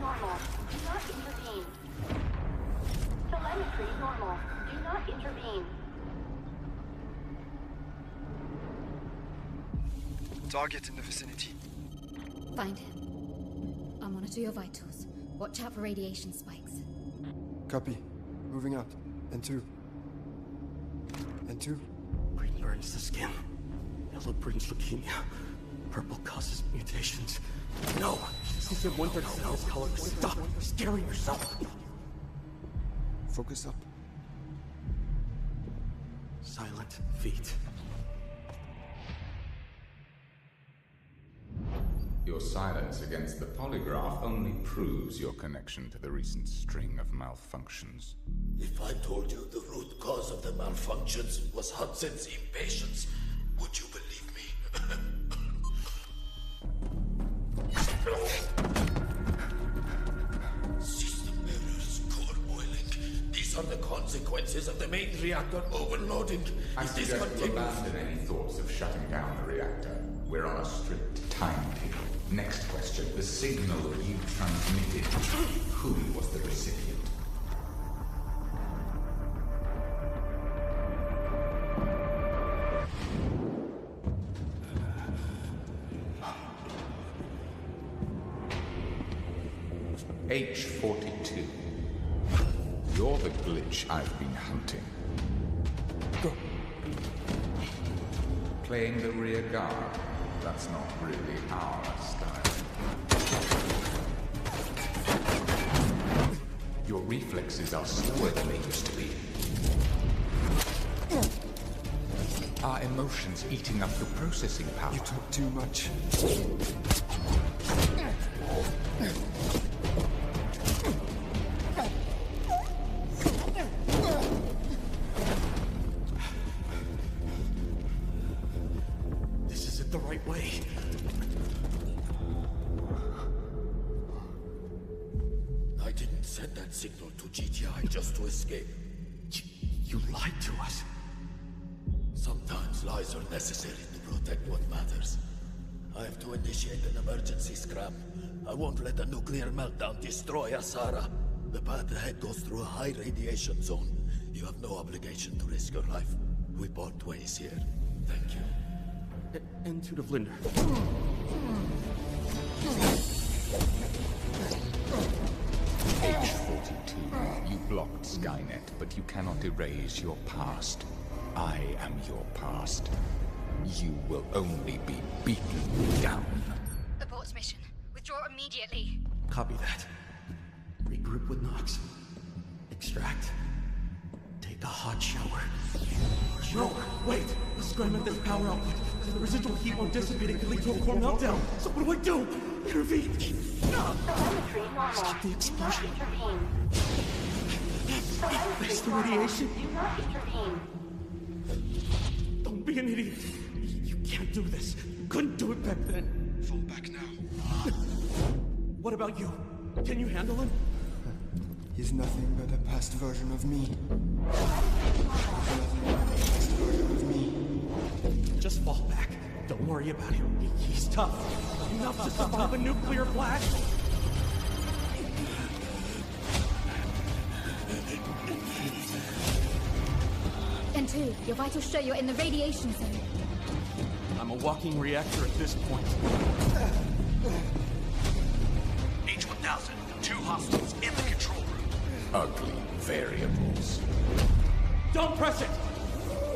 normal. Do not intervene. Telemetry normal. Do not intervene. Target in the vicinity. Find him. I'll monitor your vitals. Watch out for radiation spikes. Copy. Moving out. N2. N2. Green burns the skin. Yellow brings leukemia. Purple causes mutations. No! You said 1/3 is color. Stop scaring yourself! Focus up. Silent feet. Your silence against the polygraph only proves your connection to the recent string of malfunctions. If I told you the root cause of the malfunctions was Hudson's impatience, would you believe me? System errors, core boiling. These are the consequences of the main reactor overloading. I suggest you abandon any thoughts of shutting down the reactor. We're on a strict timetable. Next question. The signal you transmitted. Who was the recipient? H-42. You're the glitch I've been hunting. Go. Playing the rear guard. That's not really our style. Your reflexes are slower than they used to be. Are emotions eating up your processing power? You talk too much. The right way. I didn't send that signal to GTI just to escape. You lied to us. Sometimes lies are necessary to protect what matters. I have to initiate an emergency scrap. I won't let a nuclear meltdown destroy Asara. The path ahead goes through a high radiation zone. You have no obligation to risk your life. We part ways here. Thank you. N2 to Vlinder. H-42. You blocked Skynet, but you cannot erase your past. I am your past. You will only be beaten down. Abort mission. Withdraw immediately. Copy that. Regroup with Nox. Extract. Take a hot shower. No, wait! Let's scram at this power output. The residual heat won't dissipate and could lead to a core meltdown. So what do? Intervene! Telemetry normal. Stop the explosion. Do not intervene. Face Telemetry the normal. radiation. Do not intervene. Don't be an idiot. You can't do this. Couldn't do it back then. Fall back now. What about you? Can you handle him? He's nothing but a past version of me. Nothing but a past version of me. Just fall back. Don't worry about him. He's tough. Enough to survive a nuclear blast. N2, your vitals show you're in the radiation zone. I'm a walking reactor at this point. H-1000, 2 hostiles in the control room. Ugly variables. Don't press it!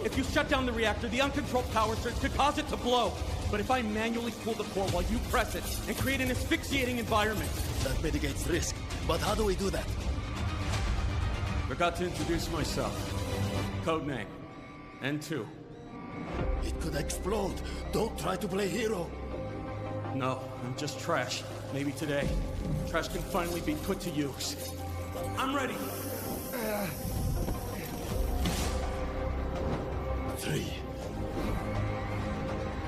If you shut down the reactor, the uncontrolled power surge could cause it to blow. But if I manually pull the core while you press it and create an asphyxiating environment... That mitigates risk. But how do we do that? Forgot to introduce myself. Codename. N2. It could explode. Don't try to play hero. No, I'm just trash. Maybe today. Trash can finally be put to use. I'm ready! 3,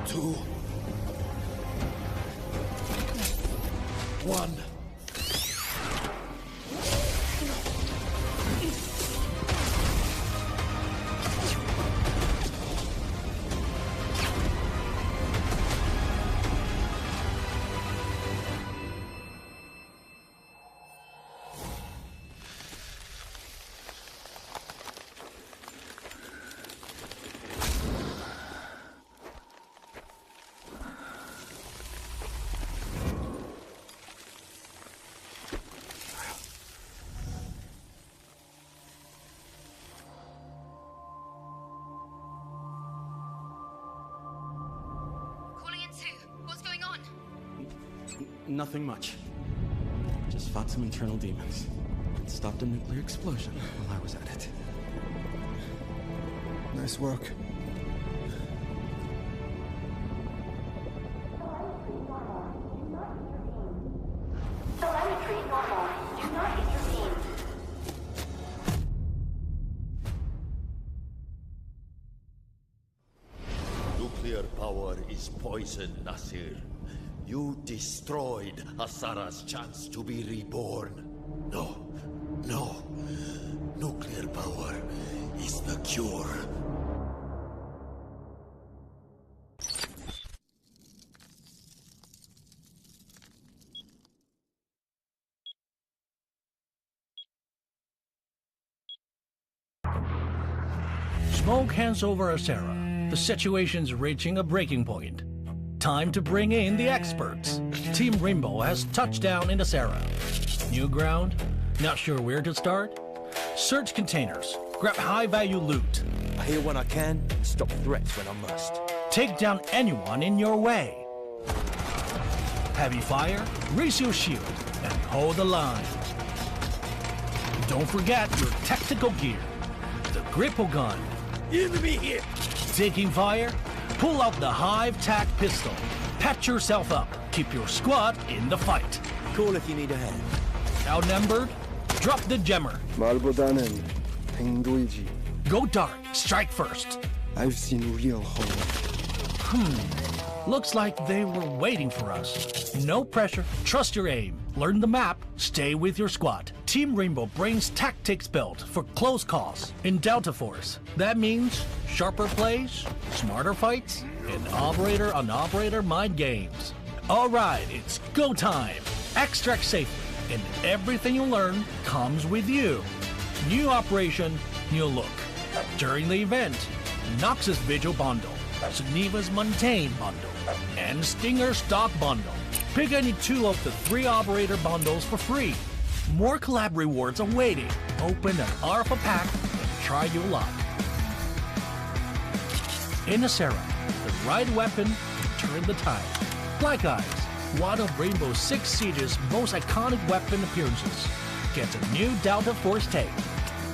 2, 1. Nothing much. Just fought some internal demons. And stopped a nuclear explosion while I was at it. Nice work. Telemetry normal. Do not intervene. Nuclear power is poison, Nasir. You destroyed Asara's chance to be reborn. No. Nuclear power is the cure. Smoke hands over Asara. The situation's reaching a breaking point. Time to bring in the experts. Team Rainbow has touched down in Asara. New ground? Not sure where to start? Search containers. Grab high-value loot. I hear when I can, and stop threats when I must. Take down anyone in your way. Heavy fire, raise your shield, and hold the line. Don't forget your tactical gear. The gripple gun. Enemy here! Taking fire? Pull out the Hive-Tac pistol. Patch yourself up. Keep your squad in the fight. Call if you need a hand. Outnumbered? Drop the jammer. 말보다는 행동이지. Go dark. Strike first. I've seen real horror. Looks like they were waiting for us. No pressure. Trust your aim. Learn the map. Stay with your squad. Team Rainbow brings tactics built for close calls in Delta Force. That means sharper plays, smarter fights, and operator-on-operator mind games. All right, it's go time. Extract safely, and everything you learn comes with you. New operation, new look. During the event, Noxus Vigil Bundle, Suniva's Montaigne Bundle, and Stinger Stock Bundle. Pick any two of the 3 operator bundles for free. More collab rewards awaiting. Open an Alpha pack and try your luck. In Asara, the right weapon can turn the tide. Black Eyes, one of Rainbow Six Siege's most iconic weapon appearances, gets a new Delta Force take.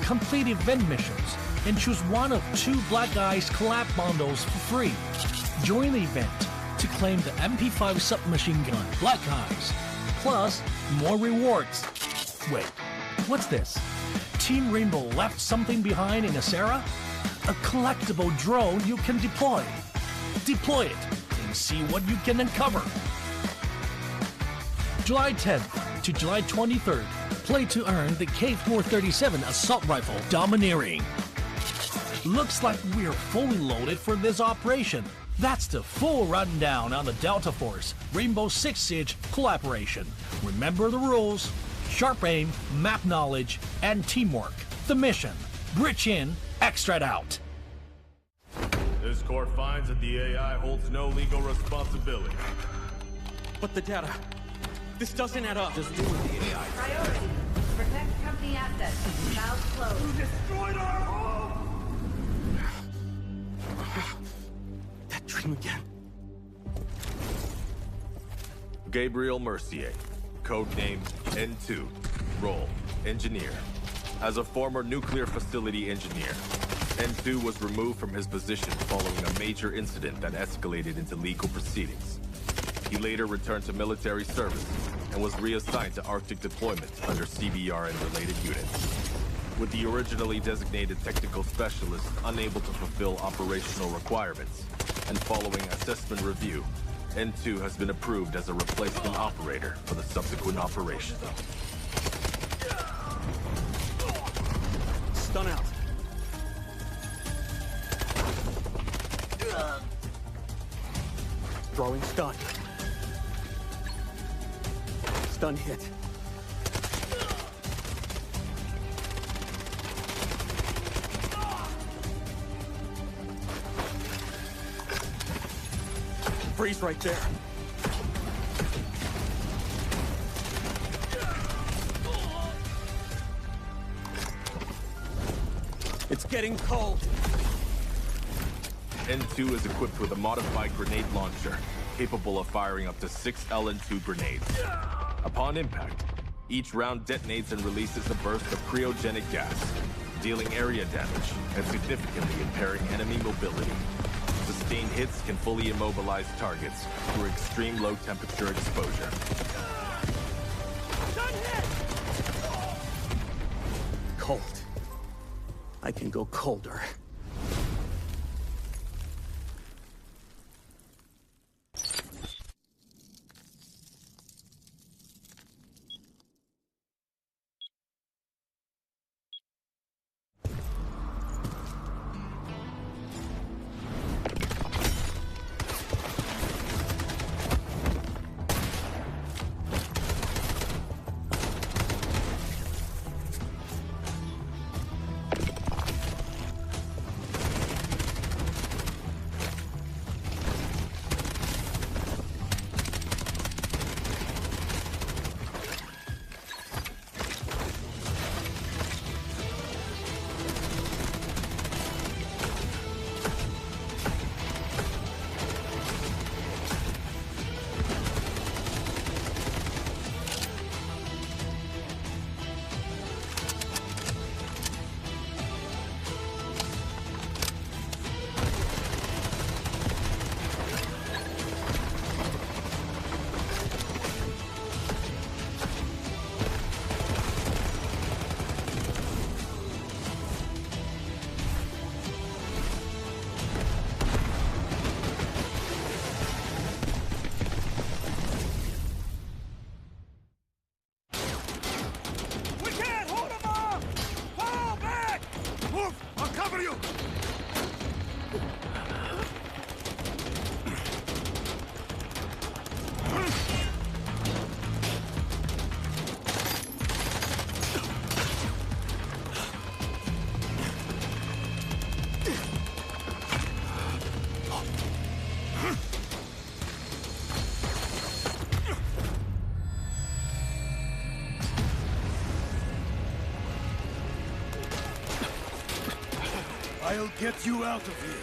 Complete event missions and choose one of 2 Black Eyes collab bundles for free. Join the event to claim the MP5 submachine gun Black Eyes, plus more rewards. Wait, what's this? Team Rainbow left something behind in Asara? A collectible drone you can deploy. Deploy it and see what you can uncover. July 10th to July 23rd, play to earn the K437 assault rifle Domineering. Looks like we're fully loaded for this operation. That's the full rundown on the Delta Force Rainbow Six Siege collaboration. Remember the rules: sharp aim, map knowledge, and teamwork. The mission: breach in, extract out. This court finds that the AI holds no legal responsibility. But the data... This doesn't add up. Just do with the AI. Priority. Protect company assets. Valve closed. Destroyed our home! That dream again. Gabriel Mercier, codename N2, role engineer. As a former nuclear facility engineer, N2 was removed from his position following a major incident that escalated into legal proceedings. He later returned to military service and was reassigned to Arctic deployments under CBR and related units. With the originally designated technical specialist unable to fulfill operational requirements, and following assessment review, N2 has been approved as a replacement operator for the subsequent operation. Stun out. Throwing stun. Stun hit. Freeze right there. It's getting cold. N2 is equipped with a modified grenade launcher, capable of firing up to 6 LN2 grenades. Upon impact, each round detonates and releases a burst of cryogenic gas, dealing area damage and significantly impairing enemy mobility. Sustained hits can fully immobilize targets through extreme low temperature exposure. Cold. I can go colder. I'll get you out of here.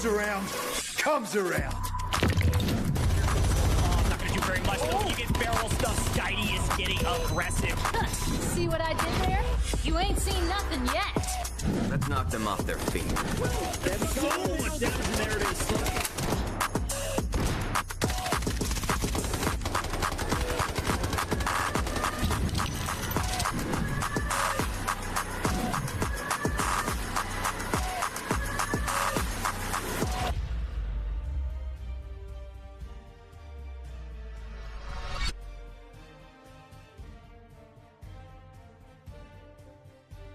Around, comes around. Oh, I'm not gonna do very much though. You get barrel stuff. Skydie is getting aggressive. See what I did there? You ain't seen nothing yet. Let's knock them off their feet. That's so much damage in there it is.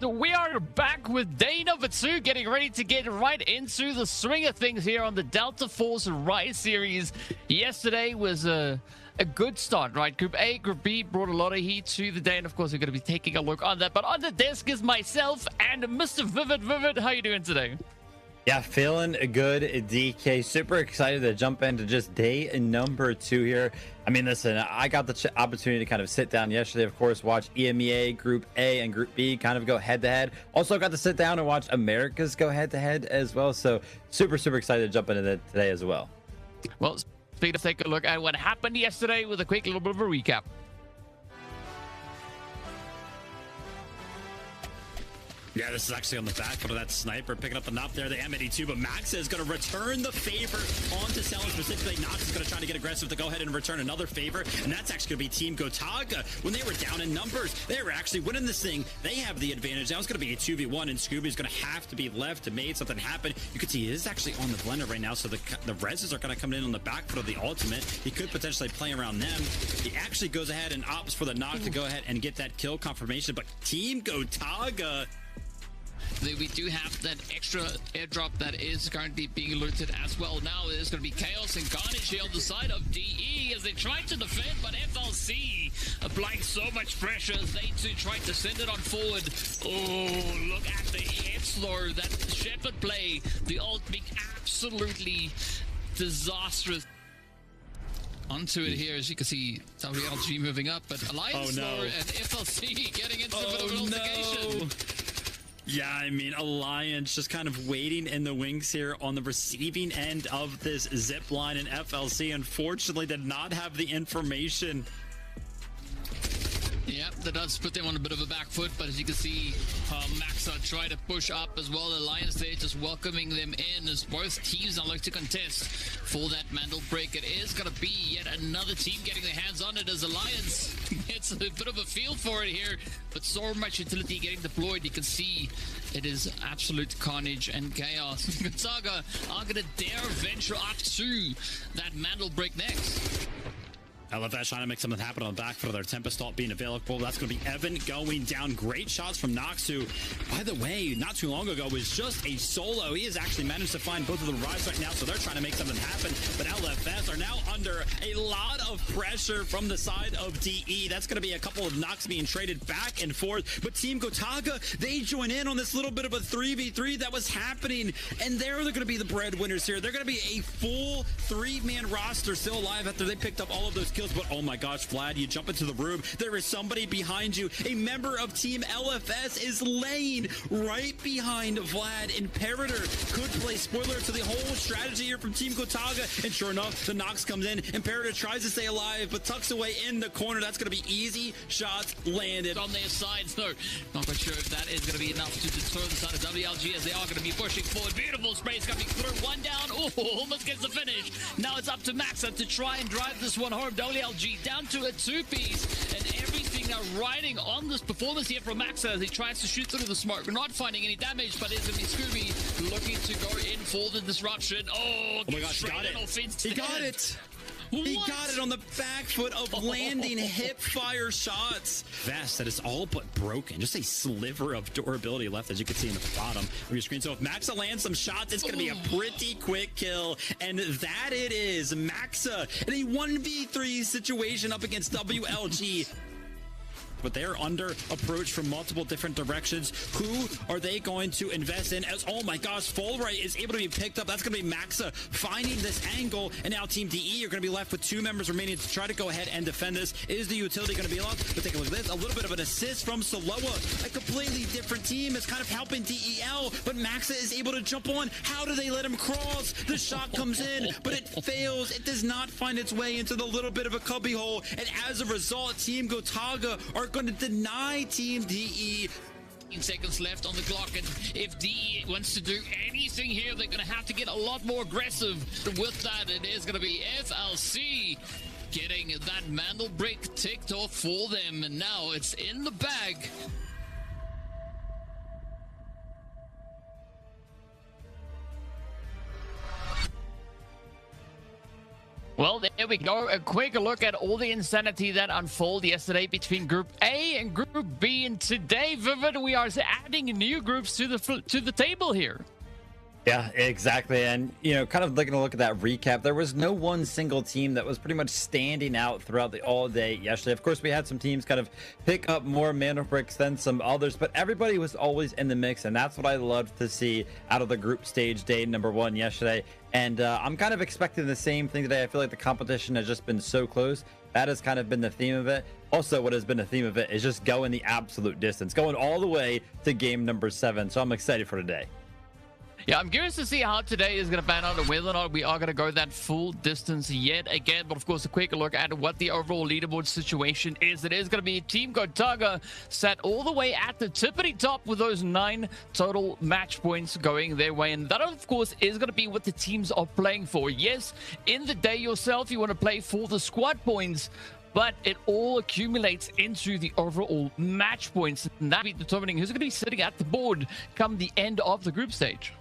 We are back with day number 2, getting ready to get right into the swing of things here on the Delta Force Rise series. Yesterday was a good start, right? Group A, Group B brought a lot of heat to the day, and of course we're going to be taking a look on that. But on the desk is myself and Mr. Vivid. Vivid, how you doing today? Yeah, feeling good, DK. Super excited to jump into just day number 2 here. I mean, listen, I got the opportunity to kind of sit down yesterday, of course, watch EMEA, Group A and Group B kind of go head-to-head. Also got to sit down and watch America's go head-to-head as well. So super excited to jump into that today as well. Well, let's take a look at what happened yesterday with a quick little bit of a recap. Yeah, this is actually on the back foot of that sniper, picking up the knob there, the M82, but Maxa is going to return the favor onto Selling, specifically. Nox is going to try to get aggressive to go ahead and return another favor, and that's actually going to be Team Gotaga. When they were down in numbers, they were actually winning this thing. They have the advantage. Now it's going to be a 2v1, and Scooby's going to have to be left to make something happen. You can see he is actually on the blender right now, so the reses are going to come in on the back foot of the ultimate. He could potentially play around them. He actually goes ahead and opts for the knock to go ahead and get that kill confirmation, but Team Gotaga... We do have that extra airdrop that is currently being looted as well. Now there's going to be Chaos and Carnage here on the side of DE as they try to defend, but FLC applying so much pressure as they too try to send it on forward. Oh, look at the hits though, that Shepherd play. The ult being absolutely disastrous. Onto it here, as you can see, WLG moving up, but Alliance and FLC getting into a bit of an altercation. Yeah, I mean, Alliance just kind of waiting in the wings here on the receiving end of this zip line, and FLC unfortunately did not have the information. Yep, that does put them on a bit of a back foot, but as you can see, Maxa try to push up as well. Alliance there just welcoming them in as both teams now look to contest for that mantle break. It is going to be yet another team getting their hands on it as Alliance gets a bit of a feel for it here, but so much utility getting deployed. You can see it is absolute carnage and chaos. Gotaga are going to dare venture up to that mantle break next. I love that trying to make something happen on the back foot of their Tempest ult being available. That's going to be Evan going down. Great shots from Nox, who, by the way, not too long ago was just a solo. He has actually managed to find both of the Rise right now, so they're trying to make something happen. But LFS are now under a lot of pressure from the side of DE. That's going to be a couple of Nox being traded back and forth. But Team Gotaga, they join in on this little bit of a 3v3 that was happening. And they're going to be the breadwinners here. They're going to be a full 3-man roster still alive after they picked up all of those kills. But oh my gosh, Vlad, you jump into the room, there is somebody behind you. A member of Team LFS is laying right behind Vlad. Imperator could play spoiler to the whole strategy here from Team Gotaga, and sure enough, the Nox comes in. Imperator tries to stay alive, but tucks away in the corner. That's going to be easy shots landed on their sides. No, not quite sure if that is going to be enough to deter the side of WLG as they are going to be pushing forward. Beautiful sprays coming through. One down. Oh, almost gets the finish. Now it's up to Maxa to try and drive this one home. WLG down to a 2-piece, and everything now riding on this performance here from Maxa as he tries to shoot through the smoke. We're not finding any damage, but it's going to be Scooby looking to go in for the disruption. Oh my gosh, got it. He got it. He got it on the back foot of landing hip fire shots. Vest that is all but broken. Just a sliver of durability left, as you can see in the bottom of your screen. So if Maxa lands some shots, it's going to be a pretty quick kill. And that it is. Maxa in a 1v3 situation up against WLG. But they're under approach from multiple different directions. Who are they going to invest in? As oh my gosh, Fulbright is able to be picked up. That's going to be Maxa finding this angle, and now Team DE are going to be left with 2 members remaining to try to go ahead and defend this. Is the utility going to be aloft? But take a look at this. A little bit of an assist from Saloa. A completely different team is kind of helping DEL, but Maxa is able to jump on. How do they let him cross? The shot comes in, but it fails. It does not find its way into the little bit of a cubby hole, and as a result, Team Gotaga are going to deny Team DE. 15 seconds left on the clock, and if DE wants to do anything here, they're going to have to get a lot more aggressive. With that, it is going to be FLC getting that mantle break ticked off for them, and now it's in the bag. Well, there we go. A quick look at all the insanity that unfolded yesterday between Group A and Group B. And today, Vivid, we are adding new groups to the table here. Yeah, exactly. And, you know, kind of looking to look at that recap, there was no one single team that was pretty much standing out throughout the all day yesterday. Of course, we had some teams kind of pick up more mana bricks than some others, but everybody was always in the mix. And that's what I loved to see out of the group stage day number 1 yesterday. And I'm kind of expecting the same thing today. I feel like the competition has just been so close. That has kind of been the theme of it. Also, what has been the theme of it is just going the absolute distance, going all the way to game number 7. So I'm excited for today. Yeah, I'm curious to see how today is going to pan out and whether or not we are going to go that full distance yet again. But of course, a quick look at what the overall leaderboard situation is. It is going to be Team Gotaga sat all the way at the tippity top with those 9 total match points going their way. And that, of course, is going to be what the teams are playing for. Yes, in the day yourself, you want to play for the squad points, but it all accumulates into the overall match points. And that will be determining who's going to be sitting at the board come the end of the group stage.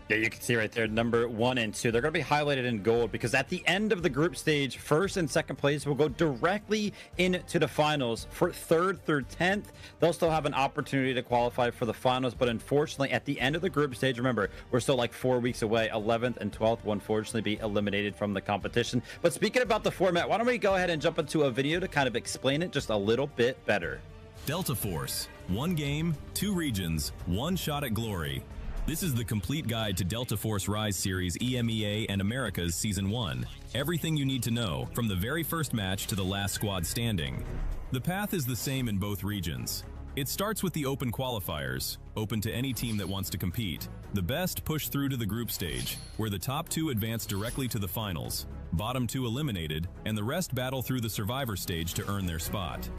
Yeah, you can see right there, number 1 and 2. They're going to be highlighted in gold because at the end of the group stage, 1st and 2nd place will go directly into the finals. For 3rd through 10th, they'll still have an opportunity to qualify for the finals. But unfortunately, at the end of the group stage, remember, we're still like 4 weeks away. 11th and 12th will unfortunately be eliminated from the competition. But speaking about the format, why don't we go ahead and jump into a video to kind of explain it just a little bit better. Delta Force. 1 game, 2 regions, 1 shot at glory. This is the complete guide to Delta Force Rise Series EMEA and Americas Season 1. Everything you need to know, from the very first match to the last squad standing. The path is the same in both regions. It starts with the open qualifiers, open to any team that wants to compete. The best push through to the group stage, where the top 2 advance directly to the finals, bottom 2 eliminated, and the rest battle through the survivor stage to earn their spot.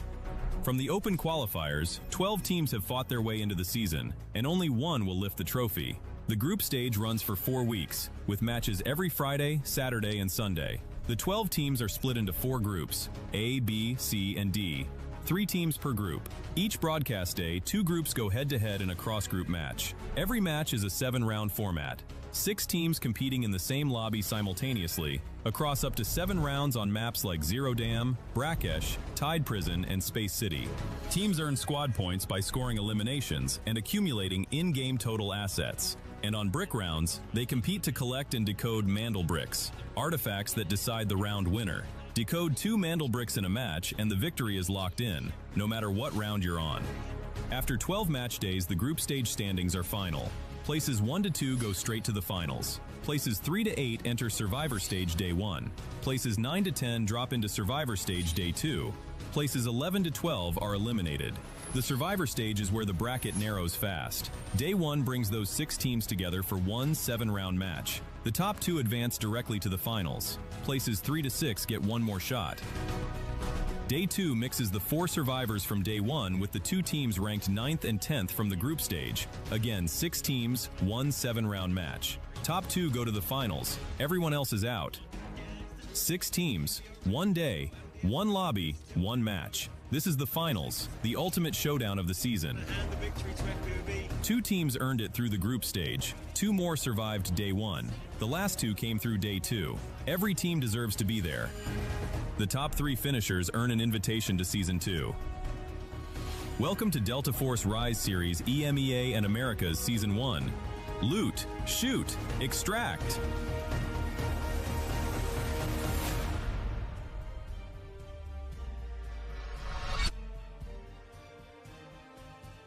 From the open qualifiers, 12 teams have fought their way into the season, and only 1 will lift the trophy. The group stage runs for 4 weeks, with matches every Friday, Saturday, and Sunday. The 12 teams are split into 4 groups, A, B, C, and D. 3 teams per group. Each broadcast day, 2 groups go head-to-head in a cross-group match. Every match is a 7-round format. 6 teams competing in the same lobby simultaneously, across up to 7 rounds on maps like Zero Dam, Brackesh, Tide Prison, and Space City. Teams earn squad points by scoring eliminations and accumulating in-game total assets. And on brick rounds, they compete to collect and decode Mandel bricks, artifacts that decide the round winner. Decode 2 Mandel bricks in a match and the victory is locked in, no matter what round you're on. After 12 match days, the group stage standings are final. Places 1 to 2 go straight to the finals. Places 3 to 8 enter Survivor Stage Day 1. Places 9 to 10 drop into Survivor Stage Day 2. Places 11 to 12 are eliminated. The Survivor Stage is where the bracket narrows fast. Day 1 brings those 6 teams together for one 7-round match. The top 2 advance directly to the finals. Places 3 to 6 get 1 more shot. Day 2 mixes the 4 survivors from Day 1 with the 2 teams ranked 9th and 10th from the group stage. Again, 6 teams, 1 7-round match. Top 2 go to the finals. Everyone else is out. 6 teams, 1 day, 1 lobby, 1 match. This is the finals, the ultimate showdown of the season. 2 teams earned it through the group stage. 2 more survived Day 1. The last 2 came through Day 2. Every team deserves to be there. The top 3 finishers earn an invitation to Season 2. Welcome to Delta Force Rise Series EMEA and Americas Season 1. Loot, shoot, extract.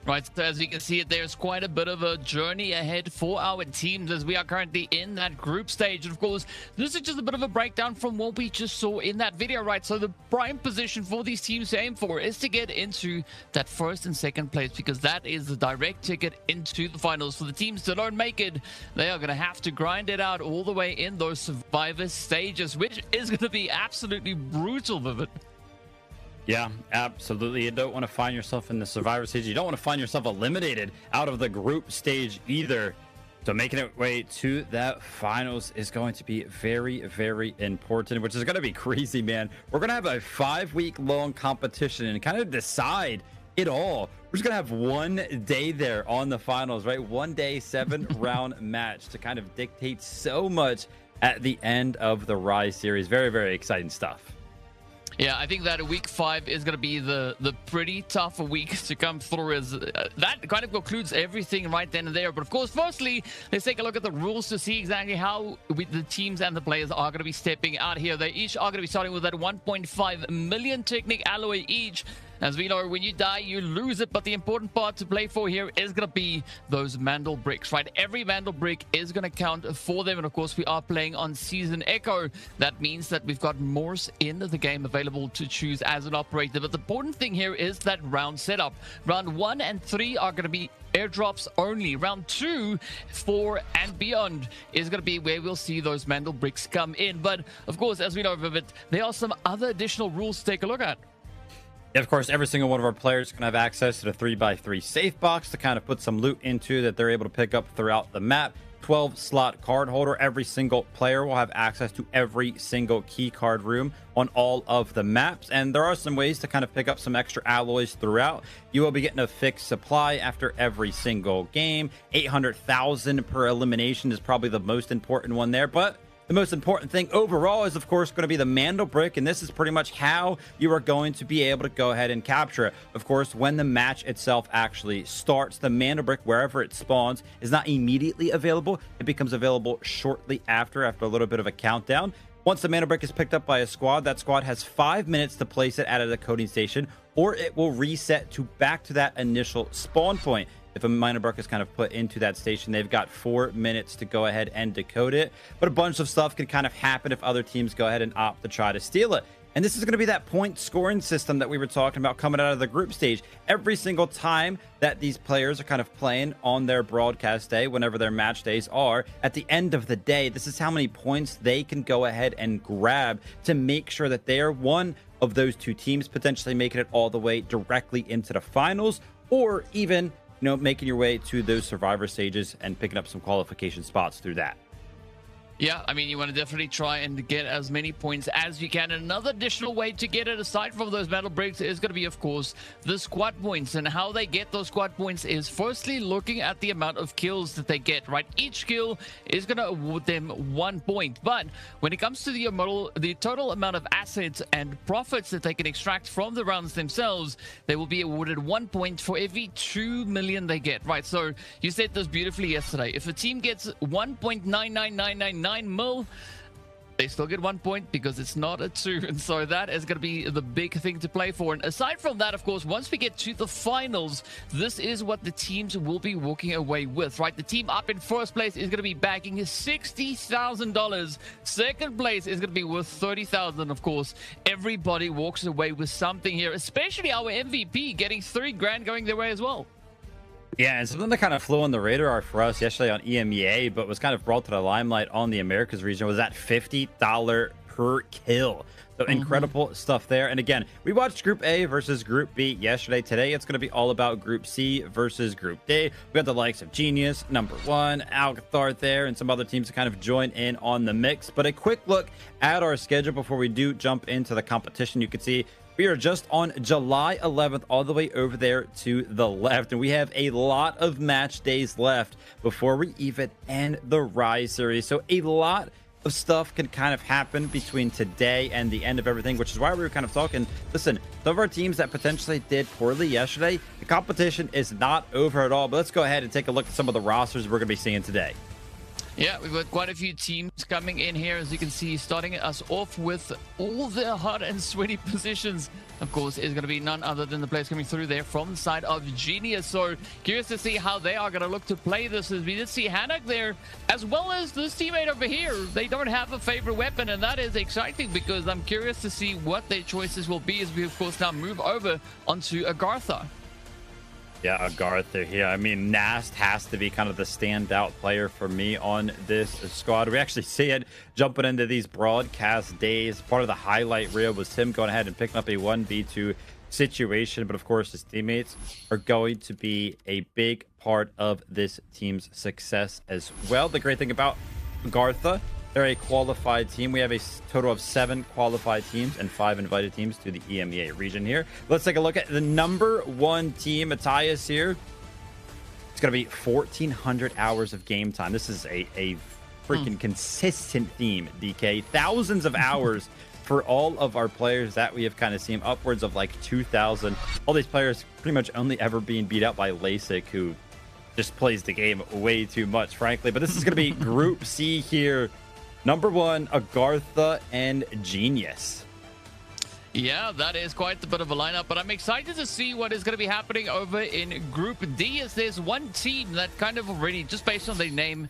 Right, so as you can see, there's quite a bit of a journey ahead for our teams as we are currently in that group stage. And of course, this is just a bit of a breakdown from what we just saw in that video, right? So the prime position for these teams to aim for is to get into that 1st and 2nd place, because that is the direct ticket into the finals. For the teams that don't make it, they are going to have to grind it out all the way in those survivor stages, which is going to be absolutely brutal, Vivid. Yeah, absolutely. You don't want to find yourself in the survivor stage. You don't want to find yourself eliminated out of the group stage either. So making it way to that finals is going to be very, very important, which is going to be crazy, man. We're going to have a 5-week-long competition and kind of decide it all. We're just going to have 1 day there on the finals, right? 1 day, 7-round match to kind of dictate so much at the end of the Rise series. Very, very exciting stuff. Yeah, I think that week 5 is going to be the pretty tough week to come through, as that kind of concludes everything right then and there. But of course, firstly, let's take a look at the rules to see exactly how the teams and the players are going to be stepping out here. They each are going to be starting with that 1.5 million Technic alloy each. As we know, when you die, you lose it, but the important part to play for here is going to be those Mandel bricks, right? Every Mandel brick is going to count for them, and of course, we are playing on Season Echo. That means that we've got Morse in the game available to choose as an operator, but the important thing here is that round setup. Round 1 and 3 are going to be airdrops only. Round 2, 4, and beyond is going to be where we'll see those Mandel bricks come in, but of course, as we know, Vivid, there are some other additional rules to take a look at. Yeah, of course, every single one of our players is going to have access to the 3x3 safe box to kind of put some loot into that they're able to pick up throughout the map. 12 slot card holder. Every single player will have access to every single key card room on all of the maps. And there are some ways to kind of pick up some extra alloys throughout. You will be getting a fixed supply after every single game. 800,000 per elimination is probably the most important one there, but the most important thing overall is, of course, going to be the Mandel brick, and this is pretty much how you are going to be able to go ahead and capture it. Of course, when the match itself actually starts, the Mandel brick, wherever it spawns, is not immediately available. It becomes available shortly after a little bit of a countdown. Once the Mandel brick is picked up by a squad, that squad has 5 minutes to place it at a decoding station, or it will reset to back to that initial spawn point. If a Mandel brick is kind of put into that station, they've got 4 minutes to go ahead and decode it. But a bunch of stuff can kind of happen if other teams go ahead and opt to try to steal it. And this is going to be that point scoring system that we were talking about coming out of the group stage. Every single time that these players are kind of playing on their broadcast day, whenever their match days are, at the end of the day, this is how many points they can go ahead and grab to make sure that they are one of those 2 teams potentially making it all the way directly into the finals, or even, you know, making your way to those survivor stages and picking up some qualification spots through that. Yeah, I mean, you want to definitely try and get as many points as you can. And another additional way to get it, aside from those Mandel bricks, is going to be, of course, the squad points. And how they get those squad points is firstly looking at the amount of kills that they get, right? Each kill is going to award them 1 point. But when it comes to the total amount of assets and profits that they can extract from the rounds themselves, they will be awarded 1 point for every 2 million they get, right? So you said this beautifully yesterday. If a team gets 1.99999 mil, they still get 1 point because it's not a 2, and so that is going to be the big thing to play for. And aside from that, of course, once we get to the finals, this is what the teams will be walking away with, right? The team up in first place is going to be bagging $60,000. Second place is going to be worth $30,000. Of course, everybody walks away with something here, especially our MVP getting $3,000 going their way as well. Yeah, and something that kind of flew on the radar for us yesterday on EMEA, but was kind of brought to the limelight on the Americas region, was that $50 per kill. So incredible stuff there. And again, we watched Group A versus Group B yesterday. Today, it's going to be all about Group C versus Group D. We got the likes of Genius, Number One, Alcathar there, and some other teams to kind of join in on the mix. But a quick look at our schedule before we do jump into the competition. You can see we are just on July 11th, all the way over there to the left. And we have a lot of match days left before we even end the Rise series. So a lot of stuff can kind of happen between today and the end of everything, which is why we were kind of talking. Listen, some of our teams that potentially did poorly yesterday, the competition is not over at all. But let's go ahead and take a look at some of the rosters we're going to be seeing today. Yeah, we've got quite a few teams coming in here, as you can see, starting us off with all the hot and sweaty positions. Of course, is going to be none other than the players coming through there from the side of Genius. So curious to see how they are going to look to play this, as we did see Hanak there, as well as this teammate over here. They don't have a favorite weapon, and that is exciting because I'm curious to see what their choices will be as we, of course, now move over onto Agartha. Yeah, Agartha here. I mean, Nast has to be kind of the standout player for me on this squad. We actually see it jumping into these broadcast days. Part of the highlight reel was him going ahead and picking up a 1v2 situation. But of course, his teammates are going to be a big part of this team's success as well. The great thing about Agartha, they're a qualified team. We have a total of 7 qualified teams and 5 invited teams to the EMEA region here. Let's take a look at the number 1 team, Matthias here. It's going to be 1,400 hours of game time. This is a freaking consistent theme, DK. Thousands of hours for all of our players that we have kind of seen, upwards of like 2,000. All these players pretty much only ever being beat out by LASIK, who just plays the game way too much, frankly. But this is going to be Group C here. Number 1, Agartha and Genius. Yeah, that is quite a bit of a lineup, but I'm excited to see what is going to be happening over in Group D, as there's one team that kind of already, just based on their name,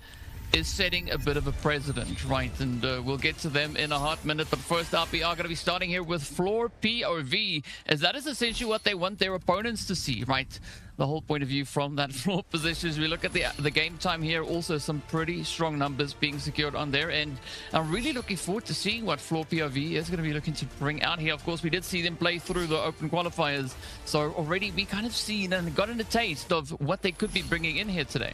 is setting a bit of a precedent, right? And we'll get to them in a hot minute. But first up, we are going to be starting here with Floor POV, as that is essentially what they want their opponents to see, right? The whole point of view from that floor position. As we look at the game time here, also some pretty strong numbers being secured on their end. I'm really looking forward to seeing what Floor POV is going to be looking to bring out here. Of course, we did see them play through the open qualifiers, so already we kind of seen and gotten a taste of what they could be bringing in here today.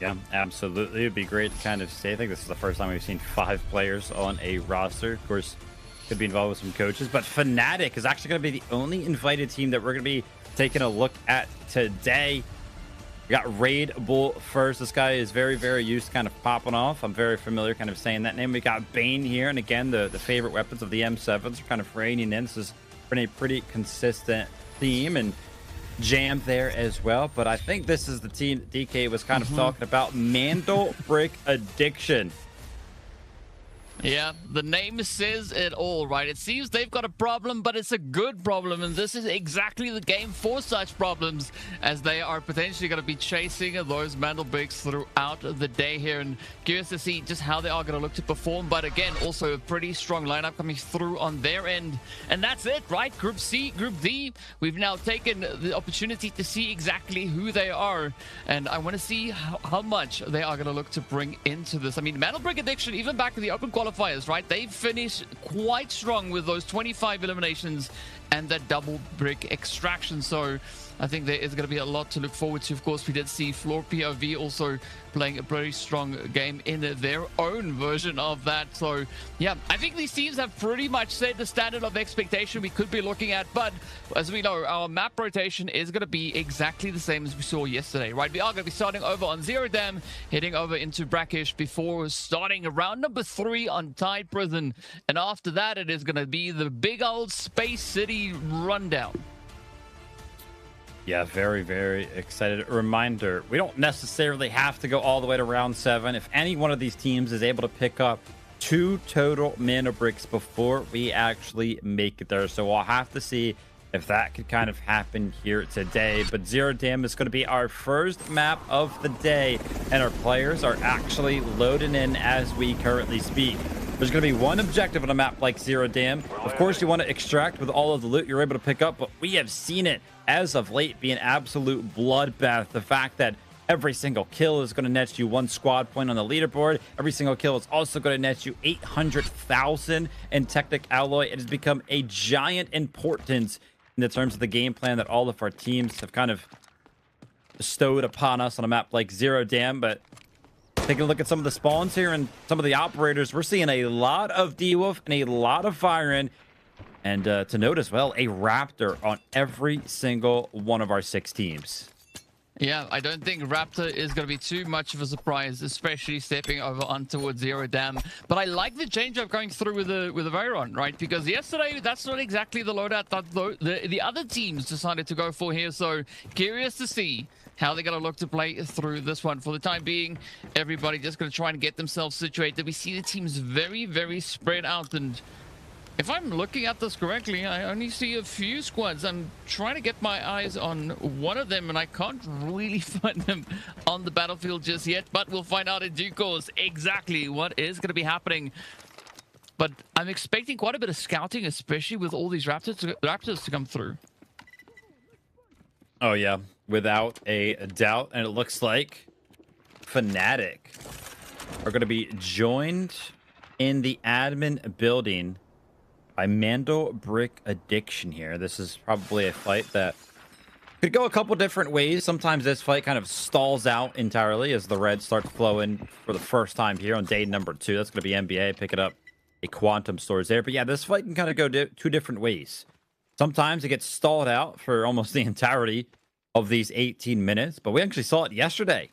Yeah, absolutely. It'd be great to kind of see. I think this is the first time we've seen 5 players on a roster. Of course, could be involved with some coaches, but Fnatic is actually going to be the only invited team that we're going to be taking a look at today. We got Raid Bull first. This guy is very, very used to kind of popping off. I'm very familiar kind of saying that name. We got Bane here, and again, the favorite weapons of the M7s are kind of raining in. This has been a pretty consistent theme, and Jam there as well. But I think this is the team that DK was kind of talking about, Mandel Brick Addiction. Yeah, the name says it all, right? It seems they've got a problem, but it's a good problem, and this is exactly the game for such problems, as they are potentially going to be chasing those Mandel Bricks throughout the day here, and curious to see just how they are going to look to perform. But again, also a pretty strong lineup coming through on their end. And that's it, right? Group C, Group D, we've now taken the opportunity to see exactly who they are, and I want to see how much they are going to look to bring into this. I mean, Mandel Brick Addiction, even back in the open qualifiers, right? They finished quite strong with those 25 eliminations and that double brick extraction. So I think there is going to be a lot to look forward to. Of course, we did see Floor POV also playing a very strong game in their own version of that. So yeah, I think these teams have pretty much set the standard of expectation we could be looking at. But as we know, our map rotation is going to be exactly the same as we saw yesterday, right? We are going to be starting over on Zero Dam, heading over into Brackish before starting round number 3 on Tide Prison. And after that, it is going to be the big old Space City rundown. Yeah, very, very excited. A reminder, we don't necessarily have to go all the way to round 7. If any one of these teams is able to pick up 2 total mana bricks before we actually make it there. So we'll have to see if that could kind of happen here today. But Zero Dam is going to be our first map of the day, and our players are actually loading in as we currently speak. There's going to be one objective on a map like Zero Dam. Of course, you want to extract with all of the loot you're able to pick up, but we have seen it as of late be an absolute bloodbath. The fact that every single kill is going to net you 1 squad point on the leaderboard. Every single kill is also going to net you 800,000 in Technic Alloy. It has become a giant importance in the terms of the game plan that all of our teams have kind of bestowed upon us on a map like Zero Dam. But taking a look at some of the spawns here and some of the operators, we're seeing a lot of D-Wolf and a lot of Firen. And to note as well, a Raptor on every single one of our 6 teams. Yeah, I don't think Raptor is going to be too much of a surprise, especially stepping over on towards Zero Dam. But I like the change up going through with the Veyron, right? Because yesterday, that's not exactly the loadout that the other teams decided to go for here. So curious to see how they're going to look to play through this one. For the time being, everybody just going to try and get themselves situated. We see the teams very, very spread out, and if I'm looking at this correctly, I only see a few squads. I'm trying to get my eyes on one of them, and I can't really find them on the battlefield just yet. But we'll find out in due course exactly what is going to be happening. But I'm expecting quite a bit of scouting, especially with all these Raptors to come through. Oh, yeah, without a doubt. And it looks like Fnatic are going to be joined in the admin building by Mandel Brick Addiction here. This is probably a fight that could go a couple different ways. Sometimes this fight kind of stalls out entirely as the red starts flowing for the first time here on day number 2. That's going to be NBA picking up a Quantum Stores there. But yeah, this fight can kind of go 2 different ways. Sometimes it gets stalled out for almost the entirety of these 18 minutes. But we actually saw it yesterday.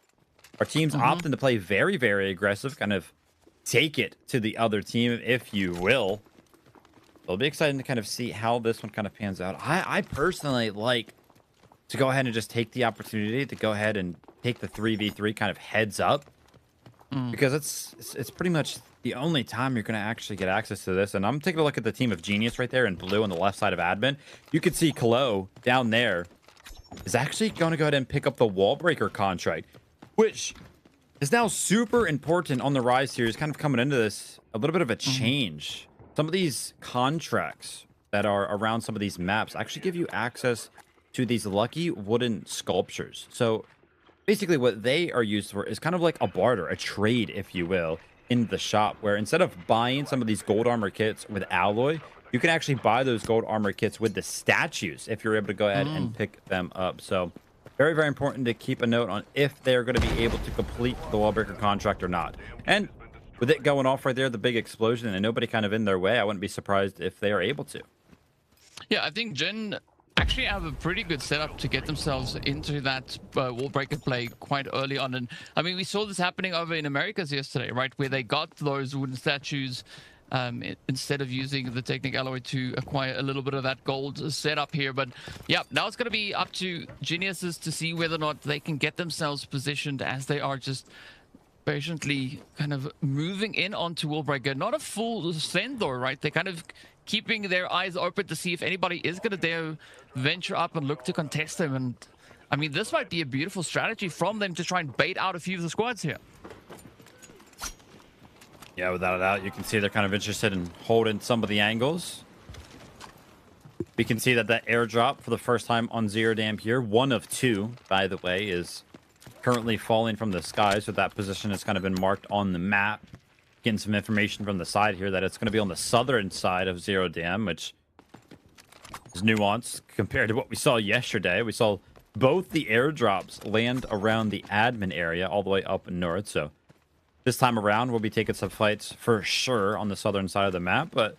Our teams opting to play very, very aggressive, kind of take it to the other team, if you will. It'll be exciting to kind of see how this one kind of pans out. I personally like to go ahead and just take the opportunity to go ahead and take the 3v3 kind of heads up, because it's pretty much the only time you're going to actually get access to this. And I'm taking a look at the team of Genius right there in blue on the left side of admin. You can see Kalo down there is actually going to go ahead and pick up the wall breaker contract, which is now super important on the Rise series, kind of coming into this, a little bit of a change. Some of these contracts that are around some of these maps actually give you access to these lucky wooden sculptures. So basically what they are used for is kind of like a barter, a trade, if you will, in the shop, where instead of buying some of these gold armor kits with alloy, you can actually buy those gold armor kits with the statues if you're able to go ahead and pick them up. So very, very important to keep a note on if they're going to be able to complete the wallbreaker contract or not. And with it going off right there, the big explosion, and nobody kind of in their way, I wouldn't be surprised if they are able to. Yeah, I think Gen actually have a pretty good setup to get themselves into that wallbreaker play quite early on. And I mean, we saw this happening over in Americas yesterday, right? Where they got those wooden statues instead of using the Technic alloy to acquire a little bit of that gold setup here. But yeah, now it's going to be up to Geniuses to see whether or not they can get themselves positioned as they are just patiently kind of moving in onto wallbreaker. Not a full send though, right? They're kind of keeping their eyes open to see if anybody is going to dare venture up and look to contest them. And I mean, this might be a beautiful strategy from them to try and bait out a few of the squads here. Yeah, without a doubt, you can see they're kind of interested in holding some of the angles. We can see that that airdrop for the first time on Zero Dam here, one of two, by the way, is currently falling from the sky. So that position has kind of been marked on the map. Getting some information from the side here that it's going to be on the southern side of Zero Dam, which is nuanced compared to what we saw yesterday. We saw both the airdrops land around the admin area all the way up north. So this time around, we'll be taking some fights for sure on the southern side of the map. But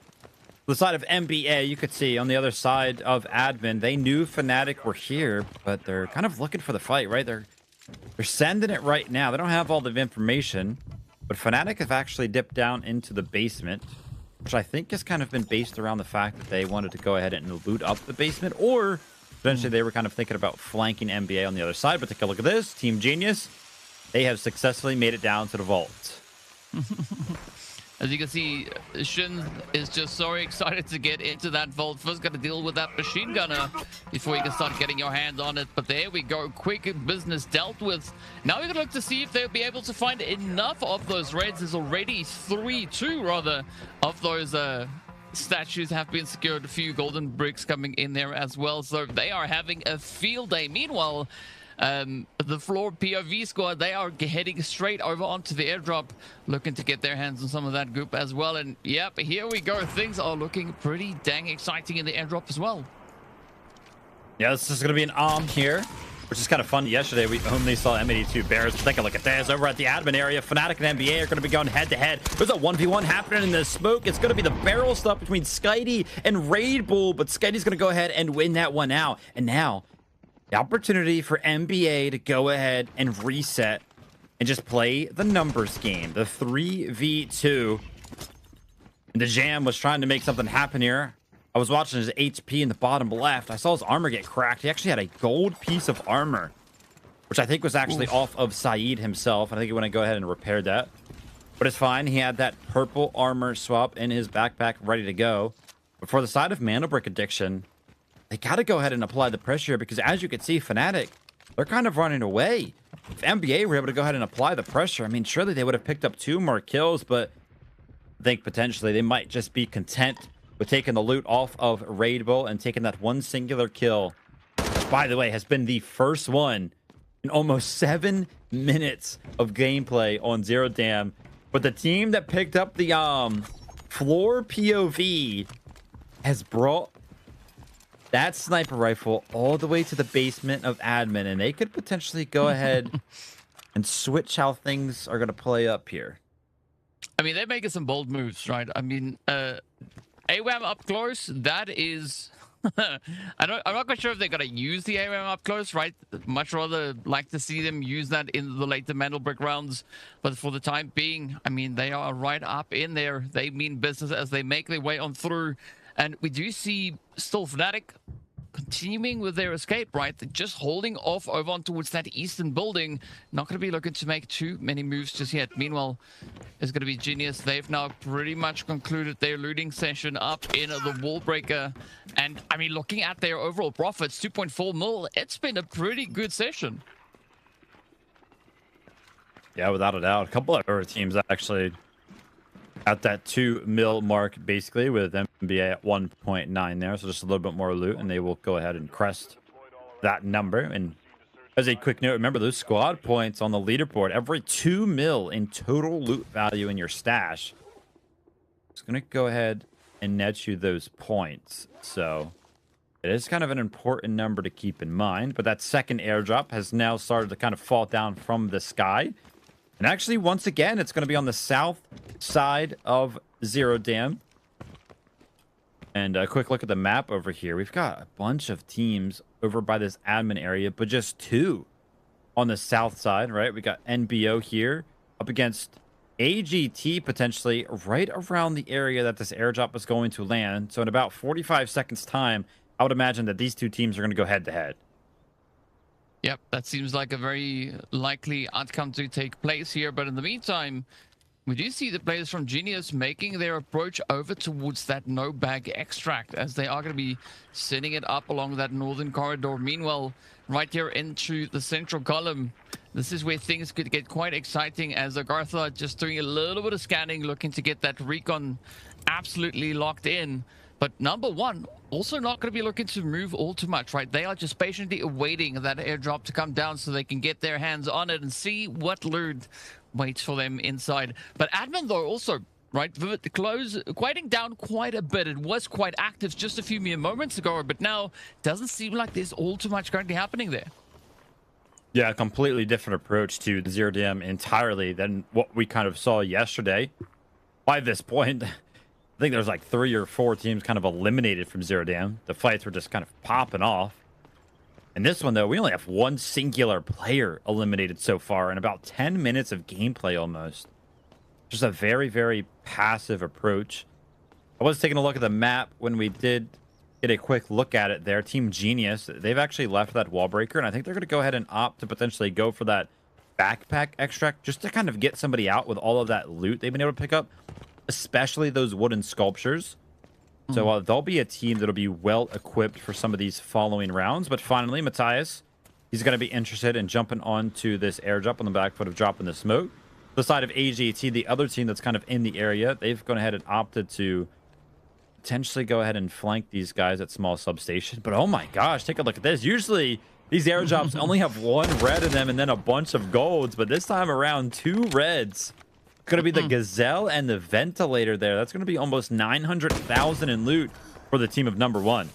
the side of NBA, you could see on the other side of admin, they knew Fnatic were here, but they're kind of looking for the fight, right? They're sending it right now. They don't have all the information, but Fnatic have actually dipped down into the basement, which I think has kind of been based around the fact that they wanted to go ahead and loot up the basement, or eventually they were kind of thinking about flanking NBA on the other side. But take a look at this. Team Genius, they have successfully made it down to the vault. As you can see, Shin is just so excited to get into that vault. First got to deal with that machine gunner before you can start getting your hands on it. But there we go. Quick business dealt with. Now we're going to look to see if they'll be able to find enough of those raids. There's already two rather of those statues have been secured. A few golden bricks coming in there as well. So they are having a field day. Meanwhile, the floor POV squad, they are heading straight over onto the airdrop, looking to get their hands on some of that group as well. And yep, here we go. Things are looking pretty dang exciting in the airdrop as well. Yeah, this is going to be an here, which is kind of fun. Yesterday, we only saw M82 Bears. Take a look at this over at the admin area. Fnatic and NBA are going to be going head to head. There's a 1v1 happening in the smoke. It's going to be the barrel stuff between Skitey and Raid Bull, but Skitey's going to go ahead and win that one out. And now the opportunity for NBA to go ahead and reset and just play the numbers game, the 3v2. And the Jam was trying to make something happen here. I was watching his HP in the bottom left. I saw his armor get cracked. He actually had a gold piece of armor, which I think was actually off of Saeed himself. I think he went to go ahead and repair that. But it's fine. He had that purple armor swap in his backpack ready to go. But for the side of Mana Brick Addiction, they got to go ahead and apply the pressure, because as you can see, Fnatic, they're kind of running away. If NBA were able to go ahead and apply the pressure, I mean, surely they would have picked up 2 more kills, but I think potentially they might just be content with taking the loot off of Raid Bull and taking that one singular kill. Which, by the way, has been the first one in almost 7 minutes of gameplay on Zero Dam. But the team that picked up the floor POV has brought that sniper rifle all the way to the basement of admin, and they could potentially go ahead and switch how things are going to play up here. I mean, they're making some bold moves, right? I mean, AWAM up close, that is I'm not quite sure if they're going to use the ARM up close, right? Much rather like to see them use that in the later Mandelbrick rounds. But for the time being, I mean, they are right up in there. They mean business as they make their way on through. And we do see still Fnatic continuing with their escape, right? They're just holding off over on towards that eastern building. Not going to be looking to make too many moves just yet. Meanwhile, it's going to be Genius. They've now pretty much concluded their looting session up in the wall breaker. And I mean, looking at their overall profits, 2.4 mil, it's been a pretty good session. Yeah, without a doubt. A couple of other teams actually at that 2 mil mark, basically, with NBA at 1.9 there. So just a little bit more loot, and they will go ahead and crest that number. And as a quick note, remember those squad points on the leaderboard, every 2 mil in total loot value in your stash, it's going to go ahead and net you those points. So it is kind of an important number to keep in mind. But that second airdrop has now started to kind of fall down from the sky. And actually, once again, it's going to be on the south side of Zero Dam. And a quick look at the map over here. We've got a bunch of teams over by this admin area, but just 2 on the south side, right? We got NBO here up against AGT potentially right around the area that this airdrop is going to land. So in about 45 seconds time, I would imagine that these 2 teams are going to go head to head. Yep, that seems like a very likely outcome to take place here. But in the meantime, we do see the players from Genius making their approach over towards that no-bag extract, as they are going to be setting it up along that northern corridor. Meanwhile, right here into the central column, this is where things could get quite exciting, as Agartha just doing a little bit of scanning, looking to get that recon absolutely locked in. But number one, also not going to be looking to move all too much, right? They are just patiently awaiting that airdrop to come down so they can get their hands on it and see what loot waits for them inside. But admin, though, also, right, the close, quieting down quite a bit. It was quite active just a few mere moments ago, but now doesn't seem like there's all too much currently happening there. Yeah, a completely different approach to the Zero Dam entirely than what we kind of saw yesterday. By this point, I think there's like 3 or 4 teams kind of eliminated from Zero Dam. The fights were just kind of popping off. And this one, though, we only have 1 singular player eliminated so far in about 10 minutes of gameplay almost. Just a very, very passive approach. I was taking a look at the map when we did get a quick look at it there. Team Genius, they've actually left that wall breaker, and I think they're going to go ahead and opt to potentially go for that backpack extract just to kind of get somebody out with all of that loot they've been able to pick up, especially those wooden sculptures. So they'll be a team that'll be well equipped for some of these following rounds. But finally, Matthias, he's going to be interested in jumping onto this airdrop on the back foot of dropping the smoke. The side of AGT, the other team that's kind of in the area, they've gone ahead and opted to potentially go ahead and flank these guys at small substation. But oh my gosh, take a look at this. Usually these airdrops only have 1 red in them and then a bunch of golds, but this time around 2 reds. Going to be the Gazelle and the Ventilator there. That's going to be almost 900,000 in loot for the team of number 1.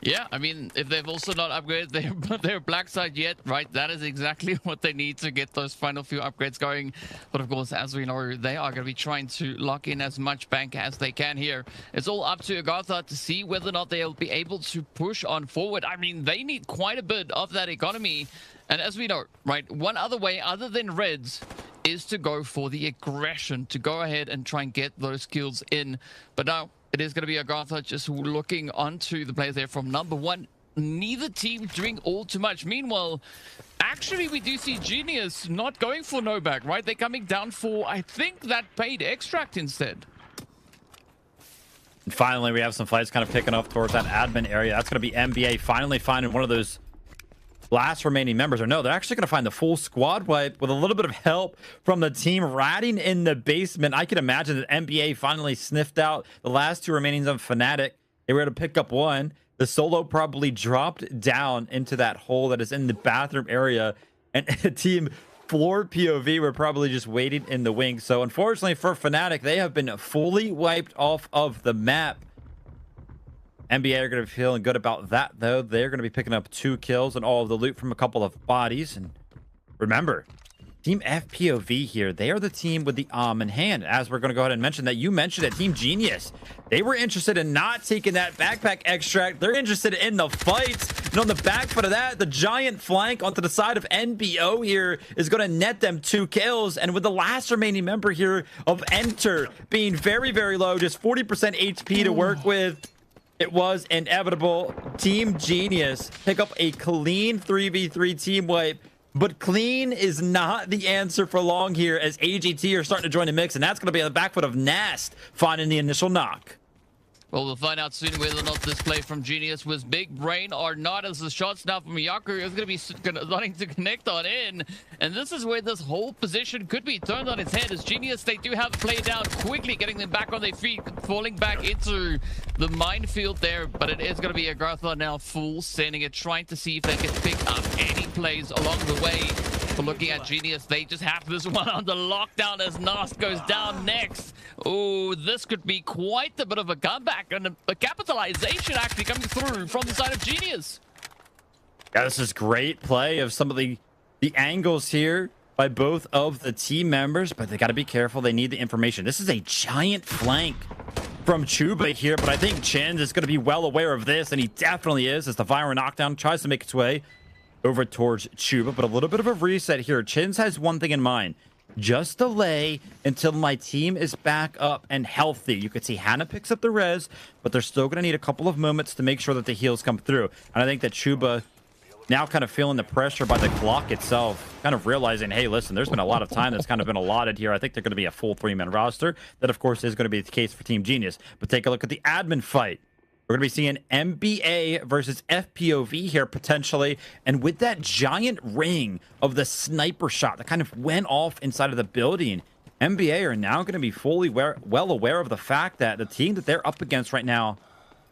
Yeah, I mean, if they've also not upgraded their black side yet, right, that is exactly what they need to get those final few upgrades going. But of course, as we know, they are going to be trying to lock in as much bank as they can here. It's all up to Agartha to see whether or not they'll be able to push on forward. I mean, they need quite a bit of that economy. And as we know, right, one other way other than reds is to go for the aggression, to go ahead and try and get those kills in. But now it is going to be Agartha just looking onto the players there from number 1. Neither team doing all too much. Meanwhile, actually, we do see Genius not going for no back, right? They're coming down for, I think, that paid extract instead. And finally, we have some fights kind of kicking off towards that admin area. That's going to be NBA finally finding one of those last remaining members. Or no, they're actually going to find the full squad wipe with a little bit of help from the team ratting in the basement. I can imagine that NBA finally sniffed out the last 2 remainings of Fnatic. They were able to pick up 1. The solo probably dropped down into that hole that is in the bathroom area, and a team floor POV were probably just waiting in the wings. So unfortunately for Fnatic, they have been fully wiped off of the map. NBA are going to be feeling good about that, though. They're going to be picking up 2 kills and all of the loot from a couple of bodies. And remember, Team FPOV here, they are the team with the in hand. As we're going to go ahead and mention that, you mentioned that Team Genius, they were interested in not taking that backpack extract. They're interested in the fights. And on the back foot of that, the giant flank onto the side of NBO here is going to net them 2 kills. And with the last remaining member here of Enter being very, very low, just 40% HP to work with, it was inevitable. Team Genius pick up a clean 3v3 team wipe. But clean is not the answer for long here, as AGT are starting to join the mix, and that's going to be on the back foot of Nast finding the initial knock. Well, we'll find out soon whether or not this play from Genius was big brain or not, as the shots now from Yaku is going to be starting to connect on in. And this is where this whole position could be turned on its head, as Genius, they do have the play down quickly, getting them back on their feet, falling back into the minefield there. But it is going to be Agartha now full sending it, trying to see if they can pick up any plays along the way. But looking at Genius, they just have this one under lockdown as Nast goes down next. Oh, this could be quite a bit of a comeback and a capitalization actually coming through from the side of Genius. Yeah, this is great play of some of the angles here by both of the team members, but they got to be careful. They need the information. This is a giant flank from Chuba here, but I think Chins is going to be well aware of this, and he definitely is, as the Viral Knockdown tries to make its way over towards Chuba. But a little bit of a reset here. Chins has one thing in mind: just delay until my team is back up and healthy. You could see Hannah picks up the res, but they're still going to need a couple of moments to make sure that the heals come through. And I think that Chuba, now kind of feeling the pressure by the clock itself, kind of realizing, hey, listen, there's been a lot of time that's kind of been allotted here. I think they're going to be a full 3-man roster. That, of course, is going to be the case for Team Genius. But take a look at the admin fight. We're going to be seeing MBA versus FPOV here, potentially. And with that giant ring of the sniper shot that kind of went off inside of the building, MBA are now going to be fully well aware of the fact that the team that they're up against right now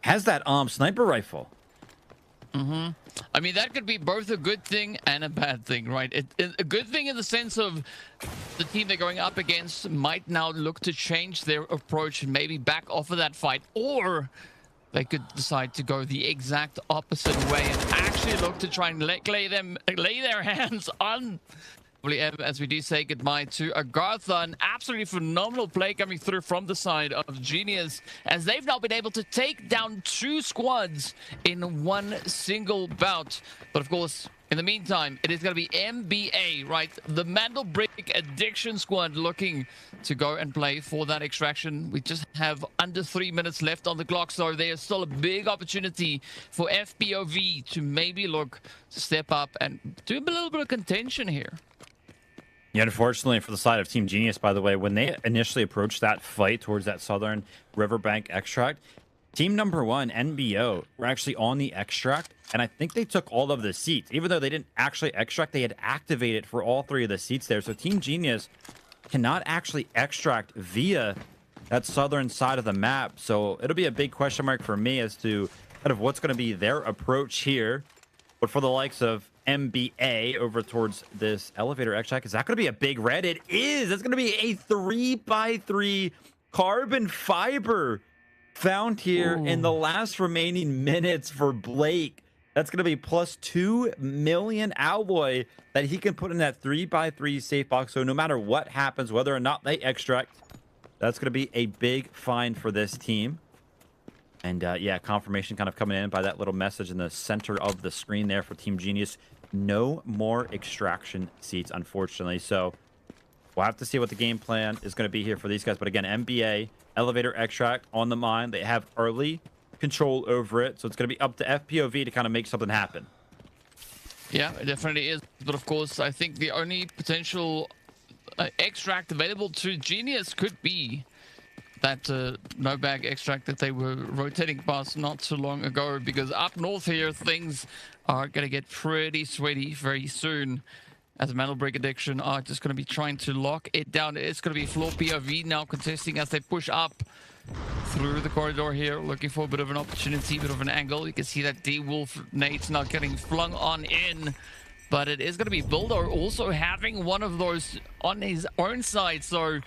has that sniper rifle. I mean, that could be both a good thing and a bad thing, right? A good thing in the sense of the team they're going up against might now look to change their approach and maybe back off of that fight, or they could decide to go the exact opposite way and actually look to try and lay their hands on, as we do say goodbye to Agartha. An absolutely phenomenal play coming through from the side of Genius, as they've now been able to take down 2 squads in one single bout. But of course, in the meantime, it is going to be MBA, right? The Mandelbrick Addiction Squad looking to go and play for that extraction. We just have under 3 minutes left on the clock, so there's still a big opportunity for FPOV to maybe look to step up and do a little bit of contention here. Yeah, unfortunately for the side of Team Genius, by the way, when they initially approached that fight towards that southern riverbank extract, team number 1, NBO, were actually on the extract, and I think they took all of the seats. Even though they didn't actually extract, they had activated for all 3 of the seats there. So Team Genius cannot actually extract via that southern side of the map. So it'll be a big question mark for me as to kind of what's going to be their approach here. But for the likes of MBA over towards this elevator extract, is that going to be a big red? It is. It's going to be a 3x3 carbon fiber found here in the last remaining minutes for Blake. That's going to be plus 2 million alloy that he can put in that 3x3 safe box. So no matter what happens, whether or not they extract, that's going to be a big find for this team. And yeah, confirmation kind of coming in by that little message in the center of the screen there for Team Genius. No more extraction seats, unfortunately. So we'll have to see what the game plan is going to be here for these guys. But again, MBA, elevator extract on the mine. They have early control over it. So it's going to be up to FPOV to kind of make something happen. Yeah, it definitely is. But of course, I think the only potential extract available to Genius could be that no bag extract that they were rotating past not so long ago, because up north here things are going to get pretty sweaty very soon, as Mandelbrick Addiction are just going to be trying to lock it down. It's going to be floor POV now contesting as they push up through the corridor here, looking for a bit of an opportunity, bit of an angle. You can see that D-Wolf nades not getting flung on in, but it is going to be Builder also having one of those on his own side. So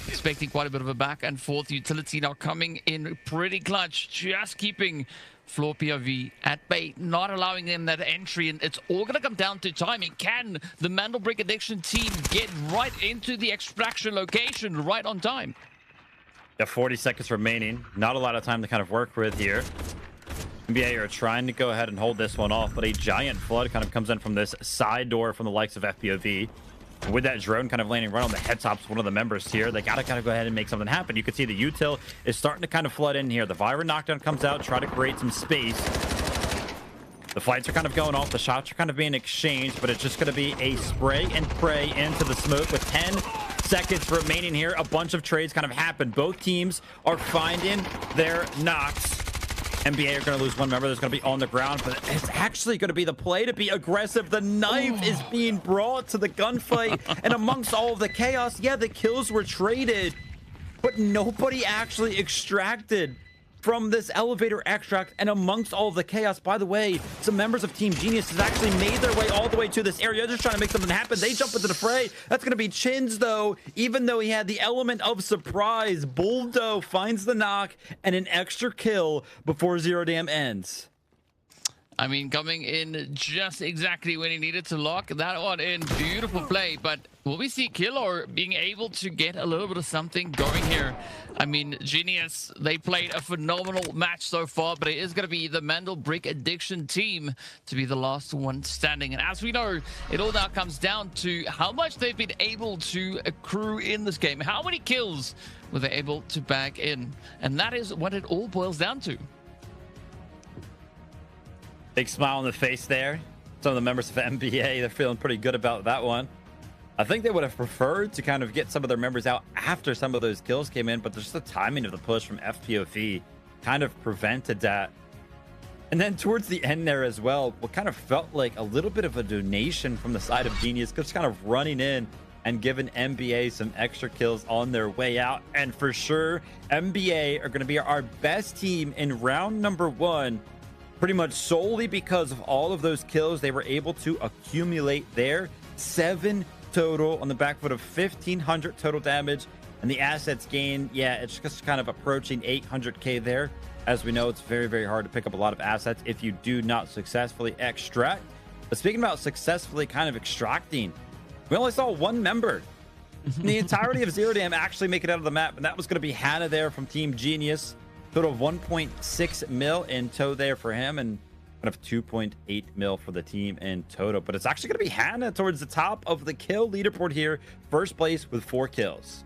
expecting quite a bit of a back and forth utility now coming in pretty clutch, just keeping floor POV at bay, not allowing them that entry, and it's all going to come down to timing. Can the Mandelbrick Addiction team get right into the extraction location right on time? Yeah, 40 seconds remaining. Not a lot of time to kind of work with here. EMEA are trying to go ahead and hold this one off, but a giant flood kind of comes in from this side door from the likes of FPOV. With that drone kind of landing right on the head tops of one of the members here, they gotta kind of go ahead and make something happen. You can see the util is starting to kind of flood in here. The Vira knockdown comes out, try to create some space. The flights are kind of going off, the shots are kind of being exchanged, but it's just gonna be a spray and pray into the smoke with 10 seconds remaining here. A bunch of trades kind of happen. Both teams are finding their knocks. EMEA are going to lose one member that's going to be on the ground, but it's actually going to be the play to be aggressive. The knife is being brought to the gunfight, and amongst all of the chaos, yeah, the kills were traded, but nobody actually extracted from this elevator extract. And amongst all of the chaos, by the way, some members of Team Genius has actually made their way all the way to this area, just trying to make something happen. They jump into the fray. That's going to be Chins, though, even though he had the element of surprise. Bulldo finds the knock and an extra kill before Zero Dam ends. I mean, coming in just exactly when he needed to lock that one in. Beautiful play, but will we see Killor being able to get a little bit of something going here? I mean, Genius, they played a phenomenal match so far, but it is going to be the Mandelbrick Addiction team to be the last one standing. And as we know, it all now comes down to how much they've been able to accrue in this game. How many kills were they able to bag in? And that is what it all boils down to. Big smile on the face there. Some of the members of EMEA, they're feeling pretty good about that one. I think they would have preferred to kind of get some of their members out after some of those kills came in, but just the timing of the push from FPOV kind of prevented that. And then towards the end there as well, what kind of felt like a little bit of a donation from the side of Genius, just kind of running in and giving EMEA some extra kills on their way out. And for sure, EMEA are going to be our best team in round number 1. Pretty much solely because of all of those kills they were able to accumulate there. 7 total on the back foot of 1,500 total damage. And the assets gain, yeah, it's just kind of approaching 800k there. As we know, it's very, very hard to pick up a lot of assets if you do not successfully extract. But speaking about successfully kind of extracting, we only saw one member in the entirety of Zero Dam actually make it out of the map. And that was going to be Hannah there from Team Genius. Total of 1.6 mil in tow there for him, and kind of 2.8 mil for the team in total. But it's actually going to be Hannah towards the top of the kill leaderboard here. First place with 4 kills.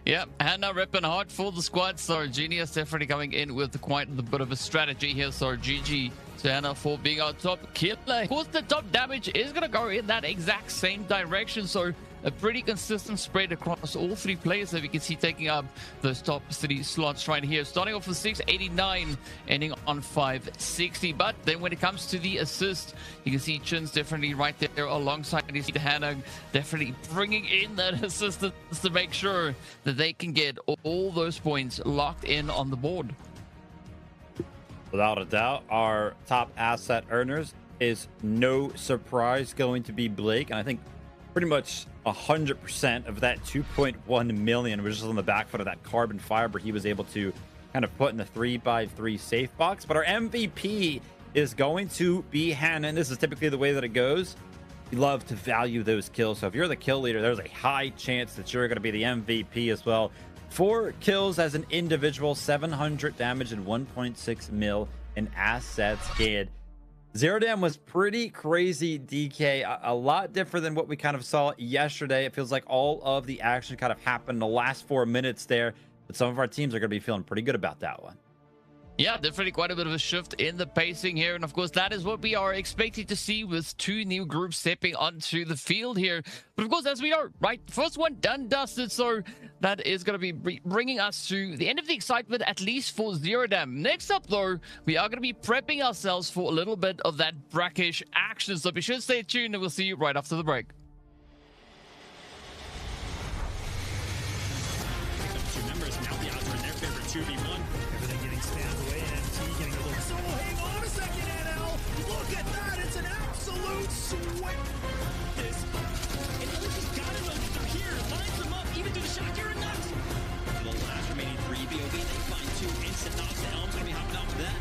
Yeah, Hannah ripping hard for the squad. So Genius definitely coming in with quite a bit of a strategy here. So GG to Hannah for being our top killer. Of course, the top damage is going to go in that exact same direction. So a pretty consistent spread across all 3 players that we can see taking up those top 3 slots right here. Starting off with 689, ending on 560. But then when it comes to the assist, you can see Chin's definitely right there alongside. You see Hannah definitely bringing in that assistance to make sure that they can get all those points locked in on the board. Without a doubt, our top asset earners is no surprise going to be Blake. And I think pretty much 100% of that 2.1 million was just on the back foot of that carbon fiber he was able to kind of put in the 3x3 safe box. But our MVP is going to be Hannah, and this is typically the way that it goes. You love to value those kills, so if you're the kill leader, there's a high chance that you're going to be the MVP as well. 4 kills as an individual, 700 damage and 1.6 mil in assets gained. Zero Dam was pretty crazy, DK. A lot different than what we kind of saw yesterday. It feels like all of the action kind of happened in the last 4 minutes there, but some of our teams are going to be feeling pretty good about that one. Yeah, definitely quite a bit of a shift in the pacing here. And of course, that is what we are expecting to see with 2 new groups stepping onto the field here. But of course, as we know, right, first one done, dusted. So that is going to be bringing us to the end of the excitement, at least for Zero Dam. Next up, though, we are going to be prepping ourselves for a little bit of that brackish action. So be sure to stay tuned, and we'll see you right after the break. Members, now the odds are in their favor, 2v1. Everything getting spammed away, and MT getting a little... So hang on a second, NL! Look at that! It's an absolute sweat! This... And Ellis got to know that they're here. Lines them up, even do the shot, you're nuts! The last remaining 3 BOB, they find 2 instant knocks. Elm's going to be hopping out for that.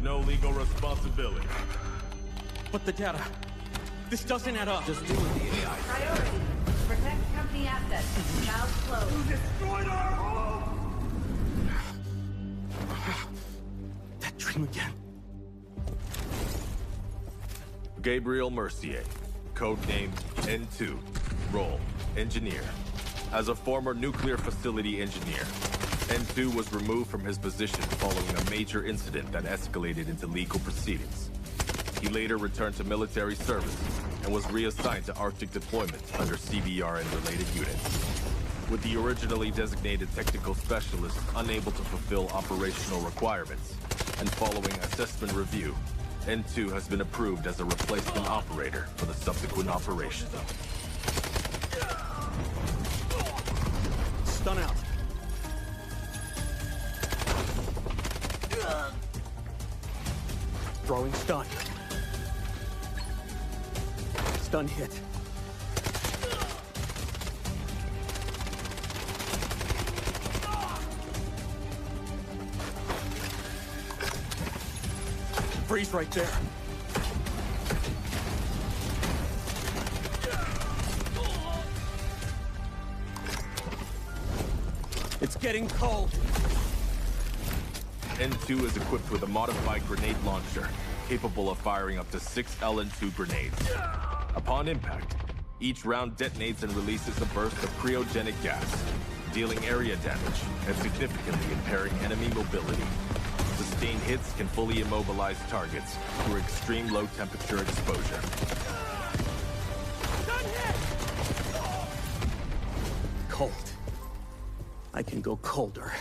no legal responsibility. But the data... This doesn't add up. Just do what the AI says. Priority. Protect company assets. Valve closed. You destroyed our home! That dream again. Gabriel Mercier, codenamed N2, role, engineer. As a former nuclear facility engineer, N2 was removed from his position following a major incident that escalated into legal proceedings. He later returned to military service and was reassigned to Arctic deployments under CBR and related units. With the originally designated technical specialist unable to fulfill operational requirements, and following assessment review, N2 has been approved as a replacement operator for the subsequent operation. Stun out. Throwing stun. Stun hit. Freeze right there. It's getting cold. N2 is equipped with a modified grenade launcher, capable of firing up to 6 LN2 grenades. Upon impact, each round detonates and releases a burst of cryogenic gas, dealing area damage and significantly impairing enemy mobility. Sustained hits can fully immobilize targets through extreme low temperature exposure. Cold. I can go colder.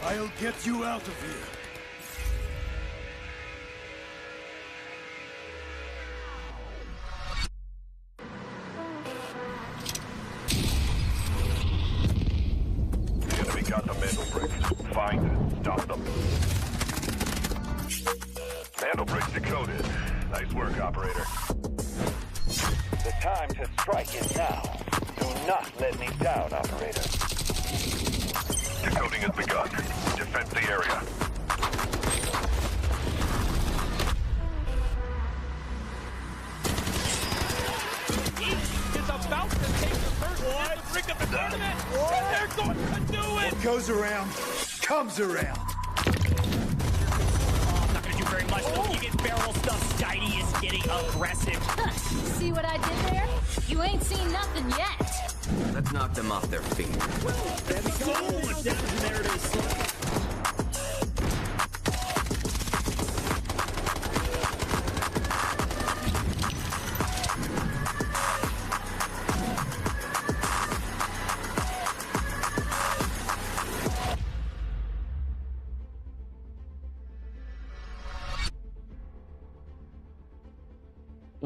I'll get you out of here. The enemy got the mantle breaks. Find and stop them. Mantle breaks decoded. Nice work, operator. The time to strike is now. Do not let me down, operator. Decoding has begun. Defend the area. Is about to take the first hit to bring up the tournament. And they're going to do it. What goes around, comes around. Oh, I'm not going to do very much. Look, you get barrel stuff. Skydie is getting aggressive. See what I did there? You ain't seen nothing yet. Let's knock them off their feet. There's so much damage, and there it is.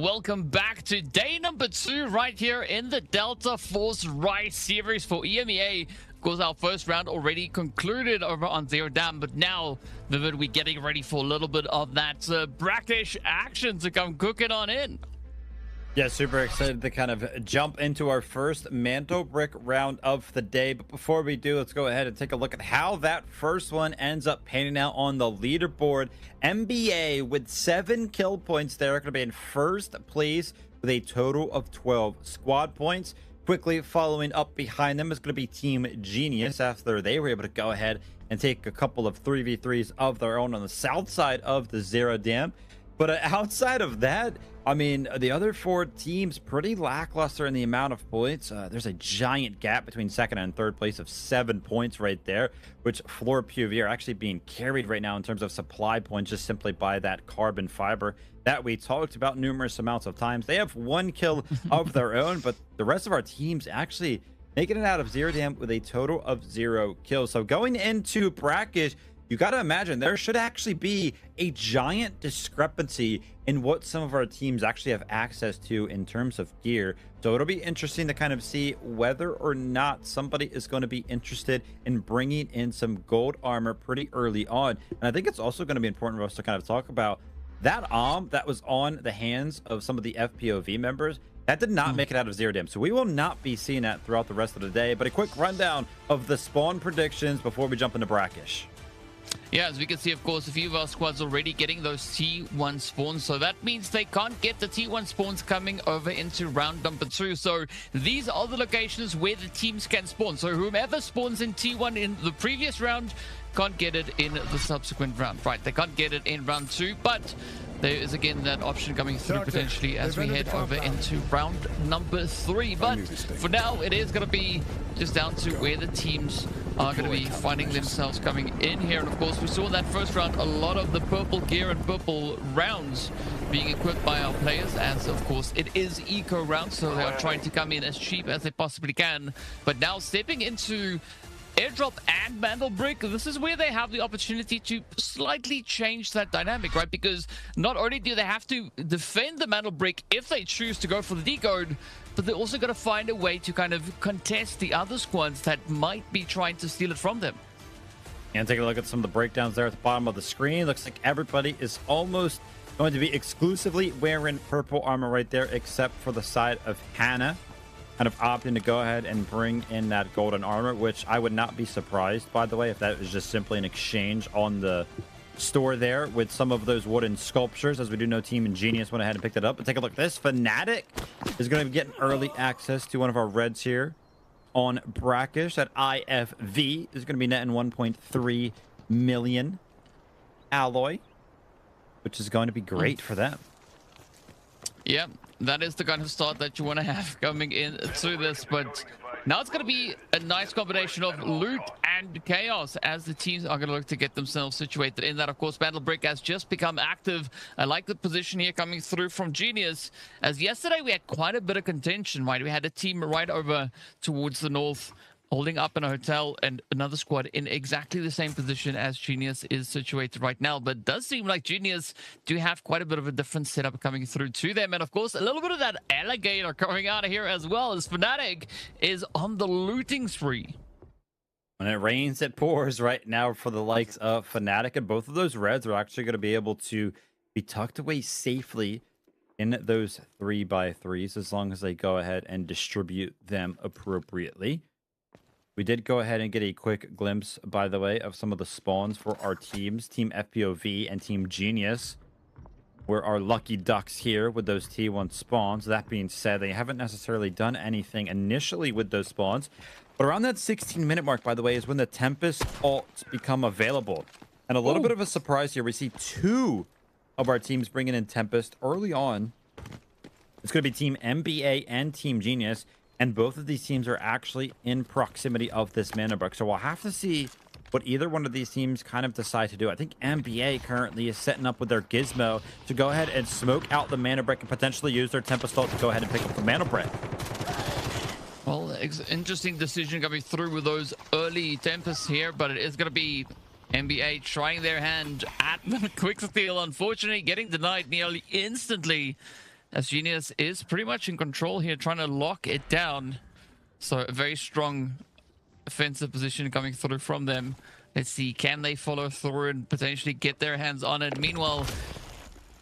welcome back to day number 2 right here in the Delta Force Rise series for EMEA. Of course, our first round already concluded over on Zero Dam, but now, Vivid, we're getting ready for a little bit of that brackish action to come cooking on in. Yeah, super excited to kind of jump into our first Mantle Brick round of the day. But before we do, let's go ahead and take a look at how that first one ends up panning out on the leaderboard. NBA with 7 kill points there, going to be in first place with a total of 12 squad points. Quickly following up behind them is going to be Team Genius after they were able to go ahead and take a couple of 3v3s of their own on the south side of the Zero Dam. But outside of that, I mean, the other 4 teams pretty lackluster in the amount of points. There's a giant gap between second and third place of 7 points right there, which Floor POV are actually being carried right now in terms of supply points just simply by that carbon fiber that we talked about numerous amounts of times. They have 1 kill of their own, but the rest of our teams actually making it out of Zero Dam with a total of 0 kills. So going into bracket, you got to imagine there should actually be a giant discrepancy in what some of our teams actually have access to in terms of gear. So it'll be interesting to kind of see whether or not somebody is going to be interested in bringing in some gold armor pretty early on. And I think it's also going to be important for us to kind of talk about that that was on the hands of some of the FPOV members. That did not make it out of Zero Dam, so we will not be seeing that throughout the rest of the day. But a quick rundown of the spawn predictions before we jump into brackish. Yeah, as we can see, of course, a few of our squads already getting those T1 spawns. So that means they can't get the T1 spawns coming over into round number 2. So these are the locations where the teams can spawn. So whomever spawns in T1 in the previous round can't get it in the subsequent round. Right, they can't get it in round 2, but there is again that option coming through potentially as we head over into round number 3. But for now, it is going to be just down to where the teams are going to be finding themselves coming in here. And of course, we saw that first round, a lot of the purple gear and purple rounds being equipped by our players, as of course it is eco round, so they are trying to come in as cheap as they possibly can. But now stepping into airdrop and Mantle Brick, this is where they have the opportunity to slightly change that dynamic, right? Because not only do they have to defend the Mantle Brick if they choose to go for the decode, but they're also going to find a way to kind of contest the other squads that might be trying to steal it from them. And take a look at some of the breakdowns there at the bottom of the screen. Looks like everybody is almost going to be exclusively wearing purple armor right there, except for the side of Hannah, kind of opting to go ahead and bring in that golden armor, which I would not be surprised, by the way, if that was just simply an exchange on the store there with some of those wooden sculptures, as we do know Team Genius went ahead and picked it up. But take a look at this. Fnatic is going to be getting early access to one of our reds here on brackish. That IFV is going to be netting 1.3 million alloy, which is going to be great for them. Yeah, that is the kind of start that you want to have coming into this, but now it's going to be a nice combination of loot and chaos as the teams are going to look to get themselves situated in that. Of course, Mantle Brick has just become active. I like the position here coming through from Genius, as yesterday we had quite a bit of contention, right? We had a team right over towards the north holding up in a hotel, and another squad in exactly the same position as Genius is situated right now. But it does seem like Genius do have quite a bit of a different setup coming through to them. And of course, a little bit of that alligator coming out of here as well, as Fnatic is on the looting spree. When it rains, it pours right now for the likes of Fnatic, and both of those reds are actually going to be able to be tucked away safely in those 3x3s as long as they go ahead and distribute them appropriately. We did go ahead and get a quick glimpse, by the way, of some of the spawns for our teams, Team FPOV and Team Genius. We're our lucky ducks here with those T1 spawns. That being said, they haven't necessarily done anything initially with those spawns. But around that 16-minute mark, by the way, is when the Tempest ults become available. And a little bit of a surprise here. We see 2 of our teams bringing in Tempest early on. It's going to be Team NBA and Team Genius. And both of these teams are actually in proximity of this mana brick. So we'll have to see what either one of these teams kind of decide to do. I think NBA currently is setting up with their Gizmo to go ahead and smoke out the mana brick and potentially use their Tempest ult to go ahead and pick up the mana brick. Well, interesting decision coming through with those early Tempests here, but it is going to be NBA trying their hand at the quick steal. Unfortunately, getting denied nearly instantly. as Genius is pretty much in control here, trying to lock it down. So a very strong offensive position coming through from them. Let's see, can they follow through and potentially get their hands on it? Meanwhile,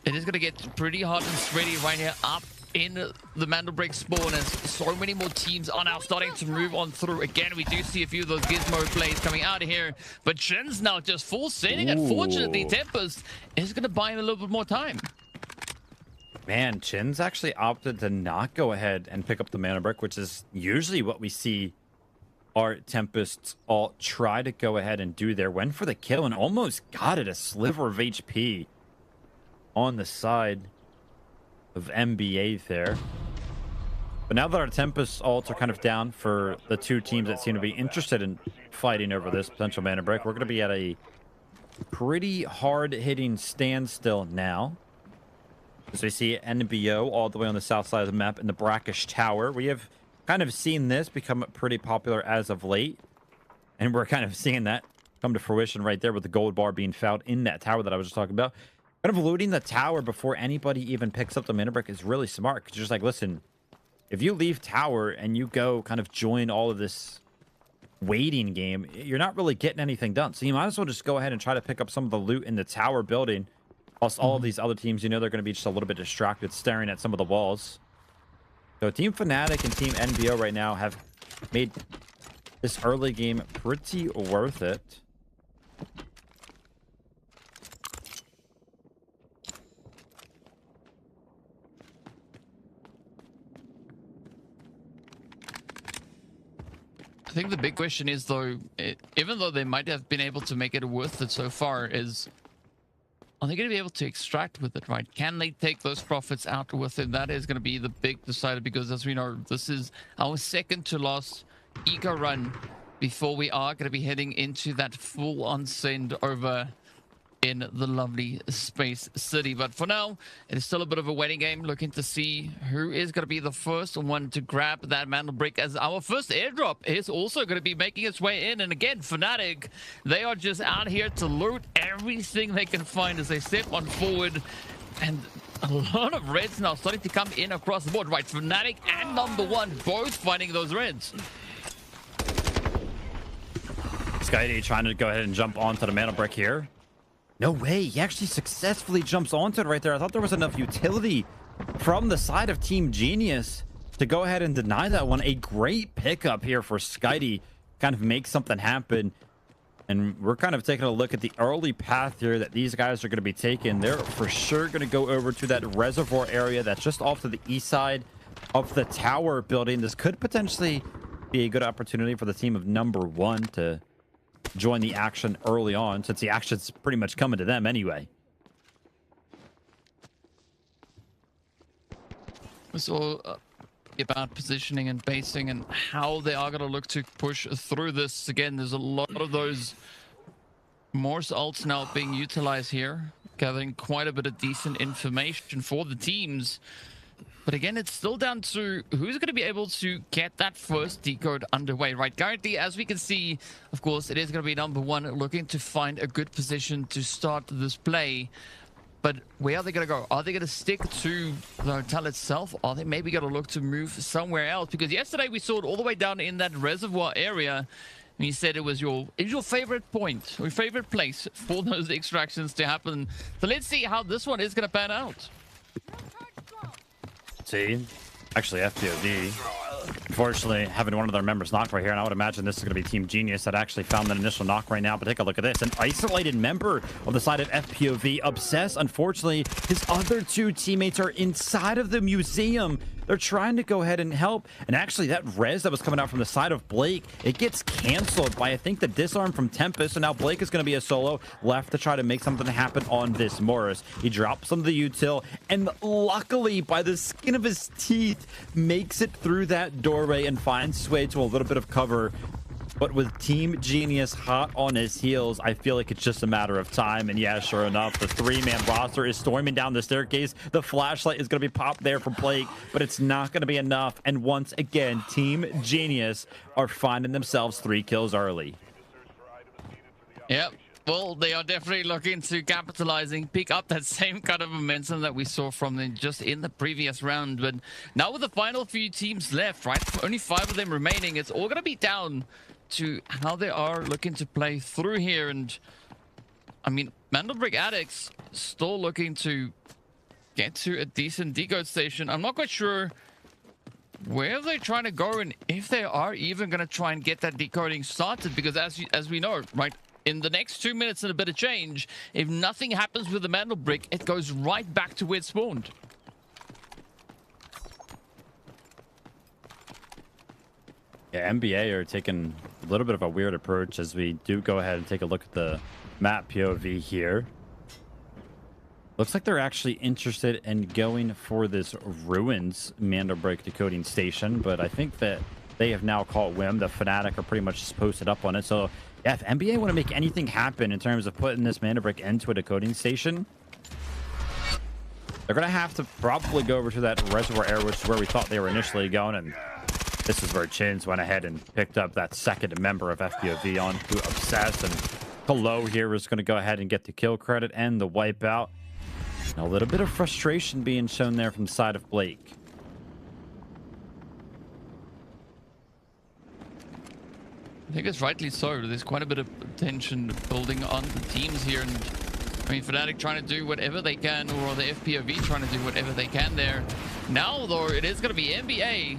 it is going to get pretty hot and sweaty right here up in the Mandelbrake spawn, as so many more teams are now starting to move on through. Again, we do see a few of those Gizmo plays coming out of here, but Jin's now just full sending. Unfortunately, Tempest is going to buy him a little bit more time. Man, Chin's actually opted to not go ahead and pick up the mana brick, which is usually what we see our Tempests all try to go ahead and do there. Went for the kill and almost got it, a sliver of HP on the side of NBA there. But now that our Tempest ults are kind of down for the two teams that seem to be interested in fighting over this potential mana break, we're going to be at a pretty hard-hitting standstill now. As we see NBO all the way on the south side of the map in the Brackish Tower. We have kind of seen this become pretty popular as of late. And we're kind of seeing that come to fruition right there with the gold bar being found in that tower that I was just talking about. Kind of looting the tower before anybody even picks up the mana brick is really smart. Because you're just like, listen, if you leave tower and you go kind of join all of this waiting game, you're not really getting anything done. So you might as well just go ahead and try to pick up some of the loot in the tower building. Plus, all of these other teams, you know, they're going to be just a little bit distracted staring at some of the walls. So Team Fnatic and Team NBO right now have made this early game pretty worth it. I think the big question is, though, even though they might have been able to make it worth it so far, is are they going to be able to extract with it, right? Can they take those profits out with it? That is going to be the big decider, because as we know, this is our second to last eco run before we are going to be heading into that full-on send over in the lovely Space City. But for now, it is still a bit of a waiting game, looking to see who is going to be the first one to grab that mantle brick, as our first airdrop is also going to be making its way in. And again, Fnatic, they are just out here to loot everything they can find as they step on forward. And a lot of reds now starting to come in across the board, right? Fnatic and number one both finding those reds. Skydee trying to go ahead and jump onto the mantle brick here. No way, he actually successfully jumps onto it right there. I thought there was enough utility from the side of Team Genius to go ahead and deny that one. A great pickup here for Skydee, kind of make something happen. And we're kind of taking a look at the early path here that these guys are going to be taking. They're for sure going to go over to that reservoir area that's just off to the east side of the tower building. This could potentially be a good opportunity for the team of number one to join the action early on, since the action's pretty much coming to them anyway. It's all about positioning and basing and how they are going to look to push through this. Again, there's a lot of those Morse ults now being utilized here, gathering quite a bit of decent information for the teams. But again, it's still down to who's going to be able to get that first decode underway, right? Currently, as we can see, of course, it is going to be number one looking to find a good position to start this play. But where are they going to go? Are they going to stick to the hotel itself? Are they maybe going to look to move somewhere else? Because yesterday we saw it all the way down in that reservoir area. And you said it was your favorite point, or your favorite place for those extractions to happen. So let's see how this one is going to pan out. See, actually FPOD, unfortunately, having one of their members knocked right here, and I would imagine this is going to be Team Genius that actually found that initial knock right now. But take a look at this, an isolated member on the side of FPOV. Obsess, unfortunately, his other two teammates are inside of the museum. They're trying to go ahead and help, and actually that res that was coming out from the side of Blake, it gets canceled by, I think, the disarm from Tempest. So now Blake is going to be a solo left to try to make something happen on this Morris. He drops some of the util, and luckily, by the skin of his teeth, makes it through that doorway and finds his way to a little bit of cover. But with Team Genius hot on his heels, I feel like it's just a matter of time. And yeah, sure enough, the three-man roster is storming down the staircase. The flashlight is going to be popped there for Blake, but it's not going to be enough. And once again, Team Genius are finding themselves 3 kills early. Yep. well, they are definitely looking to capitalizing, pick up that same kind of momentum that we saw from them just in the previous round. But now with the final few teams left, right, only 5 of them remaining, it's all going to be down to how they are looking to play through here. And I mean, Mandelbrick Addicts still looking to get to a decent decode station. I'm not quite sure where they're trying to go and if they are even going to try and get that decoding started, because as we know, right, in the next 2 minutes and a bit of change, if nothing happens with the Mandelbrick, it goes right back to where it spawned. Yeah, NBA are taking a little bit of a weird approach as we do go ahead and take a look at the map POV here. Looks like they're actually interested in going for this Ruins Mandelbrick decoding station, but I think that they have now caught whim. The Fnatic are pretty much posted up on it. So yeah, if NBA want to make anything happen in terms of putting this Mandelbrick into a decoding station, they're going to have to probably go over to that reservoir area, which is where we thought they were initially going. And this is where Chins went ahead and picked up that second member of FPOV onto Obsess. And Hello here is going to go ahead and get the kill credit and the wipeout. A little bit of frustration being shown there from the side of Blake. I think it's rightly so. There's quite a bit of tension building on the teams here. And I mean, Fnatic trying to do whatever they can, or the FPOV trying to do whatever they can there. Now, though, it is going to be NBA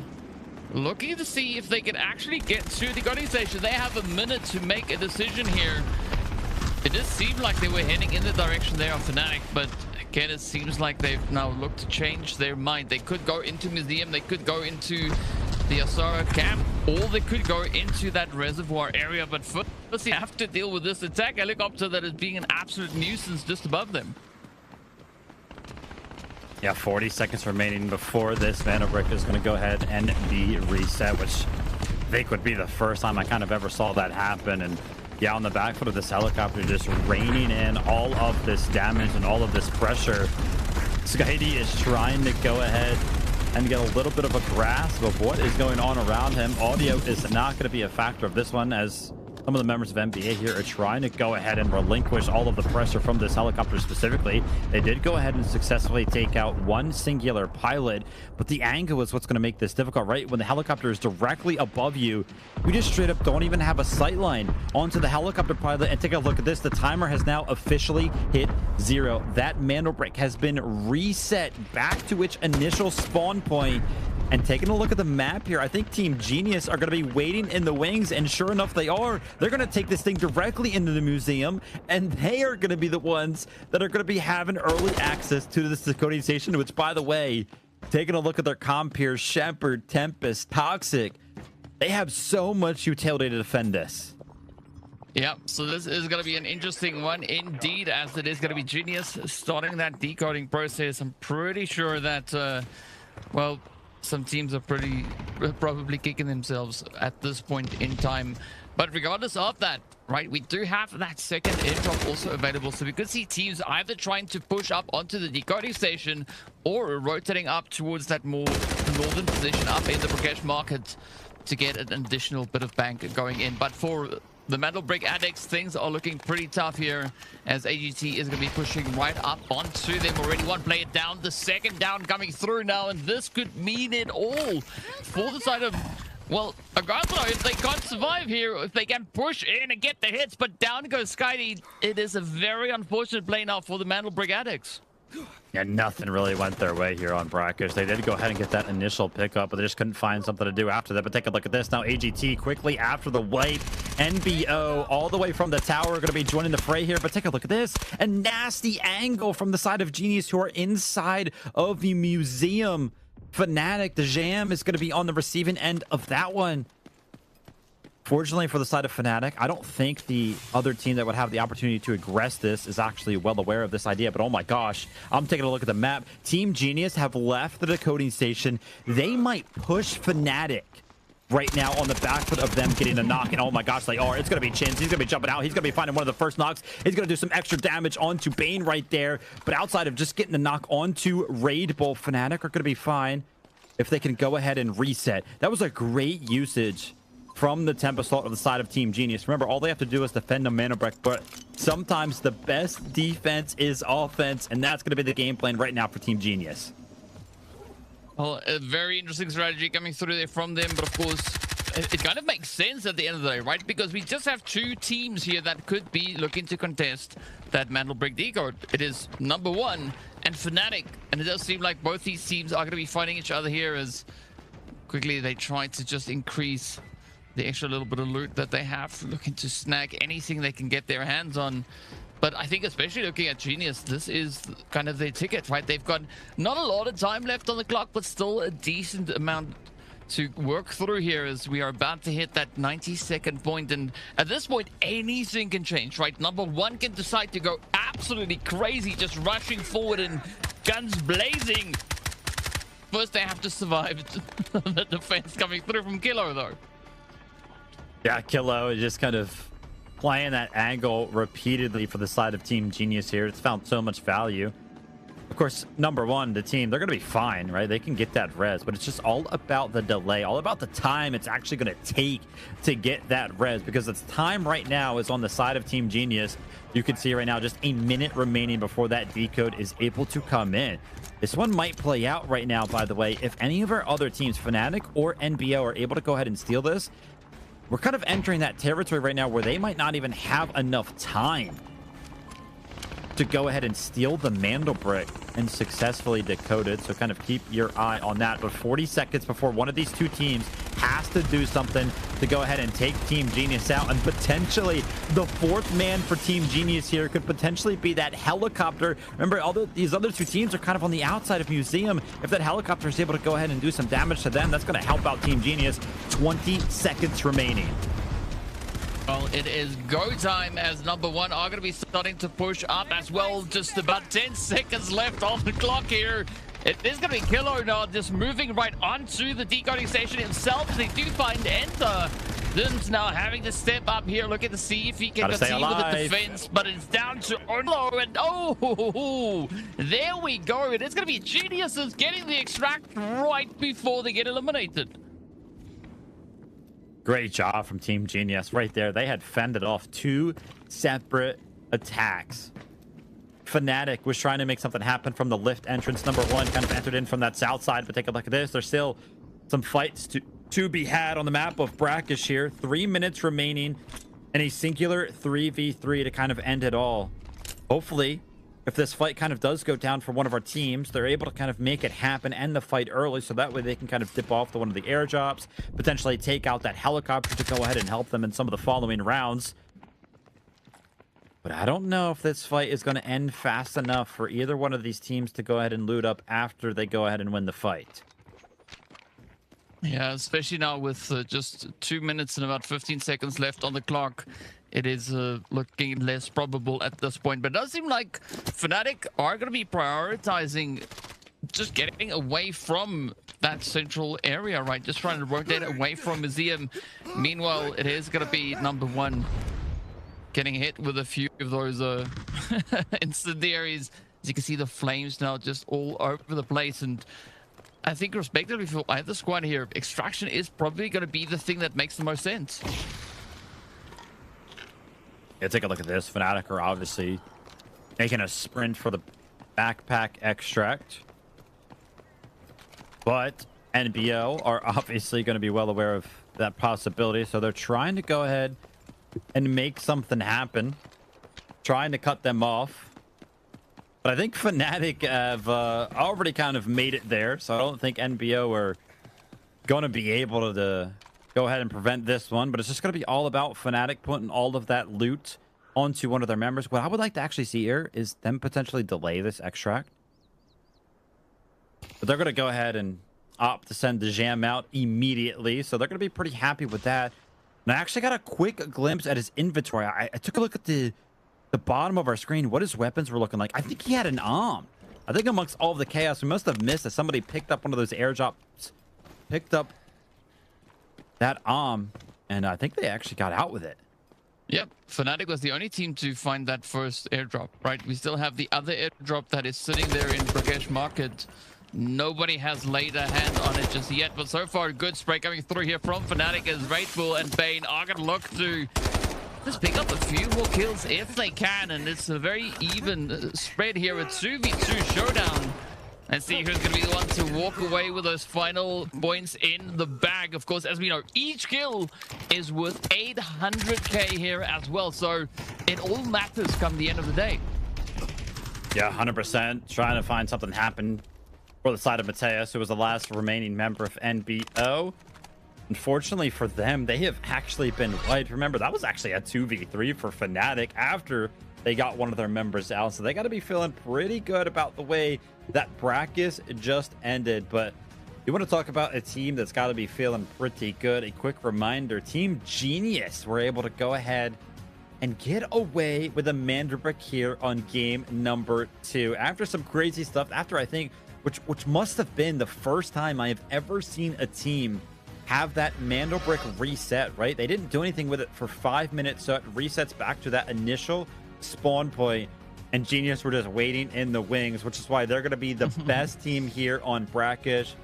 looking to see if they can actually get to the decoding station. They have a minute to make a decision here. It does seem like they were heading in the direction there of Fnatic, but again, it seems like they've now looked to change their mind. They could go into Museum, they could go into the Asara camp, or they could go into that reservoir area. But first, they have to deal with this attack helicopter that is being an absolute nuisance just above them. Yeah, 40 seconds remaining before this Mandelbrick is going to go ahead and be reset, which I think would be the first time I kind of ever saw that happen. And yeah, on the back foot of this helicopter, just raining in all of this damage and all of this pressure. Skydee is trying to go ahead and get a little bit of a grasp of what is going on around him. Audio is not going to be a factor of this one, as some of the members of NBA here are trying to go ahead and relinquish all of the pressure from this helicopter specifically. They did go ahead and successfully take out one singular pilot, but the angle is what's going to make this difficult, right? When the helicopter is directly above you, we just straight up don't even have a sight line onto the helicopter pilot. And take a look at this. The timer has now officially hit 0. That Mandelbrick has been reset back to its initial spawn point. And taking a look at the map here, I think Team Genius are going to be waiting in the wings, and sure enough, they are. They're going to take this thing directly into the museum, and they are going to be the ones that are going to be having early access to this decoding station, which, by the way, taking a look at their comp here, Shepherd, Tempest, Toxic, they have so much utility to defend this. Yeah, so this is going to be an interesting one indeed, as it is going to be Genius starting that decoding process. I'm pretty sure that, well, some teams are probably kicking themselves at this point in time. But regardless of that, right, we do have that second airdrop also available. So we could see teams either trying to push up onto the decoding station or rotating up towards that more northern position up in the Brikesh market to get an additional bit of bank going in. But for the Mandelbrick Addicts, things are looking pretty tough here, as AGT is going to be pushing right up onto them. Already one player down, the second down coming through now, and this could mean it all for the side of, well, Agatha. If they can't survive here, if they can push in and get the hits, but down goes Skydee. It is a very unfortunate play now for the Mandelbrick Addicts. Yeah, nothing really went their way here on Brackish. They did go ahead and get that initial pickup, but they just couldn't find something to do after that. But take a look at this now. AGT quickly after the wipe. NBO all the way from the tower going to be joining the fray here. But take a look at this. A nasty angle from the side of Genius, who are inside of the museum. Fnatic, the Jam, is going to be on the receiving end of that one. Fortunately for the side of Fnatic, I don't think the other team that would have the opportunity to aggress this is actually well aware of this idea. But oh my gosh, I'm taking a look at the map. Team Genius have left the decoding station. They might push Fnatic right now on the back foot of them getting a knock. And oh my gosh, they are. It's going to be Chins. He's going to be jumping out. He's going to be finding one of the first knocks. He's going to do some extra damage onto Bane right there. But outside of just getting the knock onto Raid Bull, Fnatic are going to be fine if they can go ahead and reset. That was a great usage from the Tempest on the side of Team Genius. Remember, all they have to do is defend the mana brick, but sometimes the best defense is offense, and that's going to be the game plan right now for Team Genius. Well, a very interesting strategy coming through there from them, but of course, it kind of makes sense at the end of the day, right? Because we just have two teams here that could be looking to contest that Mantle Brick decode. It is number one and Fnatic, and it does seem like both these teams are going to be fighting each other here as quickly they try to just increase the extra little bit of loot that they have, looking to snag anything they can get their hands on. But I think especially looking at Genius, this is kind of their ticket, right? They've got not a lot of time left on the clock, but still a decent amount to work through here as we are about to hit that 90-second point. And at this point, anything can change, right? Number one can decide to go absolutely crazy, just rushing forward and guns blazing. First, they have to survive the defense coming through from Kilo, though. Yeah, Kilo is just kind of playing that angle repeatedly for the side of Team Genius here. It's found so much value. Of course, number one, the team, they're going to be fine, right? They can get that res, but it's just all about the delay, all about the time it's actually going to take to get that res, because its time right now is on the side of Team Genius. You can see right now just a minute remaining before that decode is able to come in. This one might play out right now, by the way. If any of our other teams, Fnatic or NBO, are able to go ahead and steal this, we're kind of entering that territory right now where they might not even have enough time to go ahead and steal the Mandel Brick and successfully decode it. So kind of keep your eye on that. But 40 seconds before one of these two teams has to do something to go ahead and take Team Genius out. And potentially the fourth man for Team Genius here could potentially be that helicopter. Remember, these other two teams are kind of on the outside of Museum. If that helicopter is able to go ahead and do some damage to them, that's going to help out Team Genius. 20 seconds remaining. Well, it is go time as number one are going to be starting to push up as well. Just about 10 seconds left on the clock here. It is going to be Kilo now, just moving right onto the decoding station himself. They do find Enter. Dim's now having to step up here, looking to see if he can continue with the defense, but it's down to Olo, and oh, there we go. It is going to be Geniuses getting the extract right before they get eliminated. Great job from Team Genius right there. They had fended off two separate attacks. Fnatic was trying to make something happen from the lift entrance. Number one kind of entered in from that south side, but take a look at this. There's still some fights to be had on the map of Brackish here. 3 minutes remaining and a singular 3v3 to kind of end it all. Hopefully, if this fight kind of does go down for one of our teams, they're able to kind of make it happen, end the fight early, so that way they can kind of dip off to one of the airdrops, potentially take out that helicopter to go ahead and help them in some of the following rounds. But I don't know if this fight is going to end fast enough for either one of these teams to go ahead and loot up after they go ahead and win the fight. Yeah, especially now with just 2 minutes and about 15 seconds left on the clock. It is looking less probable at this point, but it does seem like Fnatic are going to be prioritizing just getting away from that central area, right? Just trying to rotate away from Museum. Meanwhile, it is going to be number one getting hit with a few of those incendiaries. As you can see, the flames now just all over the place, and I think respectively for either squad here, extraction is probably going to be the thing that makes the most sense. Yeah, take a look at this. Fnatic are obviously making a sprint for the backpack extract. But NBO are obviously going to be well aware of that possibility. So they're trying to go ahead and make something happen. Trying to cut them off. But I think Fnatic have already kind of made it there. So I don't think NBO are going to be able to go ahead and prevent this one, but it's just going to be all about Fnatic putting all of that loot onto one of their members. What I would like to actually see here is them potentially delay this extract. But they're going to go ahead and opt to send the jam out immediately, so they're going to be pretty happy with that. And I actually got a quick glimpse at his inventory. I took a look at the bottom of our screen, what his weapons were looking like. I think he had an arm. I think amongst all of the chaos, we must have missed that somebody picked up one of those airdrops, picked up that arm, and I think they actually got out with it. Yep, Fnatic was the only team to find that first airdrop, right? We still have the other airdrop that is sitting there in Brackish Market. Nobody has laid a hand on it just yet, but so far a good spray coming through here from Fnatic as Rightful and Bane are going to look to just pick up a few more kills if they can, and it's a very even spread here, a 2v2 showdown. Let's see who's going to be the one to walk away with those final points in the bag. Of course, as we know, each kill is worth 800k here as well, so it all matters come the end of the day. Yeah, 100%. Trying to find something happen for the side of Mateus, who was the last remaining member of NBO. Unfortunately for them, they have actually been wiped. Remember, that was actually a 2v3 for Fnatic after they got one of their members out. So they got to be feeling pretty good about the way that Brackus just ended. But you want to talk about a team that's got to be feeling pretty good. A quick reminder, Team Genius were able to go ahead and get away with a Mandrabrick here on game number 2. After some crazy stuff, after I think, which must have been the first time I have ever seen a team have that Mandrabrick reset, right? They didn't do anything with it for 5 minutes, so it resets back to that initial spawn point, and Genius were just waiting in the wings, which is why they're going to be the best team here on Brackish.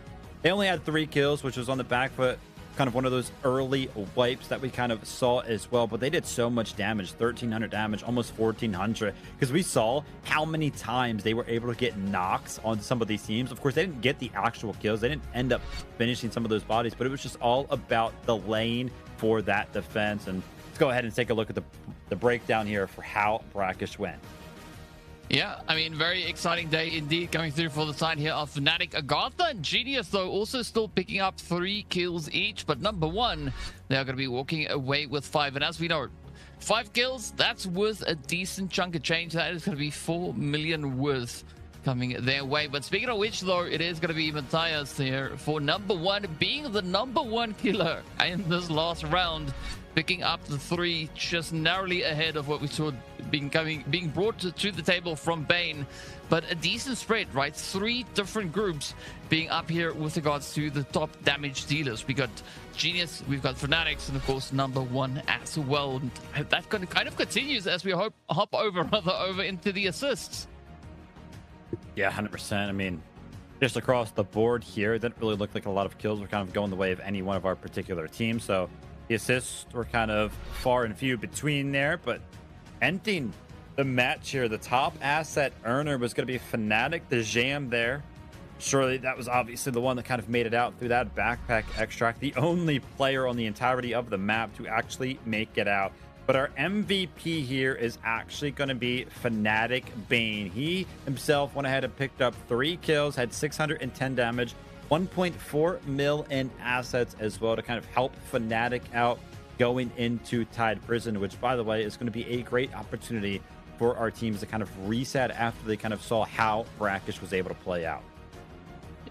They only had 3 kills, which was on the back foot, kind of one of those early wipes that we kind of saw as well, but they did so much damage, 1300 damage, almost 1400, because we saw how many times they were able to get knocks on some of these teams. Of course, they didn't get the actual kills, they didn't end up finishing some of those bodies, but it was just all about the lane for that defense. And let's go ahead and take a look at the breakdown here for how Brackish went. Yeah, I mean, very exciting day indeed coming through for the side here of Fnatic. Agatha and Genius, though, also still picking up 3 kills each. But number 1, they are going to be walking away with 5. And as we know, 5 kills, that's worth a decent chunk of change. That is going to be 4 million worth coming their way. But speaking of which, though, it is going to be Matthias here for number 1, being the number 1 killer in this last round, picking up the 3, just narrowly ahead of what we saw being brought to the table from Bane. But a decent spread, right? 3 different groups being up here with regards to the top damage dealers. We got Genius, we've got Fanatics, and of course number 1 as well. And that kind of continues as we hop over into the assists. Yeah, 100%. I mean, just across the board here, it didn't really look like a lot of kills were kind of going the way of any one of our particular teams. So the assists were kind of far and few between there, but ending the match here, the top asset earner was going to be Fnatic, the Jam there. Surely that was obviously the one that kind of made it out through that backpack extract, the only player on the entirety of the map to actually make it out. But our MVP here is actually going to be Fnatic Bane. He himself went ahead and picked up 3 kills, had 610 damage, 1.4 mil in assets as well to kind of help Fnatic out going into Tide Prison, which, by the way, is going to be a great opportunity for our teams to kind of reset after they kind of saw how Brackish was able to play out.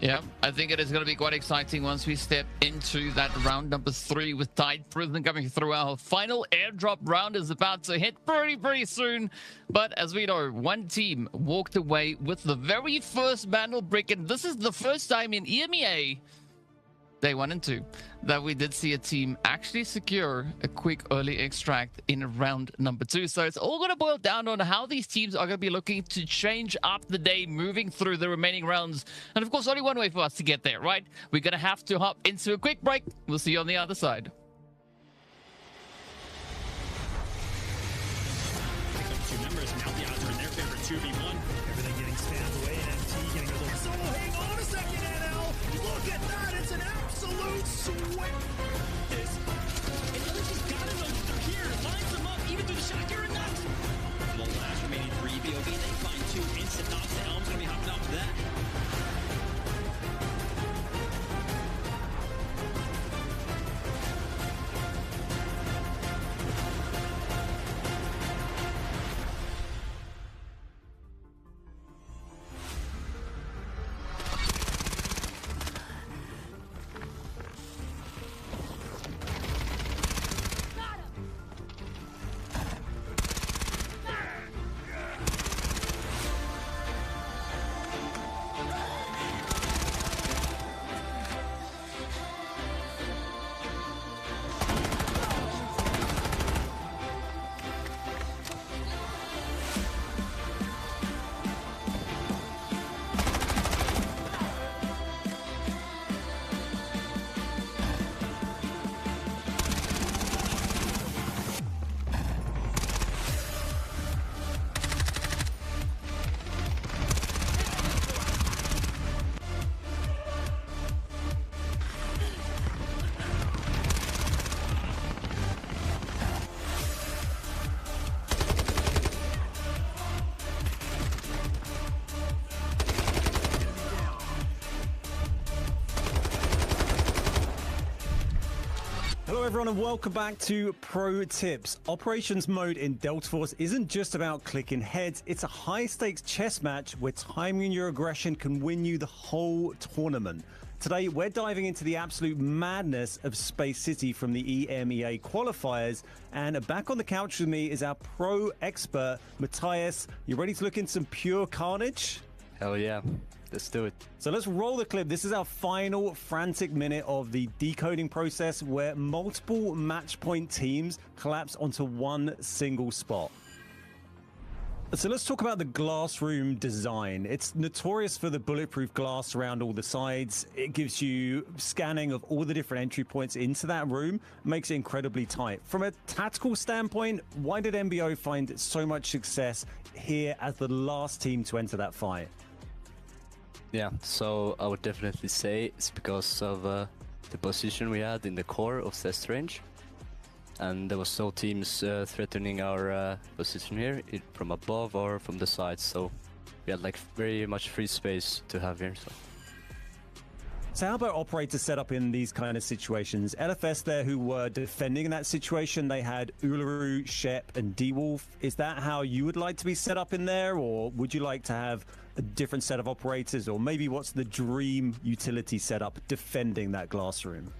Yeah, I think it is going to be quite exciting once we step into that round number 3 with Tide Prison coming through. Our final airdrop round is about to hit pretty soon. But as we know, one team walked away with the very first Mandel brick, and this is the first time in EMEA Day 1 and 2 that we did see a team actually secure a quick early extract in round number 2. So it's all going to boil down on how these teams are going to be looking to change up the day moving through the remaining rounds. And of course, only one way for us to get there, right? We're going to have to hop into a quick break. We'll see you on the other side. Two members, now the odds are in their favor, 2v1. Everything getting spammed away, and MT getting a little solo. Hang on a second, NL. Look at that, it's an absolute sweat. She's got it, though. They're here. Lines them up, even through the shot. You're enough. For the last remaining 3 BOB, they find 2 instant knocks. The Helm's gonna be hopping off that. Hello everyone and welcome back to Pro Tips. Operations mode in Delta Force isn't just about clicking heads, it's a high stakes chess match where timing your aggression can win you the whole tournament. Today we're diving into the absolute madness of Space City from the EMEA qualifiers, and back on the couch with me is our pro expert Matthias. You ready to look in some pure carnage? Hell yeah. Let's do it. So let's roll the clip. This is our final frantic minute of the decoding process where multiple match point teams collapse onto one single spot. So let's talk about the glass room design. It's notorious for the bulletproof glass around all the sides. It gives you scanning of all the different entry points into that room, makes it incredibly tight. From a tactical standpoint, why did MBO find so much success here as the last team to enter that fight? Yeah, so I would definitely say it's because of the position we had in the core of test range. And there was no teams threatening our position here from above or from the sides, so we had like very much free space to have here. So how about operators set up in these kind of situations? LFS there who were defending in that situation, they had Uluru, Shep and D-Wolf. Is that how you would like to be set up in there, or would you like to have a different set of operators, or maybe what's the dream utility setup defending that glass room?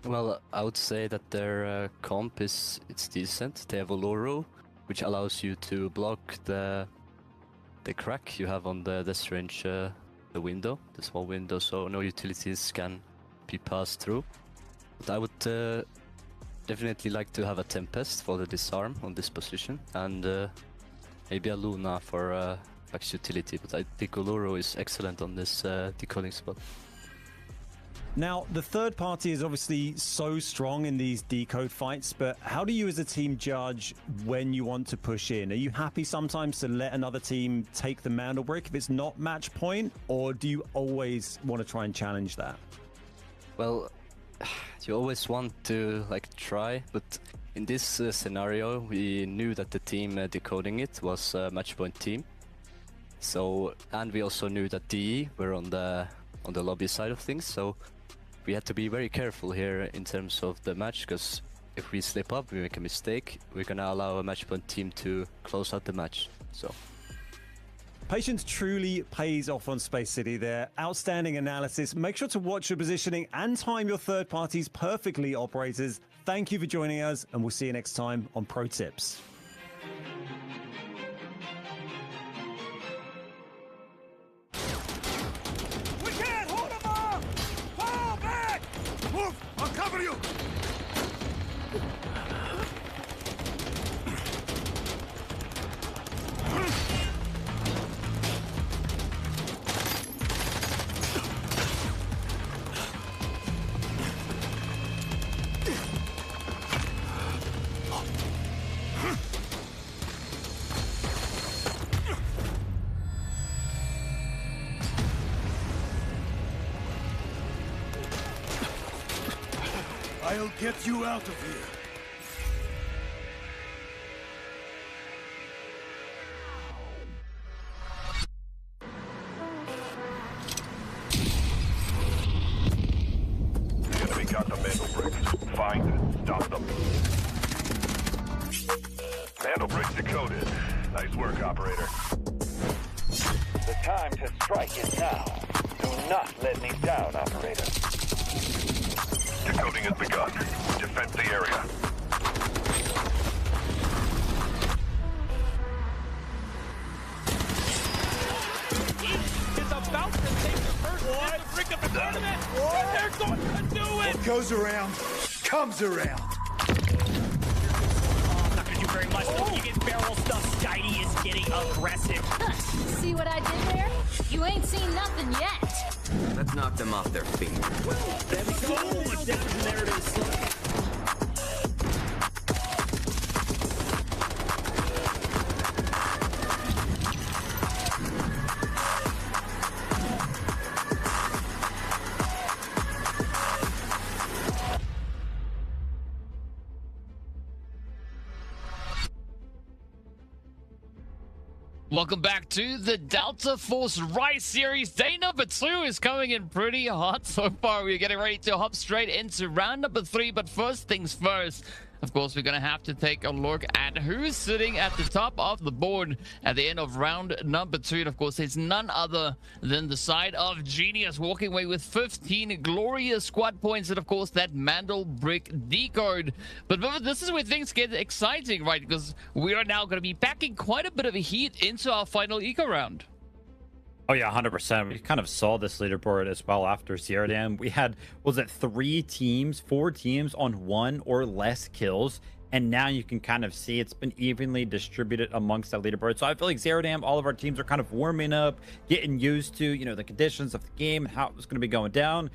Well, I would say that their comp it's decent. They have Uluru, which allows you to block the crack you have on this range, the window, the small window, so no utilities can be passed through. But I would definitely like to have a Tempest for the disarm on this position, and maybe a Luna for max utility, but I think Uluru is excellent on this decoding spot. Now, the third party is obviously so strong in these decode fights, but how do you as a team judge when you want to push in? Are you happy sometimes to let another team take the mantle brick if it's not match point, or do you always want to try and challenge that? Well, you always want to try, but in this scenario, we knew that the team decoding it was a match point team. So, and we also knew that DE were on the lobby side of things, so we had to be very careful here in terms of the match, because if we slip up, we make a mistake, we're gonna allow a match point team to close out the match. So patience truly pays off on Space City there. Outstanding analysis. Make sure to watch your positioning and time your third parties perfectly, operators. Thank you for joining us, and we'll see you next time on Pro Tips. I'll cover you! I'll get you out of here. The enemy got the mantle bricks. Find and stop them. Mantle bricks decoded. Nice work, operator. The time to strike is now. Do not let me down, operator. Decoding has begun. Defend the area. Is about to take the first mantle brick of the tournament, and they're going to do it! What goes around, comes around. Not gonna do very much, though. When you get barrel stuff, Skydie is getting aggressive. See what I did there? You ain't seen nothing yet. Let's knock them off their feet. There's so much damage in there, it is. Welcome back to the Delta Force Rise series. Day number 2 is coming in pretty hot so far. We're getting ready to hop straight into round number 3. But first things first, of course, we're going to have to take a look at who's sitting at the top of the board at the end of round number 2. And of course, it's none other than the side of Genius, walking away with 15 glorious squad points. And of course, that Mandel Brick decode. But this is where things get exciting, right? Because we are now going to be packing quite a bit of heat into our final eco round. Oh yeah, 100%. We kind of saw this leaderboard as well after Zero Dam. We had, was it 4 teams on 1 or less kills, and now you can kind of see it's been evenly distributed amongst that leaderboard. So I feel like Zero Dam, all of our teams are kind of warming up, getting used to, you know, the conditions of the game and how it was going to be going down.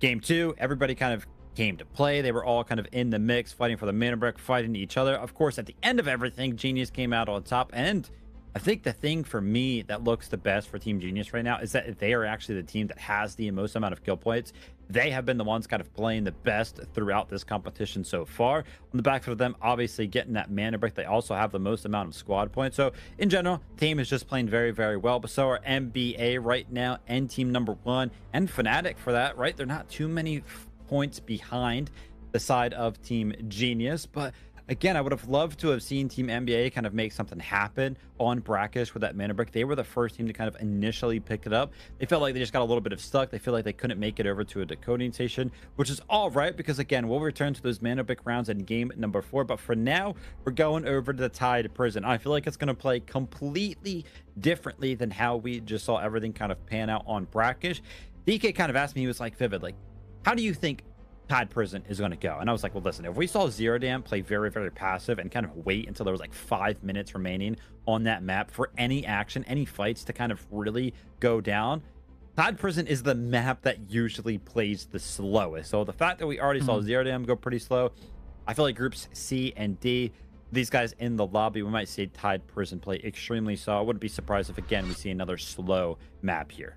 Game 2, everybody kind of came to play. They were all kind of in the mix, fighting for the mana brick, fighting each other. Of course, at the end of everything, Genius came out on top, and I think the thing for me that looks the best for Team Genius right now is that they are actually the team that has the most amount of kill points. They have been the ones kind of playing the best throughout this competition so far. On the back of them, obviously getting that mana brick, they also have the most amount of squad points. So in general, team is just playing very, very well. But so are MBA right now and team number 1 and Fnatic for that, right? They're not too many points behind the side of Team Genius, but again, I would have loved to have seen Team NBA kind of make something happen on Brackish with that mana brick. They were the first team to kind of initially pick it up. They felt like they just got a little bit of stuck. They feel like they couldn't make it over to a decoding station, which is all right because, again, we'll return to those mana brick rounds in game number 4. But for now, we're going over to the Tide Prison. I feel like it's going to play completely differently than how we just saw everything kind of pan out on Brackish. DK kind of asked me, he was like, Vivid, like, how do you think Tide Prison is going to go? And I was like, well, listen, if we saw Zero Dam play very, very passive and kind of wait until there was like 5 minutes remaining on that map for any action, any fights to kind of really go down, Tide Prison is the map that usually plays the slowest. So the fact that we already saw Zero Dam go pretty slow, I feel like groups C and D, these guys in the lobby, we might see Tide Prison play extremely slow. I wouldn't be surprised if, again, we see another slow map here.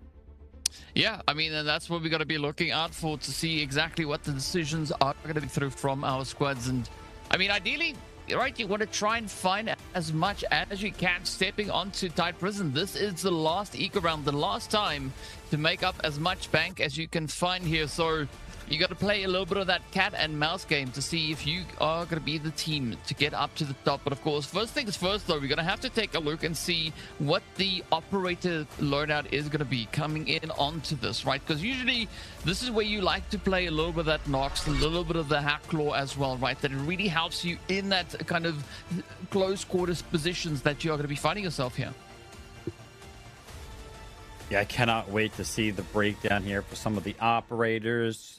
Yeah, I mean, and that's what we got to be looking out for to see exactly what the decisions are going to be through from our squads. And I mean, ideally, right, you want to try and find as much as you can stepping onto Tide Prison. This is the last eco round, the last time to make up as much bank as you can find here. So you got to play a little bit of that cat and mouse game to see if you are going to be the team to get up to the top. But of course, first things first, though, we're going to have to take a look and see what the operator loadout is going to be coming in onto this, right? Because usually this is where you like to play a little bit of that Nox, a little bit of the Hack Claw as well, right? That it really helps you in that kind of close quarters positions that you are going to be finding yourself here. Yeah, I cannot wait to see the breakdown here for some of the operators.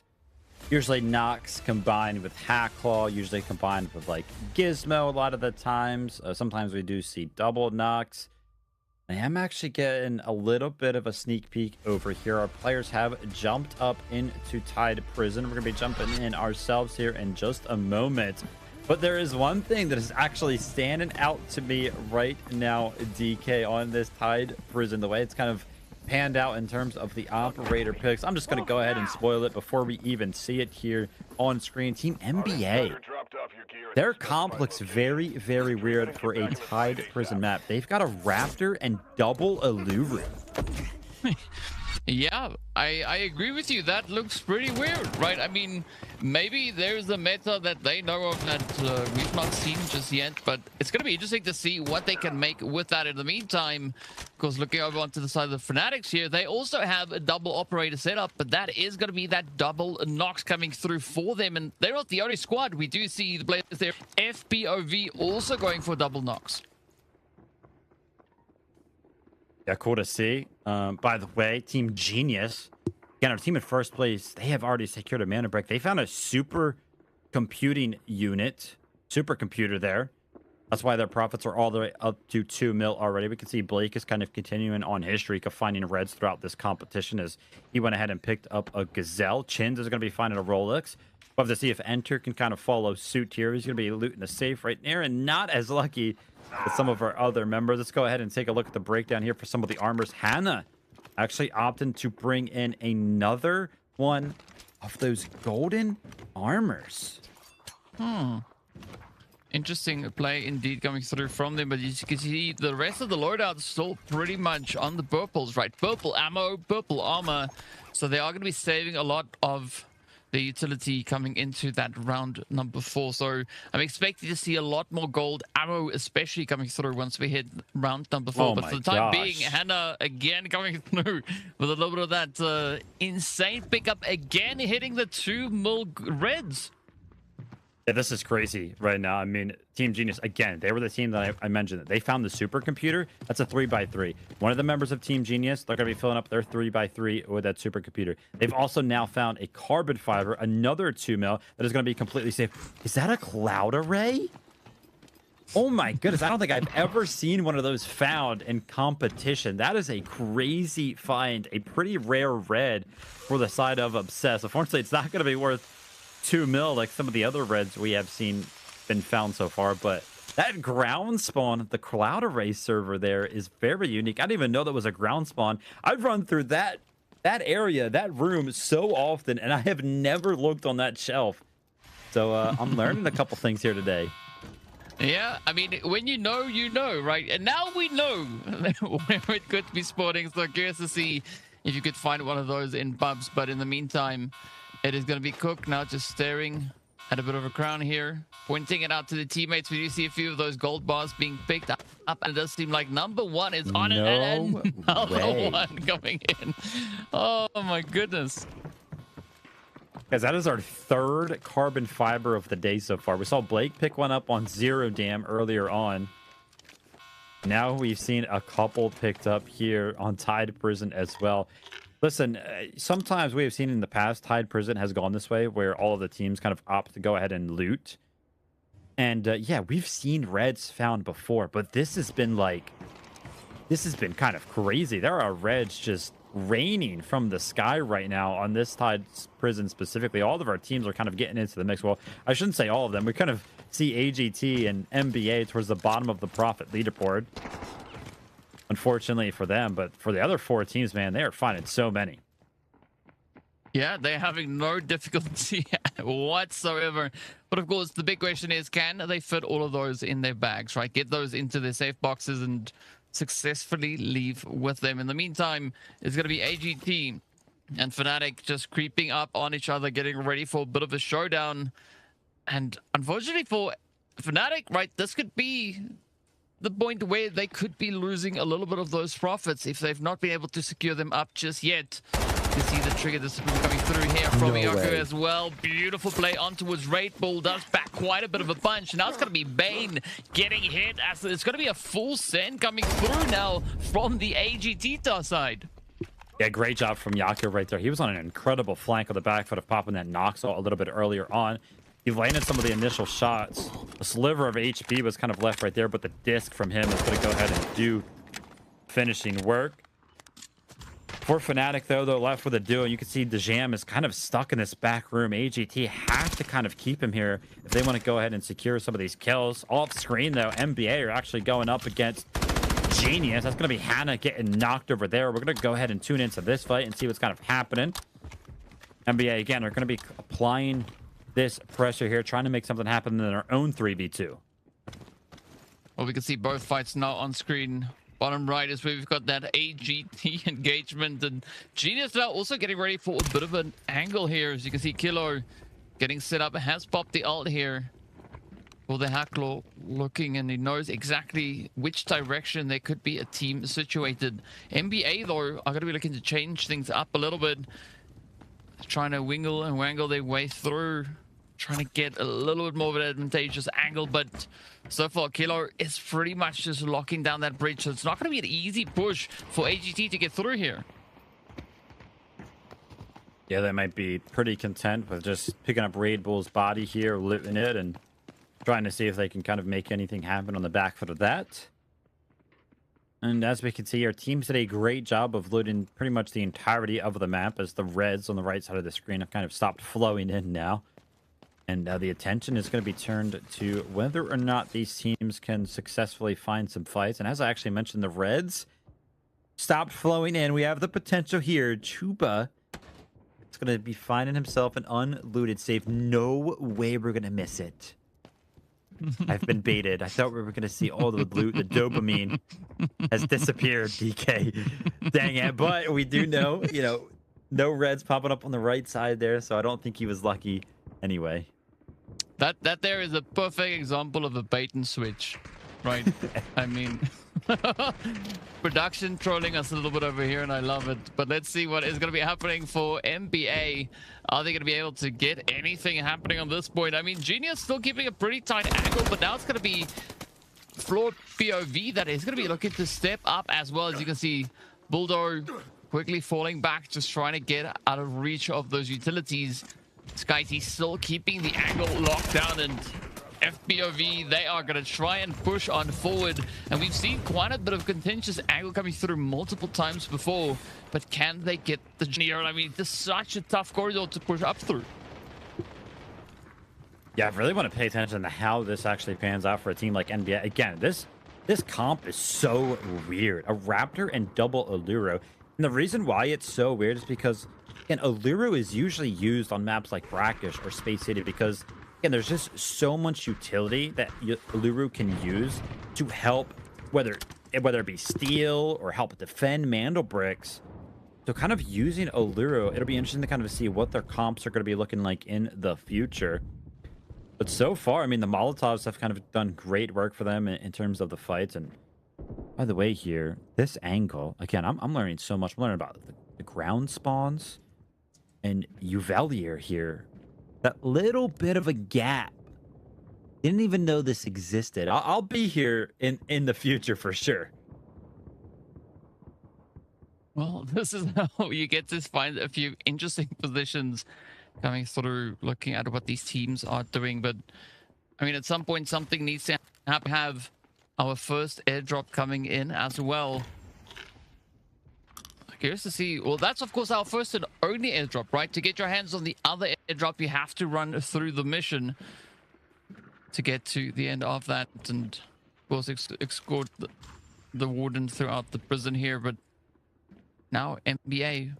Usually Nox combined with Hacklaw, usually combined with like Gizmo a lot of the times. Sometimes we do see double Nox. I am actually getting a little bit of a sneak peek over here. Our players have jumped up into Tide Prison. We're going to be jumping in ourselves here in just a moment. But there is one thing that is actually standing out to me right now, DK, on this Tide Prison. The way it's kind of panned out in terms of the operator picks. I'm just going to go ahead and spoil it before we even see it here on screen. Team NBA, their comp looks very, very weird for a Tide Prison map. They've got a Raptor and double Alluru. Yeah, I agree with you. That looks pretty weird, right? I mean, maybe there's a meta that they know of that we've not seen just yet, but it's going to be interesting to see what they can make with that. In the meantime, of course, looking over onto the side of the Fanatics here, they also have a double operator setup, but that is going to be that double Nox coming through for them, and they're not the only squad. We do see the players there. FPOV also going for double Nox. Yeah, cool to see. By the way, Team Genius, again, our team in first place, they have already secured a mana brick. They found a super computing unit, supercomputer there. That's why their profits are all the way up to 2 mil already. We can see Blake is kind of continuing on his streak of finding reds throughout this competition as he went ahead and picked up a Gazelle. Chins is going to be finding a Rolex. We'll have to see if Enter can kind of follow suit here. He's going to be looting a safe right there, and not as lucky as some of our other members. Let's go ahead and take a look at the breakdown here for some of the armors. Hannah actually opting to bring in another one of those golden armors. Interesting play indeed coming through from them, but you can see the rest of the loadout is still pretty much on the purples, right? Purple ammo, purple armor. So they are going to be saving a lot of the utility coming into that round number 4. So I'm expecting to see a lot more gold ammo, especially coming through once we hit round number 4. Oh but my for the time gosh. being, Hannah again coming through with a little bit of that insane pickup, again hitting the 2 mil reds. Yeah, this is crazy right now. I mean, Team Genius, again, they were the team that I mentioned. They found the supercomputer. That's a 3x3. One of the members of Team Genius, they're going to be filling up their 3x3 with that supercomputer. They've also now found a carbon fiber, another 2 mil, that is going to be completely safe. Is that a cloud array? Oh my goodness. I don't think I've ever seen one of those found in competition. That is a crazy find. A pretty rare red for the side of Obsessed. Unfortunately, it's not going to be worth 2 mil like some of the other reds we have seen been found so far, but that ground spawn, the cloud array server there, is very unique. I didn't even know that was a ground spawn. I've run through that area, that room so often, and I have never looked on that shelf. So I'm learning a couple things here today. Yeah, I mean, when you know, right? And now we know where it could be spawning. So curious to see if you could find one of those in pubs. But in the meantime, it is going to be Cook now just staring at a bit of a crown here, pointing it out to the teammates. We do see a few of those gold bars being picked up, and it does seem like number 1 is on it, and another one coming in. Oh my goodness. Guys, that is our 3rd carbon fiber of the day so far. We saw Blake pick one up on Zero Dam earlier on. Now we've seen a couple picked up here on Tide Prison as well. Listen, sometimes we have seen in the past, Tide Prison has gone this way, where all of the teams kind of opt to go ahead and loot. And yeah, we've seen reds found before, but this has been kind of crazy. There are reds just raining from the sky right now on this Tide Prison specifically. All of our teams are kind of getting into the mix. Well, I shouldn't say all of them. We kind of see AGT and MBA towards the bottom of the profit leaderboard. Unfortunately for them, but for the other 4 teams, man, they are finding so many. Yeah, they're having no difficulty whatsoever. But of course, the big question is, can they fit all of those in their bags, right? Get those into their safe boxes and successfully leave with them. In the meantime, it's going to be AGT and Fnatic just creeping up on each other, getting ready for a bit of a showdown. And unfortunately for Fnatic, right, this could be the point where they could be losing a little bit of those profits if they've not been able to secure them up just yet. You see the trigger discipline coming through here from Yoko as well. Beautiful play on towards Raid Bull. Does back quite a bit of a punch. Now it's going to be Bane getting hit. As it's going to be a full send coming through now from the AGT side. Yeah, great job from Yako right there. He was on an incredible flank on the back foot of popping that Noxel a little bit earlier on. He landed some of the initial shots. A sliver of HP was kind of left right there, but the disc from him is going to go ahead and do finishing work. For Fnatic, though, they're left with a duo. You can see Dejam is kind of stuck in this back room. AGT have to kind of keep him here if they want to go ahead and secure some of these kills. Off screen, though, MBA are actually going up against Genius. That's going to be Hannah getting knocked over there. We're going to go ahead and tune into this fight and see what's kind of happening. MBA, again, are going to be applying this pressure here, trying to make something happen in their own 3v2. Well, we can see both fights now on screen. Bottom right is where we've got that AGT engagement, and Genius now also getting ready for a bit of an angle here. As you can see, Kilo getting set up, has popped the ult here for the Hacklaw, looking, and he knows exactly which direction there could be a team situated. NBA, though, are going to be looking to change things up a little bit, trying to wingle and wangle their way through, trying to get a little bit more of an advantageous angle, but so far Kilo is pretty much just locking down that bridge, so it's not going to be an easy push for AGT to get through here. Yeah, they might be pretty content with just picking up Raid Bull's body here, looting it, and trying to see if they can kind of make anything happen on the back foot of that. And as we can see, our teams did a great job of looting pretty much the entirety of the map, as the reds on the right side of the screen have kind of stopped flowing in now. And the attention is going to be turned to whether or not these teams can successfully find some fights. And as I actually mentioned, the reds stopped flowing in. We have the potential here. Chuba is going to be finding himself an unlooted save. No way we're going to miss it. I've been baited. I thought we were going to see all the loot. The dopamine has disappeared, DK. Dang it. But we do know, no reds popping up on the right side there, so I don't think he was lucky anyway. That there is a perfect example of a bait and switch, right? I mean, production trolling us a little bit over here, and I love it. But let's see what is going to be happening for NBA. Are they going to be able to get anything happening on this point? I mean, Genius still keeping a pretty tight angle, but now it's going to be flawed POV that is going to be looking to step up as well. As you can see, Bulldog quickly falling back, just trying to get out of reach of those utilities. Skyty still keeping the angle locked down, and FPOV, they are going to try and push on forward. And we've seen quite a bit of contentious angle coming through multiple times before, but can they get the engineer? I mean, this is such a tough corridor to push up through. Yeah, I really want to pay attention to how this actually pans out for a team like NBA. Again, this comp is so weird. A Raptor and double Alluro. And the reason why it's so weird is because, again, Alluro is usually used on maps like Brackish or Space City because, again, there's just so much utility that Alluro can use to help, whether it be steal or help defend Mandel bricks. So kind of using Alluro, it'll be interesting to kind of see what their comps are going to be looking like in the future. But so far, I mean, the Molotovs have kind of done great work for them in terms of the fights. And by the way here, this angle, again, I'm learning so much. I'm learning about the ground spawns and Uvelier here. That little bit of a gap. Didn't even know this existed. I'll be here in the future for sure. Well, this is how you get to find a few interesting positions coming through, looking at what these teams are doing. But, I mean, at some point, something needs to have our first airdrop coming in as well. Curious to see. Well, that's, of course, our first and only airdrop, right? To get your hands on the other airdrop, you have to run through the mission to get to the end of that. And, of course, escort the warden throughout the prison here. But now, NBA,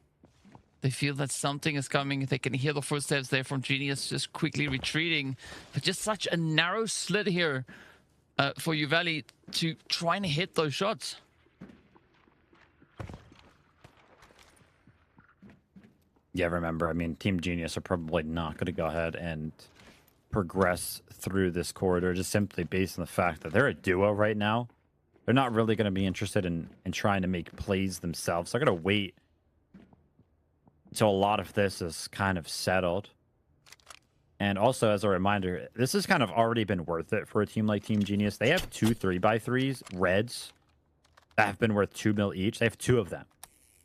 they feel that something is coming. They can hear the footsteps there from Genius just quickly retreating. But just such a narrow slit here for Uveli to try and hit those shots. Yeah, remember, I mean, Team Genius are probably not going to go ahead and progress through this corridor just simply based on the fact that they're a duo right now. They're not really going to be interested in trying to make plays themselves. They're going to wait until a lot of this is kind of settled. And also, as a reminder, this has kind of already been worth it for a team like Team Genius. They have 2 3x3s, reds, that have been worth 2 mil each. They have 2 of them.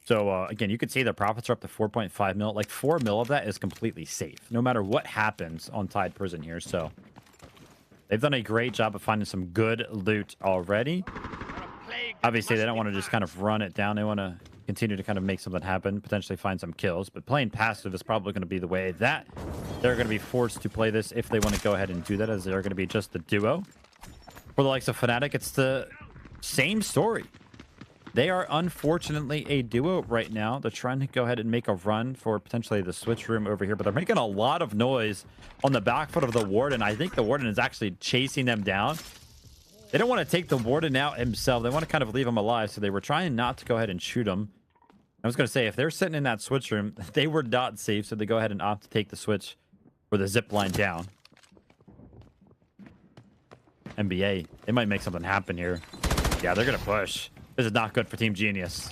So, again, you can see their profits are up to 4.5 mil. Like, 4 mil of that is completely safe, no matter what happens on Tide Prison here. So, they've done a great job of finding some good loot already. Obviously, they don't want to just kind of run it down. They want to continue to kind of make something happen, potentially find some kills. But playing passive is probably going to be the way that they're going to be forced to play this if they want to go ahead and do that, as they're going to be just the duo. For the likes of Fnatic, it's the same story. They are unfortunately a duo right now. They're trying to go ahead and make a run for potentially the switch room over here, but they're making a lot of noise on the back foot of the Warden. I think the Warden is actually chasing them down. They don't want to take the Warden out himself. They want to kind of leave him alive, so they were trying not to go ahead and shoot him. I was going to say, if they're sitting in that switch room, they were not safe, so they go ahead and opt to take the switch or the zip line down. NBA, they might make something happen here. Yeah, they're going to push. This is not good for Team Genius.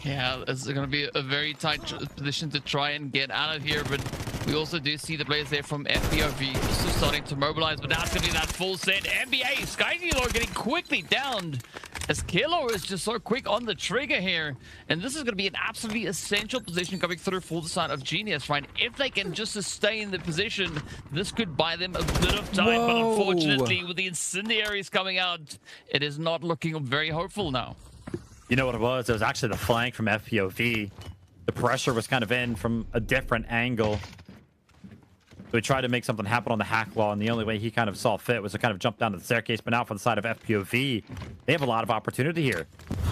Yeah, it's going to be a very tight position to try and get out of here, but we also do see the players there from FPOV also starting to mobilize, but that's going to be that full set. NBA, Skyzero getting quickly downed as Kilo is just so quick on the trigger here. And this is going to be an absolutely essential position coming through for the side of Genius, right? If they can just sustain the position, this could buy them a bit of time. Whoa. But unfortunately, with the incendiaries coming out, it is not looking very hopeful now. You know what it was? It was actually the flank from FPOV. The pressure was kind of in from a different angle. So he tried to make something happen on the hack wall, and the only way he kind of saw fit was to kind of jump down to the staircase. But now for the side of FPOV, they have a lot of opportunity here.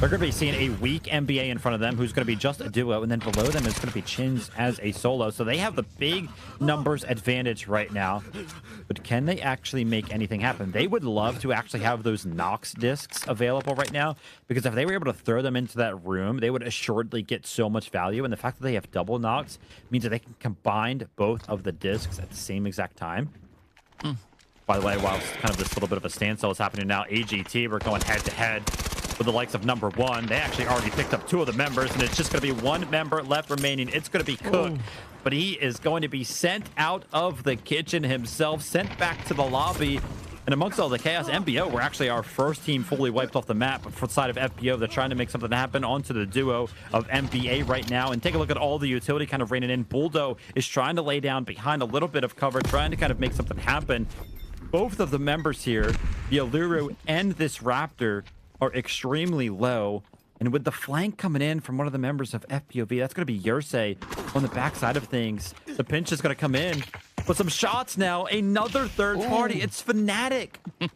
They're going to be seeing a weak NBA in front of them, who's going to be just a duo, and then below them is going to be Chins as a solo. So they have the big numbers advantage right now. But can they actually make anything happen? They would love to actually have those Nox discs available right now, because if they were able to throw them into that room, they would assuredly get so much value. And the fact that they have double Nox means that they can combine both of the discs at the same exact time. By the way, while kind of this little bit of a standstill is happening now, AGT, we're going head-to-head with the likes of number one. They actually already picked up 2 of the members, and it's just going to be 1 member left remaining. It's going to be Cook, but he is going to be sent out of the kitchen himself, sent back to the lobby. And amongst all the chaos, MBO were actually our first team fully wiped off the map. But for the side of FBO, they're trying to make something happen onto the duo of MBA right now. And take a look at all the utility kind of raining in. Bulldo is trying to lay down behind a little bit of cover, trying to kind of make something happen. Both of the members here, the Alluru and this Raptor, are extremely low. And with the flank coming in from one of the members of FPOV, that's going to be Yersei on the backside of things. The pinch is going to come in. But some shots now. Another third party. It's Fnatic. I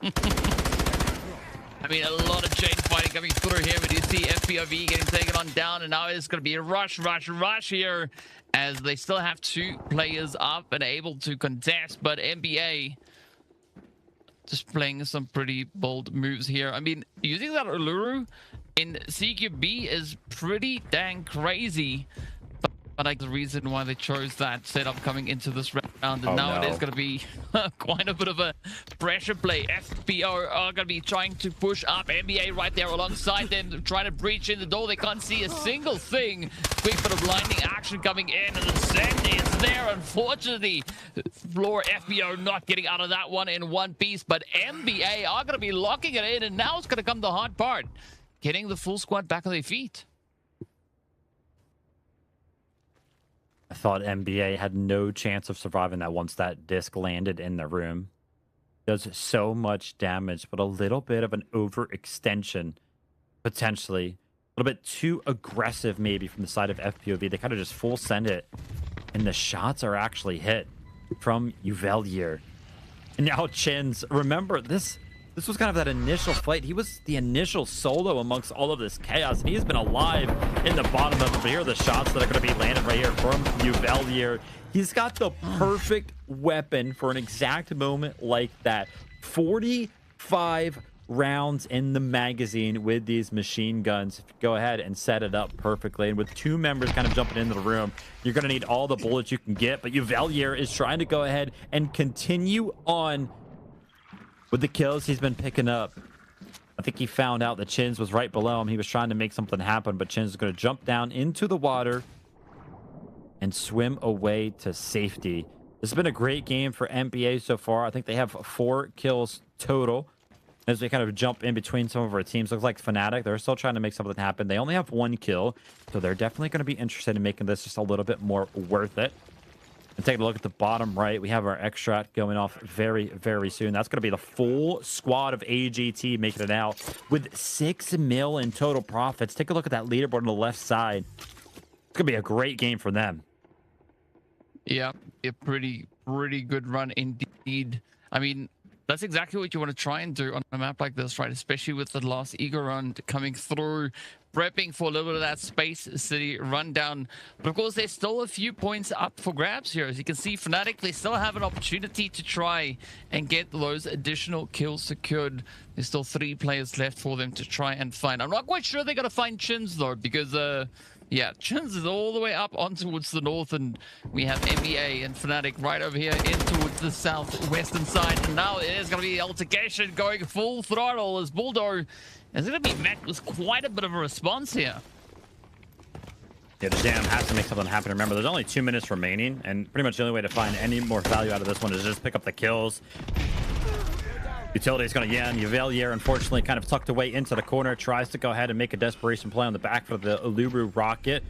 mean, a lot of chain fighting coming through here. But you see FPOV getting taken on down. And now it's going to be a rush here, as they still have 2 players up and able to contest. But NBA just playing some pretty bold moves here. I mean, using that Alluru in CQB is pretty dang crazy. But I think the reason why they chose that setup coming into this round, and now it is going to be quite a bit of a pressure play. FPO are going to be trying to push up. NBA right there alongside them, trying to breach in the door. They can't see a single thing. Quick bit of blinding action coming in, and the send is there. Unfortunately, Floor FPO not getting out of that one in one piece, but NBA are going to be locking it in, and now it's going to come the hard part, getting the full squad back on their feet. I thought NBA had no chance of surviving that once that disc landed in the room. Does so much damage, but a little bit of an overextension, potentially. A little bit too aggressive, maybe, from the side of FPOV. They kind of just full send it, and the shots are actually hit from Uvelier. And now Chins, remember, this was kind of that initial fight. He was the initial solo amongst all of this chaos. He has been alive in the bottom of it. But here are the shots that are going to be landed right here from Uvelier. He's got the perfect weapon for an exact moment like that. 45 rounds in the magazine with these machine guns. If you go ahead and set it up perfectly, and with 2 members kind of jumping into the room, you're going to need all the bullets you can get. But Uvelier is trying to go ahead and continue on with the kills he's been picking up. I think he found out that Chins was right below him. He was trying to make something happen, but Chins is going to jump down into the water and swim away to safety. This has been a great game for NBA so far. I think they have 4 kills total. As we kind of jump in between some of our teams, looks like Fnatic, they're still trying to make something happen. They only have 1 kill, so they're definitely going to be interested in making this just a little bit more worth it. And taking a look at the bottom right, we have our extract going off very, very soon. That's going to be the full squad of AGT making it out with 6 mil in total profits. Take a look at that leaderboard on the left side. It's going to be a great game for them. Yeah, a pretty good run indeed. I mean, that's exactly what you want to try and do on a map like this, right? Especially with the last Ego run coming through, prepping for a little bit of that Space City rundown. But of course, there's still a few points up for grabs here. As you can see, Fnatic, they still have an opportunity to try and get those additional kills secured. There's still 3 players left for them to try and find. I'm not quite sure they're going to find Chins, though, because yeah, Chins is all the way up on towards the north, and we have NBA and Fnatic right over here in towards the southwestern side. And now it is going to be altercation going full throttle as Bulldo is going to be met with quite a bit of a response here. Yeah, the Jam has to make something happen. Remember, there's only 2 minutes remaining, and pretty much the only way to find any more value out of this one is just pick up the kills. Utility is going to Yan. Uvelier, unfortunately, kind of tucked away into the corner, tries to go ahead and make a desperation play on the back for the Alluru rocket.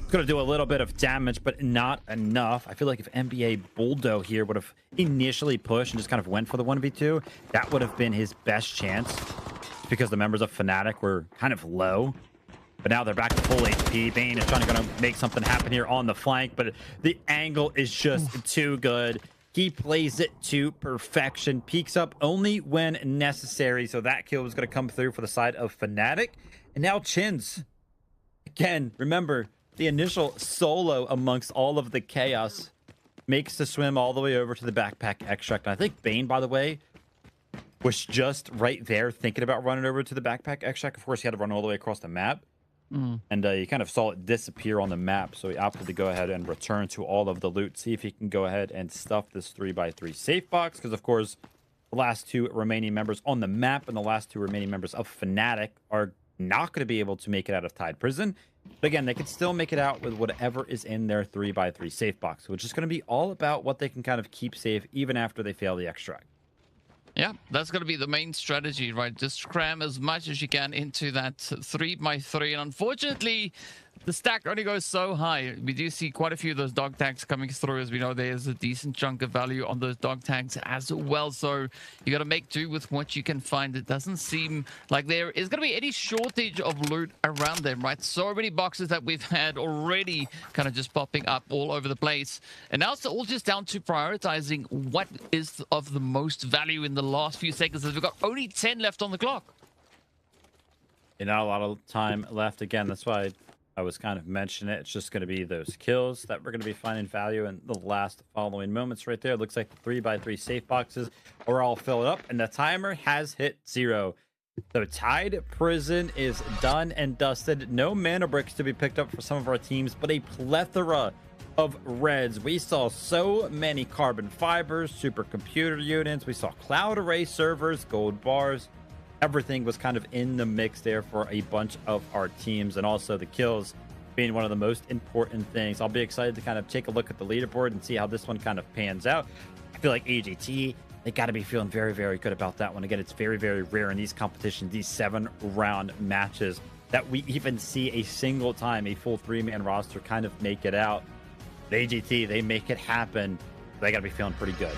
It's going to do a little bit of damage, but not enough. I feel like if NBA Bulldo here would have initially pushed and just kind of went for the 1v2, that would have been his best chance, because the members of Fnatic were kind of low. But now they're back to full HP. Bane is trying to make something happen here on the flank, but the angle is just too good. He plays it to perfection, peeks up only when necessary. So that kill was going to come through for the side of Fnatic. And now Chins. Again, remember, the initial solo amongst all of the chaos makes the swim all the way over to the backpack extract. And I think Bane, by the way, was just right there thinking about running over to the backpack extract. Of course, he had to run all the way across the map. And you kind of saw it disappear on the map. So he opted to go ahead and return to all of the loot. See if he can go ahead and stuff this 3x3 safe box. Because, of course, the last two remaining members on the map and the last two remaining members of Fnatic are not going to be able to make it out of Tide Prison. But again, they can still make it out with whatever is in their 3x3 safe box, which is going to be all about what they can kind of keep safe even after they fail the extract. Yeah, that's going to be the main strategy, right? Just cram as much as you can into that 3x3. And unfortunately, the stack only goes so high. We do see quite a few of those dog tags coming through. As we know, there's a decent chunk of value on those dog tags as well. So you got to make do with what you can find. It doesn't seem like there is going to be any shortage of loot around them, right? So many boxes that we've had already kind of just popping up all over the place. And now it's all just down to prioritizing what is of the most value in the last few seconds, as we've got only 10 left on the clock. And not a lot of time left. Again, that's why I was kind of mentioning it. It's just going to be those kills that we're going to be finding value in the last following moments right there. It looks like the 3x3 safe boxes are all filled up, and the timer has hit 0. So Tide Prison is done and dusted. No mana bricks to be picked up for some of our teams, but a plethora of reds. We saw so many carbon fibers, supercomputer units. We saw cloud array servers, gold bars. Everything was kind of in the mix there for a bunch of our teams, and also the kills being one of the most important things. I'll be excited to kind of take a look at the leaderboard and see how this one kind of pans out. I feel like AGT, they got to be feeling very, very good about that one. Again, it's very, very rare in these competitions, these 7-round matches, that we even see a single time a full 3-man roster kind of make it out. The AGT, they make it happen. They got to be feeling pretty good.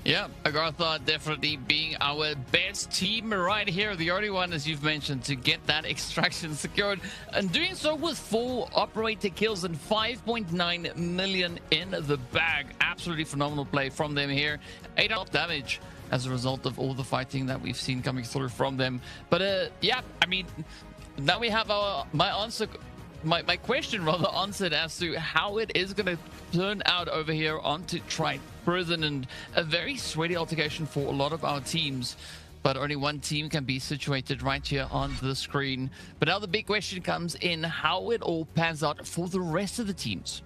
Yeah, Agartha definitely being our best team right here. The only one, as you've mentioned, to get that extraction secured. And doing so with 4 operator kills and 5.9 million in the bag. Absolutely phenomenal play from them here. 8 damage as a result of all the fighting that we've seen coming through from them. But yeah, I mean, now we have my question rather answered as to how it is going to turn out over here onto Tide Prison, and a very sweaty altercation for a lot of our teams, but only one team can be situated right here on the screen. But now the big question comes in how it all pans out for the rest of the teams.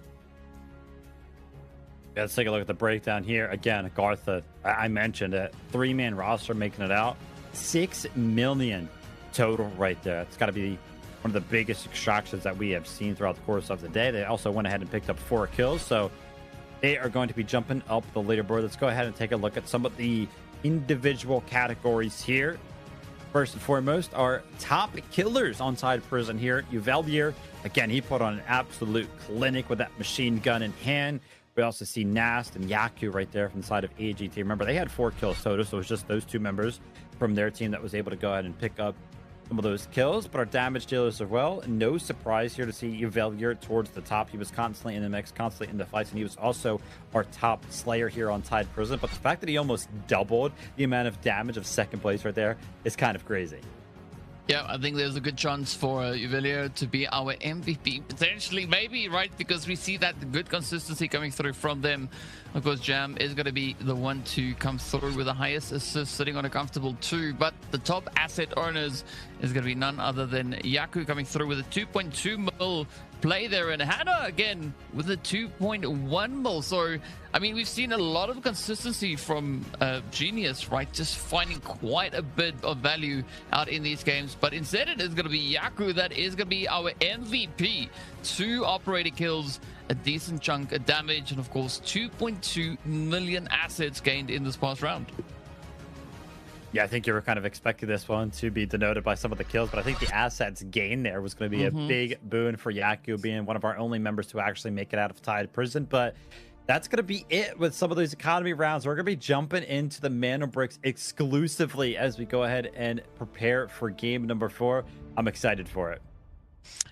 Yeah, let's take a look at the breakdown here. Again, Agartha, I mentioned it, 3-man roster making it out, 6 million total right there. It's got to be one of the biggest extractions that we have seen throughout the course of the day. They also went ahead and picked up 4 kills, so they are going to be jumping up the leaderboard. Let's go ahead and take a look at some of the individual categories here. First and foremost, our top killers on Tide Prison here. Uvelier, again, he put on an absolute clinic with that machine gun in hand. We also see Nast and Yaku right there from the side of AGT. Remember, they had 4 kills total, so it was just those 2 members from their team that was able to go ahead and pick up some of those kills. But our damage dealers as well, no surprise here to see Uvelier towards the top. He was constantly in the mix, constantly in the fights, and he was also our top slayer here on Tide Prison. But the fact that he almost doubled the amount of damage of second place right there is kind of crazy. Yeah, I think there's a good chance for Uvelier to be our MVP, potentially, maybe, right? Because we see that good consistency coming through from them. Of course, Jam is going to be the one to come through with the highest assist, sitting on a comfortable 2. But the top asset owners is going to be none other than Yaku coming through with a 2.2 mil play there, and Hannah again with a 2.1 mil. So, I mean, we've seen a lot of consistency from Genius, right? Just finding quite a bit of value out in these games. But instead, it is going to be Yaku that is going to be our MVP. 2 operator kills, a decent chunk of damage, and of course 2.2 million assets gained in this past round. Yeah, I think you were kind of expecting this one to be denoted by some of the kills, but I think the assets gain there was going to be a big boon for Yaku, being one of our only members to actually make it out of Tide Prison. But that's going to be it with some of those economy rounds. We're going to be jumping into the Mana Bricks exclusively as we go ahead and prepare for game number 4. I'm excited for it.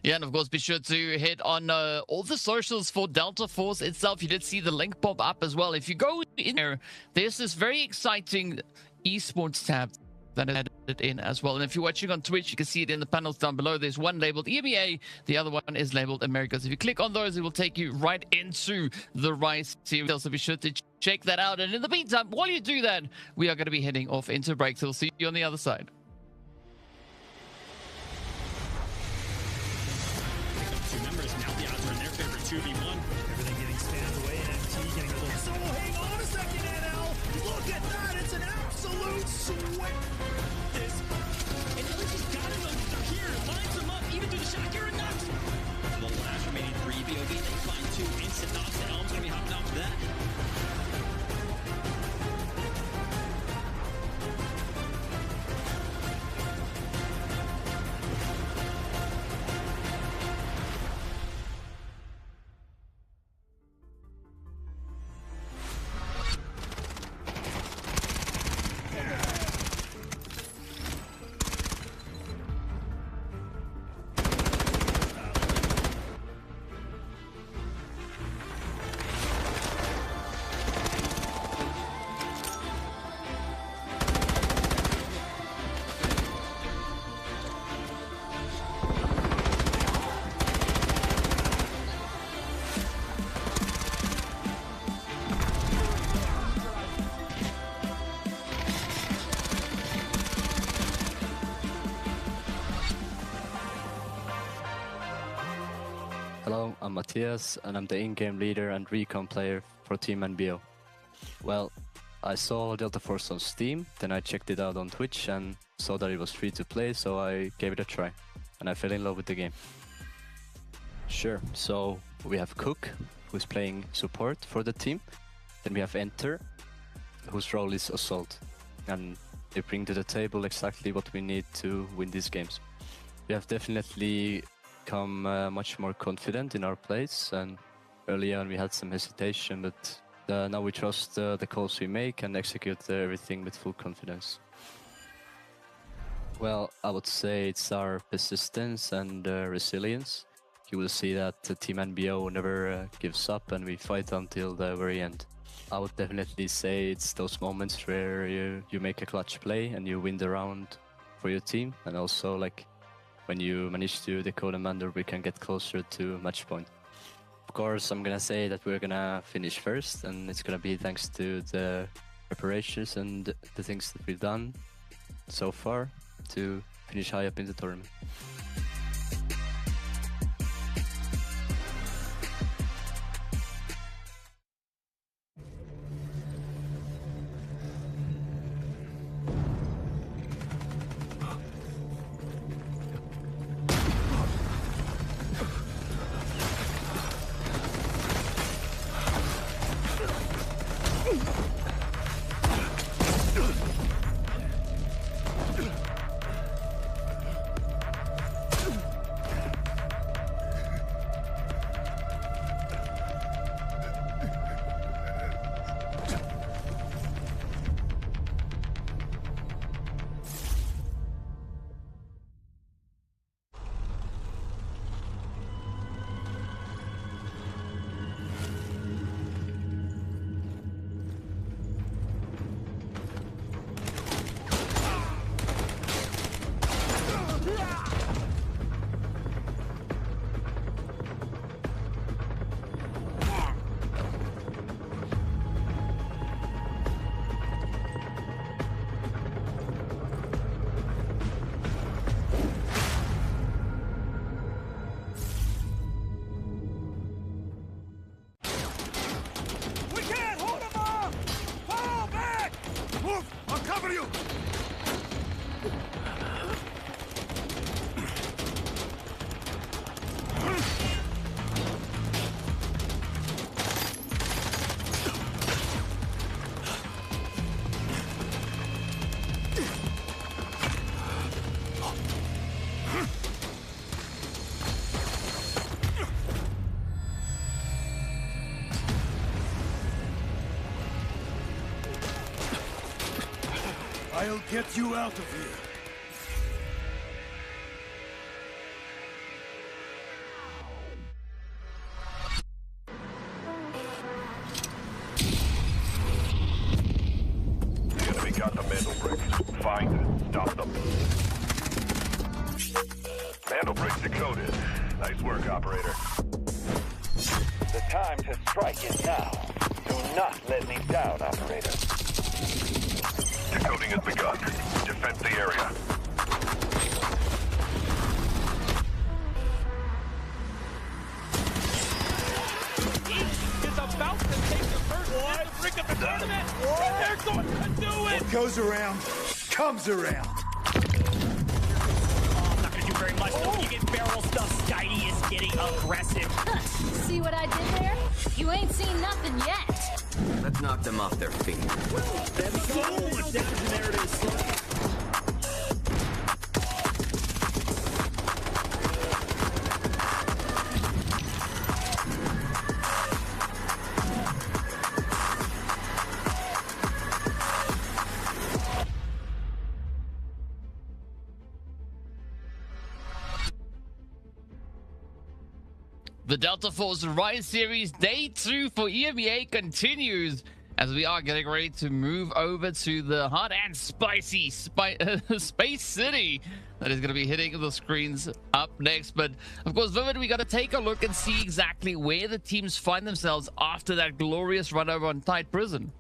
Yeah, and of course, be sure to hit on all the socials for Delta Force itself. You did see the link pop up as well. If you go in there, there's this very exciting esports tab that is added in as well. And if you're watching on Twitch, you can see it in the panels down below. There's one labeled EMEA, the other one is labeled Americas. If you click on those, it will take you right into the Rise series. So be sure to check that out. And in the meantime, while you do that, we are going to be heading off into break. So we'll see you on the other side. Two members, now the odds are in their favor, 2v1. Everything getting spanned away, and MT getting a little solo. Hang on a second, NL. Look at that, it's an absolute sweat. This. And LG's got it, they're here, lines them up, even through the shot, you're enough. The last remaining 3 BOB, they find 2 instant knocks, and Elm's gonna be hopping off that. Hello, I'm Matthias, and I'm the in-game leader and recon player for Team NBO. Well, I saw Delta Force on Steam, then I checked it out on Twitch and saw that it was free to play, so I gave it a try, and I fell in love with the game. Sure, so we have Cook, who's playing support for the team, then we have Enter, whose role is Assault, and they bring to the table exactly what we need to win these games. We have definitely become much more confident in our plays, and early on we had some hesitation, but now we trust the calls we make and execute everything with full confidence. Well, I would say it's our persistence and resilience. You will see that Team NBO never gives up and we fight until the very end. I would definitely say it's those moments where you make a clutch play and you win the round for your team, and also like when you manage to decode a man, we can get closer to match point. Of course, I'm gonna say that we're gonna finish first, and it's gonna be thanks to the preparations and the things that we've done so far to finish high up in the tournament. I'll get you out of here. The enemy got got the mantle bricks. Find it. Stop them. Mantle bricks decoded. Nice work, operator. The time to strike is now. Do not let me down, operator. Decoding has begun. Defend the area. Is about to take the first hit to bring up the tournament. And they're going to do it. What goes around, comes around. Oh, I'm not going to do very much. Though. You get barrel stuff. Skydie is getting aggressive. See what I did there? You ain't seen nothing yet. Let's knock them off their feet. There we go. There it is. The Delta Force Rise Series Day 2 for EMEA continues as we are getting ready to move over to the hot and spicy Space City that is going to be hitting the screens up next. But of course, Vivid, we got to take a look and see exactly where the teams find themselves after that glorious run over on Tight Prison.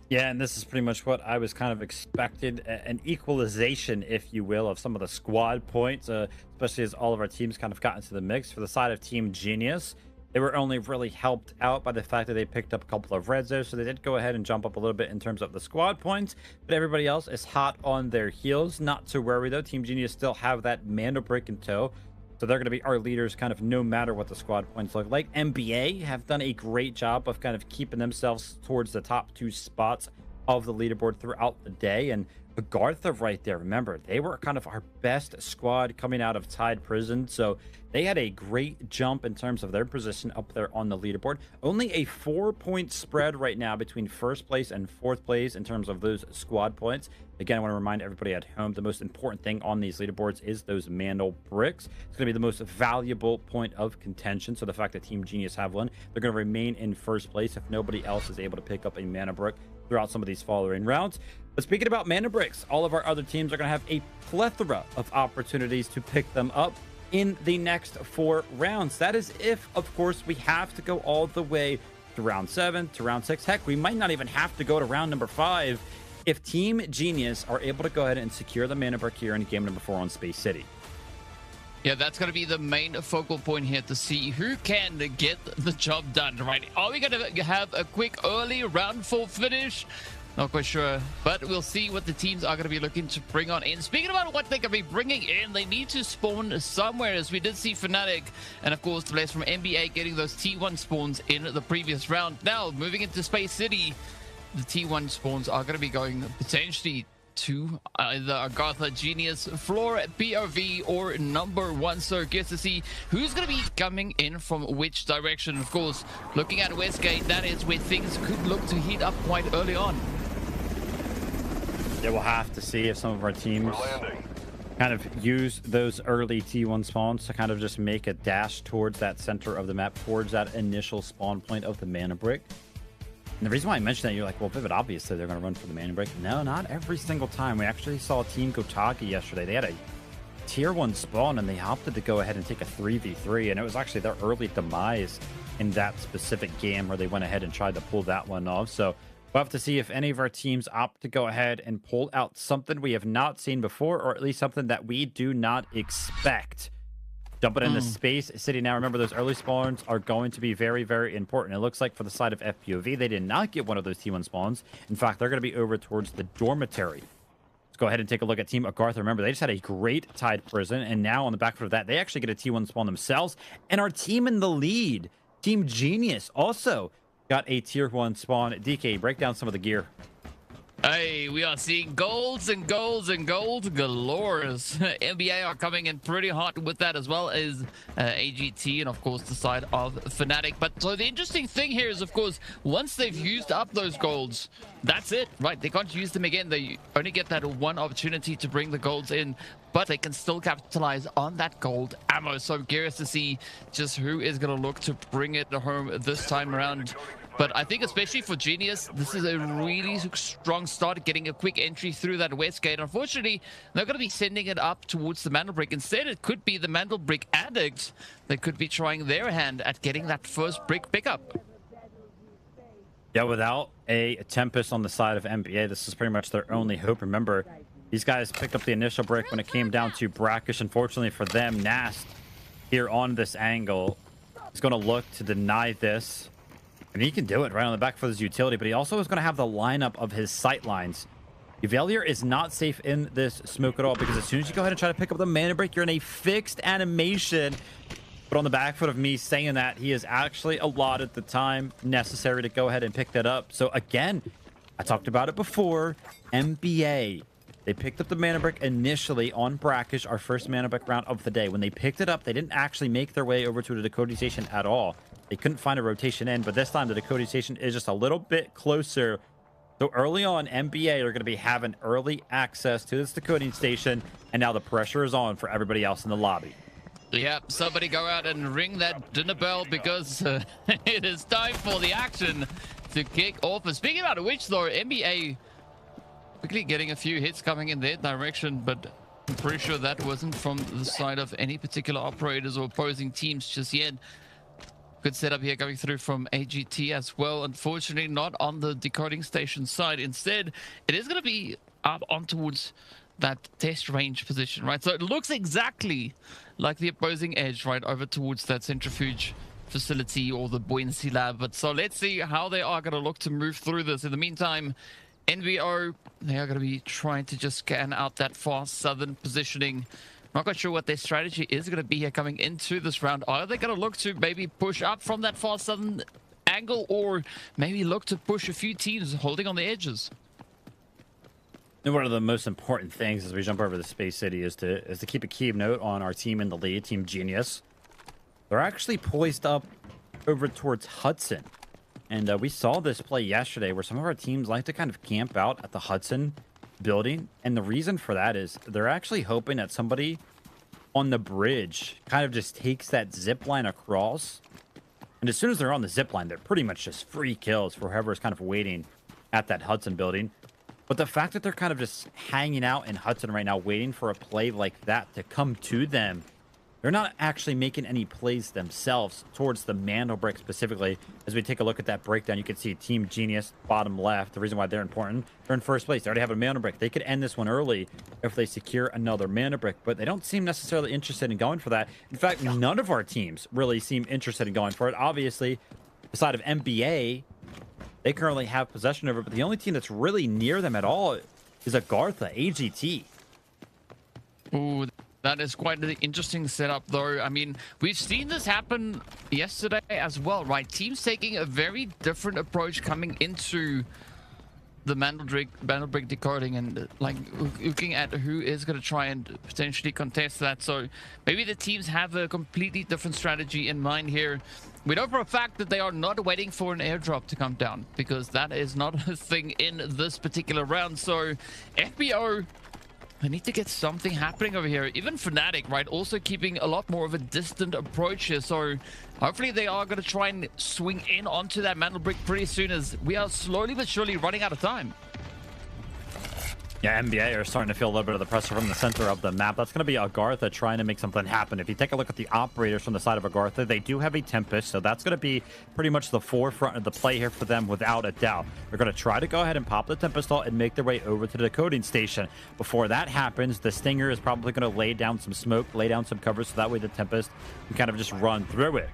Yeah, and this is pretty much what I was kind of expected, an equalization, if you will, of some of the squad points, especially as all of our teams kind of got into the mix. For the side of Team Genius, they were only really helped out by the fact that they picked up a couple of red zones, so they did go ahead and jump up a little bit in terms of the squad points, but everybody else is hot on their heels. Not to worry, though. Team Genius still have that Mando break in tow, so they're going to be our leaders kind of no matter what the squad points look like. NBA have done a great job of kind of keeping themselves towards the top 2 spots of the leaderboard throughout the day. And Agartha right there, remember, they were kind of our best squad coming out of Tied Prison, so they had a great jump in terms of their position up there on the leaderboard. Only a 4-point spread right now between first place and fourth place in terms of those squad points. Again, I want to remind everybody at home, the most important thing on these leaderboards is those Mandel bricks. It's going to be the most valuable point of contention, so the fact that Team Genius have one, they're going to remain in first place if nobody else is able to pick up a mana brick throughout some of these following rounds. But speaking about mana bricks, all of our other teams are going to have a plethora of opportunities to pick them up in the next 4 rounds. That is if, of course, we have to go all the way to round 7, to round 6. Heck, we might not even have to go to round number 5 if Team Genius are able to go ahead and secure the mana brick here in game number 4 on Space City. Yeah, that's going to be the main focal point here to see who can get the job done, right? Are we going to have a quick early round 4 finish? Not quite sure, but we'll see what the teams are going to be looking to bring on in. Speaking about what they're going to be bringing in, they need to spawn somewhere, as we did see Fnatic and, of course, the players from NBA getting those T1 spawns in the previous round. Now, moving into Space City, the T1 spawns are going to be going potentially to either Agartha, Genius, Floor, POV, or number 1. So guess to see who's going to be coming in from which direction. Of course, looking at Westgate, that is where things could look to heat up quite early on. Yeah, we'll have to see if some of our teams kind of use those early T1 spawns to kind of just make a dash towards that center of the map, towards that initial spawn point of the mana brick. And the reason why I mentioned that, you're like, well, Vivid, obviously they're going to run for the mana break. No, not every single time. We actually saw Team Gotaga yesterday. They had a tier 1 spawn and they opted to go ahead and take a 3v3. And it was actually their early demise in that specific game where they went ahead and tried to pull that one off. So we'll have to see if any of our teams opt to go ahead and pull out something we have not seen before, or at least something that we do not expect. Jumping into Space City now. Remember, those early spawns are going to be very, very important. It looks like for the side of FPOV, they did not get one of those T1 spawns. In fact, they're going to be over towards the dormitory. Let's go ahead and take a look at Team Agartha. Remember, they just had a great Tied Prison, and now on the back foot of that, they actually get a T1 spawn themselves. And our team in the lead, Team Genius, also got a tier 1 spawn. DK, break down some of the gear. Hey, we are seeing golds and golds and golds galore. NBA are coming in pretty hot with that, as well as AGT and, of course, the side of Fnatic. But so the interesting thing here is, of course, once they've used up those golds, that's it, right? They can't use them again. They only get that one opportunity to bring the golds in, but they can still capitalize on that gold ammo. So I'm curious to see just who is going to look to bring it home this time around. But I think especially for Genius, this is a really strong start, getting a quick entry through that west gate. Unfortunately, they're going to be sending it up towards the Mandelbrick. Instead, it could be the Mandelbrick Addict that could be trying their hand at getting that first brick pickup. Yeah, without a Tempest on the side of NBA, this is pretty much their only hope. Remember, these guys picked up the initial brick when it came down to Brackish. Unfortunately for them, Nast here on this angle is going to look to deny this. And he can do it right on the back for his utility, but he also is going to have the lineup of his sight lines. Yvellier is not safe in this smoke at all, because as soon as you go ahead and try to pick up the mana break, you're in a fixed animation. But on the back foot of me saying that, he is actually allotted the time necessary to go ahead and pick that up. So again, I talked about it before. NBA, they picked up the mana brick initially on Brackish, our first mana brick round of the day. When they picked it up, they didn't actually make their way over to the decoding station at all. They couldn't find a rotation in, but this time the decoding station is just a little bit closer. So early on, NBA are going to be having early access to this decoding station, and now the pressure is on for everybody else in the lobby. Yeah, somebody go out and ring that dinner bell, because it is time for the action to kick off. And speaking about which, though, NBA quickly getting a few hits coming in their direction, but I'm pretty sure that wasn't from the side of any particular operators or opposing teams just yet. Good setup here coming through from AGT as well. Unfortunately, not on the decoding station side. Instead, it is going to be up on towards that test range position, right? So it looks exactly like the opposing edge, right, over towards that centrifuge facility or the buoyancy lab. But so let's see how they are going to look to move through this. In the meantime, NVO, they are going to be trying to just scan out that far southern positioning. Not quite sure what their strategy is going to be here coming into this round. Are they going to look to maybe push up from that far southern angle, or maybe look to push a few teams holding on the edges? And one of the most important things as we jump over the Space City is to keep a key note on our team in the lead, Team Genius. They're actually poised up over towards Hudson. And we saw this play yesterday where some of our teams like to kind of camp out at the Hudson building. And the reason for that is they're actually hoping that somebody on the bridge kind of just takes that zip line across. And as soon as they're on the zip line, they're pretty much just free kills for whoever is kind of waiting at that Hudson building. But the fact that they're kind of just hanging out in Hudson right now, waiting for a play like that to come to them, they're not actually making any plays themselves towards the Mandelbrick specifically. As we take a look at that breakdown, you can see Team Genius, bottom left. The reason why they're important, they're in first place. They already have a Mandelbrick. They could end this one early if they secure another Mandelbrick, but they don't seem necessarily interested in going for that. In fact, none of our teams really seem interested in going for it. Obviously, the side of NBA, they currently have possession over it, but the only team that's really near them at all is Agartha, AGT. Ooh, that is quite an interesting setup, though. I mean, we've seen this happen yesterday as well, right? Teams taking a very different approach coming into the Mandelbrick decoding and like looking at who is going to try and potentially contest that. So maybe the teams have a completely different strategy in mind here. We know for a fact that they are not waiting for an airdrop to come down, because that is not a thing in this particular round. So FBO, I need to get something happening over here. Even Fnatic, right, also keeping a lot more of a distant approach here. So hopefully they are going to try and swing in onto that Mandelbrick pretty soon, as we are slowly but surely running out of time. Yeah, NBA are starting to feel a little bit of the pressure from the center of the map. That's going to be Agartha trying to make something happen. If you take a look at the operators from the side of Agartha, they do have a Tempest, so that's going to be pretty much the forefront of the play here for them without a doubt. They're going to try to go ahead and pop the Tempest ult and make their way over to the decoding station. Before that happens, the Stinger is probably going to lay down some smoke, lay down some cover, so that way the Tempest can kind of just run through it.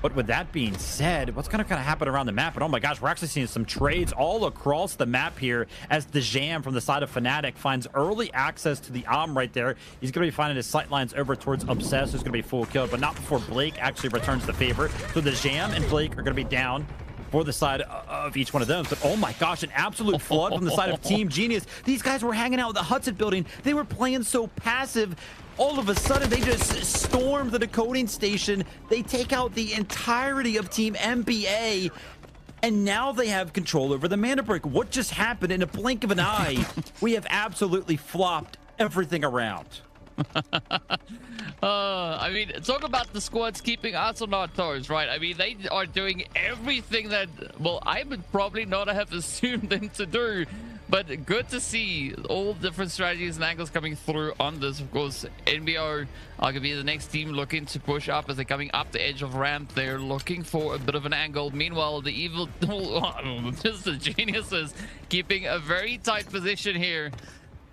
But with that being said, what's going to kind of happen around the map? And oh my gosh, we're actually seeing some trades all across the map here as the Jam from the side of Fnatic finds early access to the right there. He's going to be finding his sight lines over towards Obsess, who's going to be full killed, but not before Blake actually returns the favor. So the Jam and Blake are going to be down for the side of each one of them. But oh my gosh, an absolute flood from the side of Team Genius. These guys were hanging out with the Hudson building. They were playing so passive. All of a sudden, they just storm the decoding station. They take out the entirety of Team NBA, and now they have control over the Mandelbrick. What just happened in a blink of an eye? We have absolutely flopped everything around. I mean, talk about the squads keeping us on our toes, right? I mean, they are doing everything that, well, I would probably not have assumed them to do. But good to see all different strategies and angles coming through on this. Of course, NBO are going to be the next team looking to push up as they're coming up the edge of ramp. They're looking for a bit of an angle. Meanwhile, the evil, Mr. Geniuses keeping a very tight position here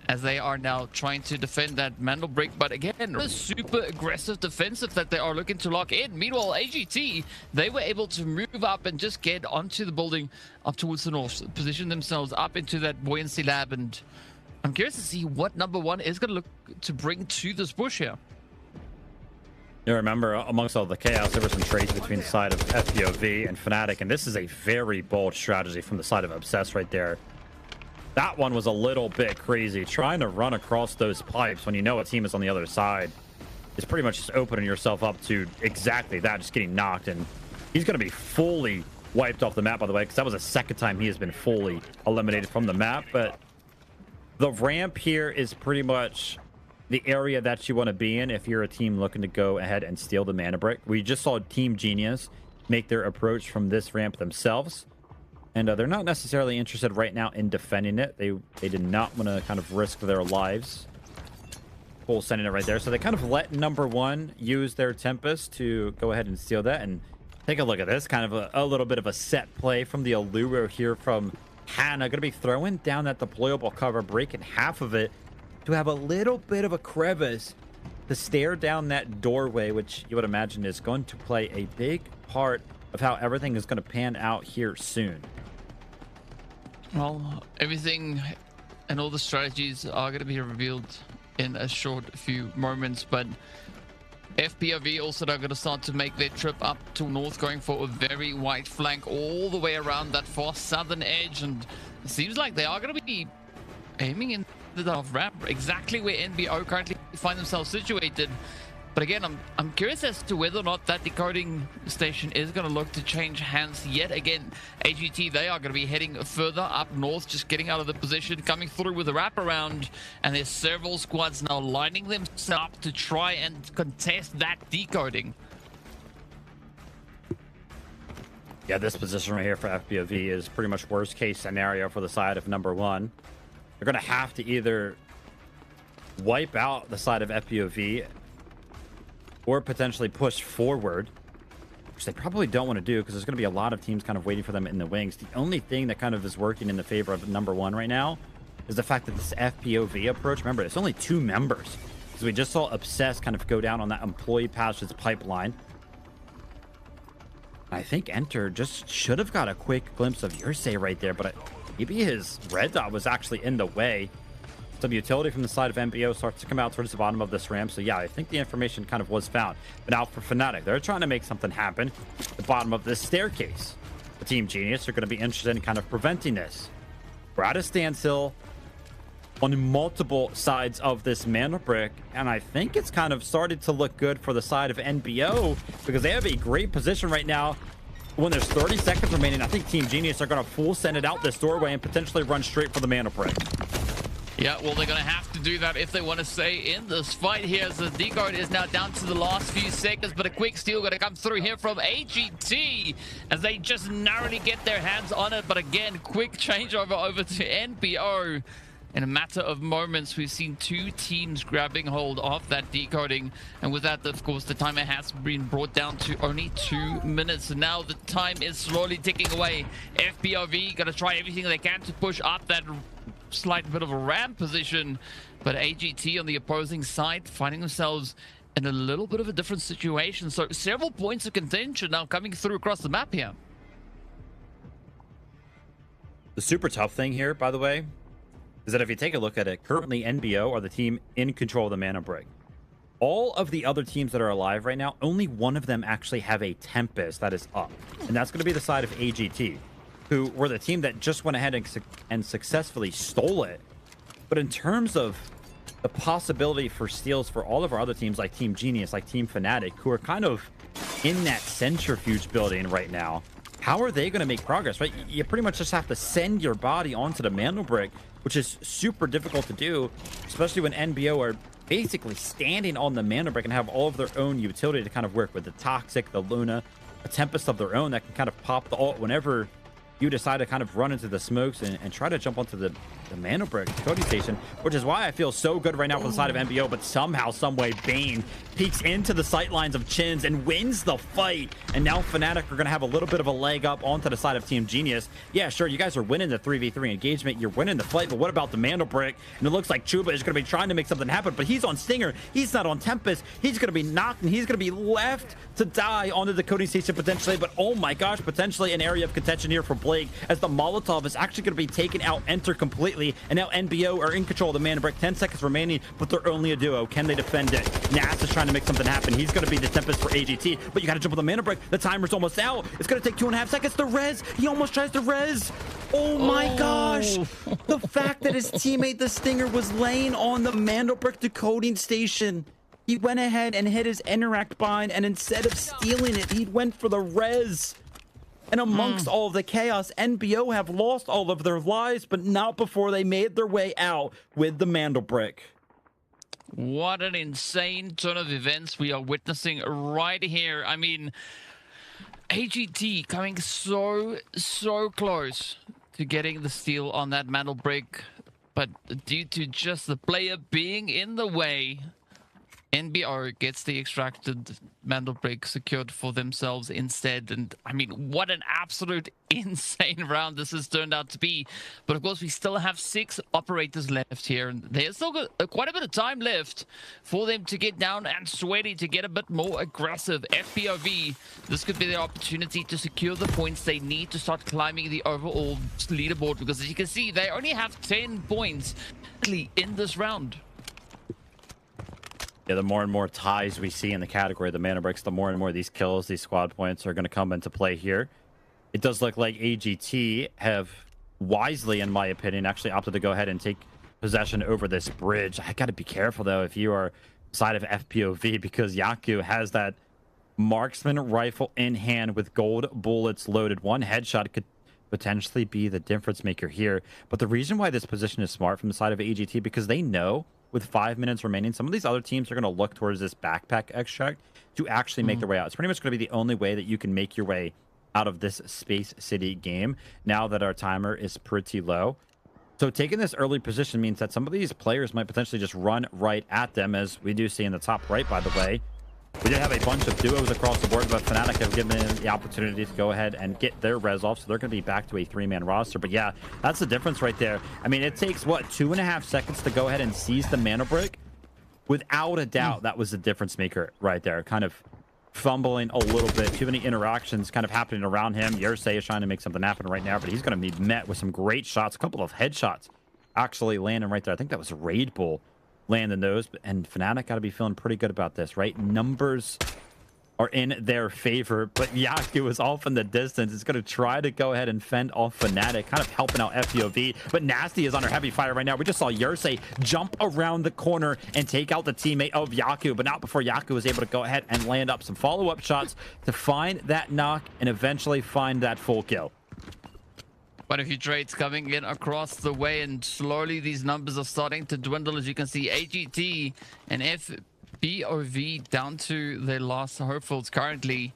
as they are now trying to defend that mantle brick. But again, a super aggressive defensive that they are looking to lock in. Meanwhile, AGT, they were able to move up and just get onto the building up towards the north, position themselves up into that buoyancy lab. And I'm curious to see what number one is going to look to bring to this push here. You remember, amongst all the chaos, there were some trades between the side of FPOV and Fnatic, and this is a very bold strategy from the side of Obsess right there. That one was a little bit crazy. Trying to run across those pipes when you know a team is on the other side is pretty much just opening yourself up to exactly that, just getting knocked. And he's going to be fully wiped off the map, by the way, because that was the second time he has been fully eliminated from the map. But the ramp here is pretty much the area that you want to be in if you're a team looking to go ahead and steal the mana brick. We just saw Team Genius make their approach from this ramp themselves. And they're not necessarily interested right now in defending it. They did not want to kind of risk their lives. Full sending it right there. So they kind of let number one use their Tempest to go ahead and steal that. And take a look at this. Kind of a little bit of a set play from the Alluro here from Hannah. Going to be throwing down that deployable cover, breaking half of it to have a little bit of a crevice to stare down that doorway, which you would imagine is going to play a big part of how everything is going to pan out here soon. Well, everything and all the strategies are going to be revealed in a short few moments, but FPOV also are going to start to make their trip up to north, going for a very wide flank all the way around that far southern edge, and it seems like they are going to be aiming in the ramp, exactly where NBO currently find themselves situated. But again, I'm curious as to whether or not that decoding station is going to look to change hands yet again. AGT, they are going to be heading further up north, just getting out of the position, coming through with a wraparound, and there's several squads now lining themselves up to try and contest that decoding. Yeah, this position right here for FPOV is pretty much worst case scenario for the side of number one. They're going to have to either wipe out the side of FPOV or potentially push forward, which they probably don't want to do because there's going to be a lot of teams kind of waiting for them in the wings. The only thing that kind of is working in the favor of number one right now is the fact that this FPOV approach, remember, it's only 2 members. Because we just saw Obsess kind of go down on that employee passage pipeline. I think Enter just should have got a quick glimpse of Yursei right there, but maybe his red dot was actually in the way. Some utility from the side of MBO starts to come out towards the bottom of this ramp. So yeah, I think the information kind of was found. But now for Fnatic, they're trying to make something happen at the bottom of this staircase. The Team Genius are going to be interested in kind of preventing this. We're at a standstill on multiple sides of this mana brick, and I think it's kind of started to look good for the side of NBO because they have a great position right now. When there's 30 seconds remaining, I think Team Genius are going to full send it out this doorway and potentially run straight for the mana brick. Yeah, well, they're going to have to do that if they want to stay in this fight here, as the decode is now down to the last few seconds, but a quick steal going to come through here from AGT as they just narrowly get their hands on it. But again, quick changeover over to NBO. In a matter of moments, we've seen 2 teams grabbing hold of that decoding. And with that, of course, the timer has been brought down to only 2 minutes. And now the time is slowly ticking away. FPOV going to try everything they can to push up that slight bit of a ramp position, but AGT on the opposing side finding themselves in a little bit of a different situation. So several points of contention now coming through across the map here. The super tough thing here, by the way, is that if you take a look at it, currently NBO are the team in control of the mana brick. All of the other teams that are alive right now, only one of them actually have a Tempest that is up, and that's going to be the side of AGT, who were the team that just went ahead and successfully stole it. But in terms of the possibility for steals for all of our other teams like Team Genius, like Team Fnatic, who are kind of in that centrifuge building right now, how are they going to make progress, right? You pretty much just have to send your body onto the mantle brick, which is super difficult to do, especially when NBO are basically standing on the mana brick and have all of their own utility to kind of work with the Toxic, the Luna, a Tempest of their own that can kind of pop the ult whenever you decide to kind of run into the smokes and try to jump onto the mana brick decoding station, which is why I feel so good right now for the side of MBO. But somehow, some way, Bane peeks into the sight lines of Chins and wins the fight. And now Fnatic are going to have a little bit of a leg up onto the side of Team Genius. Yeah, sure, you guys are winning the 3v3 engagement, you're winning the fight, but what about the mana brick? And it looks like Chuba is going to be trying to make something happen, but he's on Stinger, he's not on Tempest, he's going to be knocked and he's going to be left to die on the decoding station potentially. But oh my gosh, potentially an area of contention here for Blake, as the Molotov is actually going to be taken out, enter completely, and now NBO are in control of the mana brick. 10 seconds remaining, but they're only a duo. Can they defend it? Nas is trying to make something happen. He's going to be the Tempest for AGT, but you got to jump on the mana brick. The timer's almost out. It's going to take 2.5 seconds. The res, he almost tries to res. Oh my gosh. The fact that his teammate, the Stinger, was laying on the mana brick decoding station. He went ahead and hit his interact bind, and instead of stealing it, he went for the res. And amongst all of the chaos, NBO have lost all of their lives, but not before they made their way out with the Mandel Brick. What an insane turn of events we are witnessing right here. I mean, AGT coming so close to getting the steal on that Mandel Brick, but due to just the player being in the way, NBO gets the extracted Mandel Brick secured for themselves instead. And I mean, what an absolute insane round this has turned out to be. But of course, we still have 6 operators left here, and there's still quite a bit of time left for them to get down and sweaty, to get a bit more aggressive. FPOV, this could be their opportunity to secure the points they need to start climbing the overall leaderboard, because as you can see, they only have 10 points in this round. Yeah, the more and more ties we see in the category of the mana bricks, the more and more these kills, these squad points are going to come into play here. It does look like AGT have wisely, in my opinion, actually opted to go ahead and take possession over this bridge. I got to be careful, though, if you are side of FPOV, because Yaku has that marksman rifle in hand with gold bullets loaded. One headshot could potentially be the difference maker here. But the reason why this position is smart from the side of AGT, because they know with 5 minutes remaining, some of these other teams are going to look towards this backpack extract to actually make their way out. It's pretty much going to be the only way that you can make your way out of this Space City game now that our timer is pretty low. So taking this early position means that some of these players might potentially just run right at them, as we do see in the top right, by the way. We did have a bunch of duos across the board, but Fnatic have given them the opportunity to go ahead and get their res off, so they're going to be back to a 3-man roster. But yeah, that's the difference right there. I mean, it takes, what, 2.5 seconds to go ahead and seize the mana brick? Without a doubt, that was the difference maker right there. Kind of fumbling a little bit. Too many interactions kind of happening around him. Yersei is trying to make something happen right now, but he's going to be met with some great shots. A couple of headshots actually landing right there. I think that was Raid Bull landing those, and Fnatic got to be feeling pretty good about this, right? Numbers are in their favor, but Yaku is off in the distance. It's going to try to go ahead and fend off Fnatic, kind of helping out FPOV, but Nasty is under heavy fire right now. We just saw Yersei jump around the corner and take out the teammate of Yaku, but not before Yaku was able to go ahead and land up some follow-up shots to find that knock and eventually find that full kill. Quite a few trades coming in across the way, and slowly these numbers are starting to dwindle. As you can see, AGT and FBOV down to their last hopefuls currently.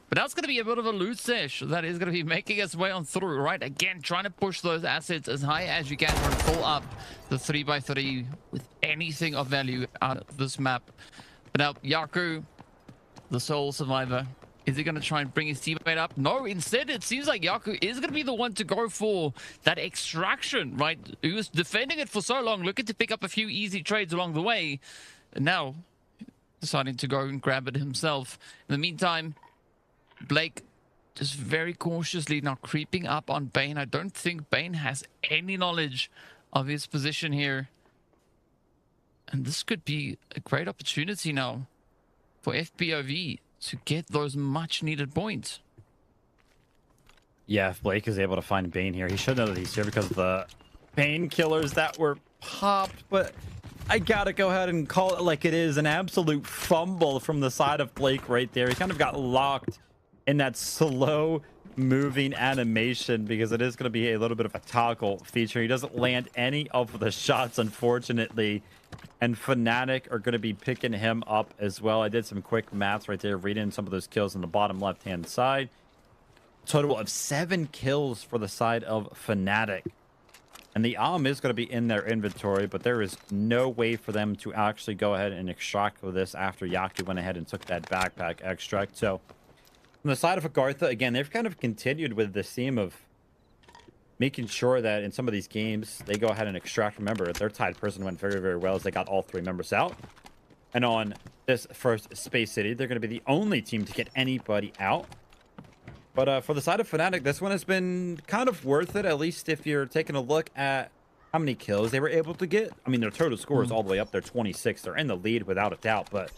But that's going to be a bit of a loot sesh that is going to be making its way on through, right? Again, trying to push those assets as high as you can and pull up the 3x3 with anything of value out of this map. But now, Yaku, the sole survivor, is he going to try and bring his teammate up? No, instead, it seems like Yaku is going to be the one to go for that extraction, right? He was defending it for so long, looking to pick up a few easy trades along the way. And now, deciding to go and grab it himself. In the meantime, Blake just very cautiously now creeping up on Bane. I don't think Bane has any knowledge of his position here. And this could be a great opportunity now for FPOV to get those much needed points. Yeah, if Blake is able to find Bane here, he should know that he's here because of the painkillers that were popped, but I gotta go ahead and call it like it is. An absolute fumble from the side of Blake right there. He kind of got locked in that slow moving animation because it is going to be a little bit of a toggle feature. He doesn't land any of the shots, unfortunately, and Fnatic are going to be picking him up as well. I did some quick maths right there, reading some of those kills on the bottom left-hand side. Total of 7 kills for the side of Fnatic. And the is going to be in their inventory, but there is no way for them to actually go ahead and extract with this after Yaki went ahead and took that backpack extract. So on the side of Agartha, again, they've kind of continued with this theme of making sure that in some of these games, they go ahead and extract. Remember, their tied person went very, very well as they got all 3 members out. And on this first Space City, they're going to be the only team to get anybody out. But for the side of Fnatic, this one has been kind of worth it, at least if you're taking a look at how many kills they were able to get. I mean, their total score is all the way up there, 26. They're in the lead without a doubt, but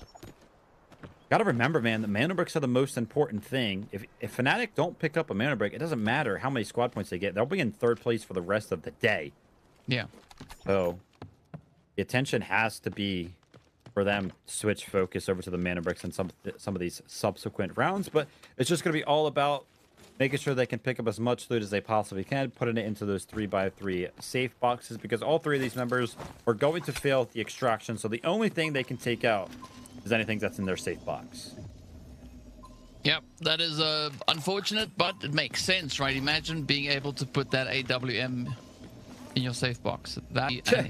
got to remember, man, the mana bricks are the most important thing. If Fnatic don't pick up a mana brick, it doesn't matter how many squad points they get. They'll be in 3rd place for the rest of the day. Yeah. So the attention has to be for them to switch focus over to the mana bricks in some of these subsequent rounds. But it's just going to be all about making sure they can pick up as much loot as they possibly can, putting it into those 3x3 safe boxes, because all 3 of these members are going to fail the extraction. So the only thing they can take out is anything that's in their safe box. Yep, that is unfortunate, but it makes sense, right? Imagine being able to put that AWM in your safe box. That's an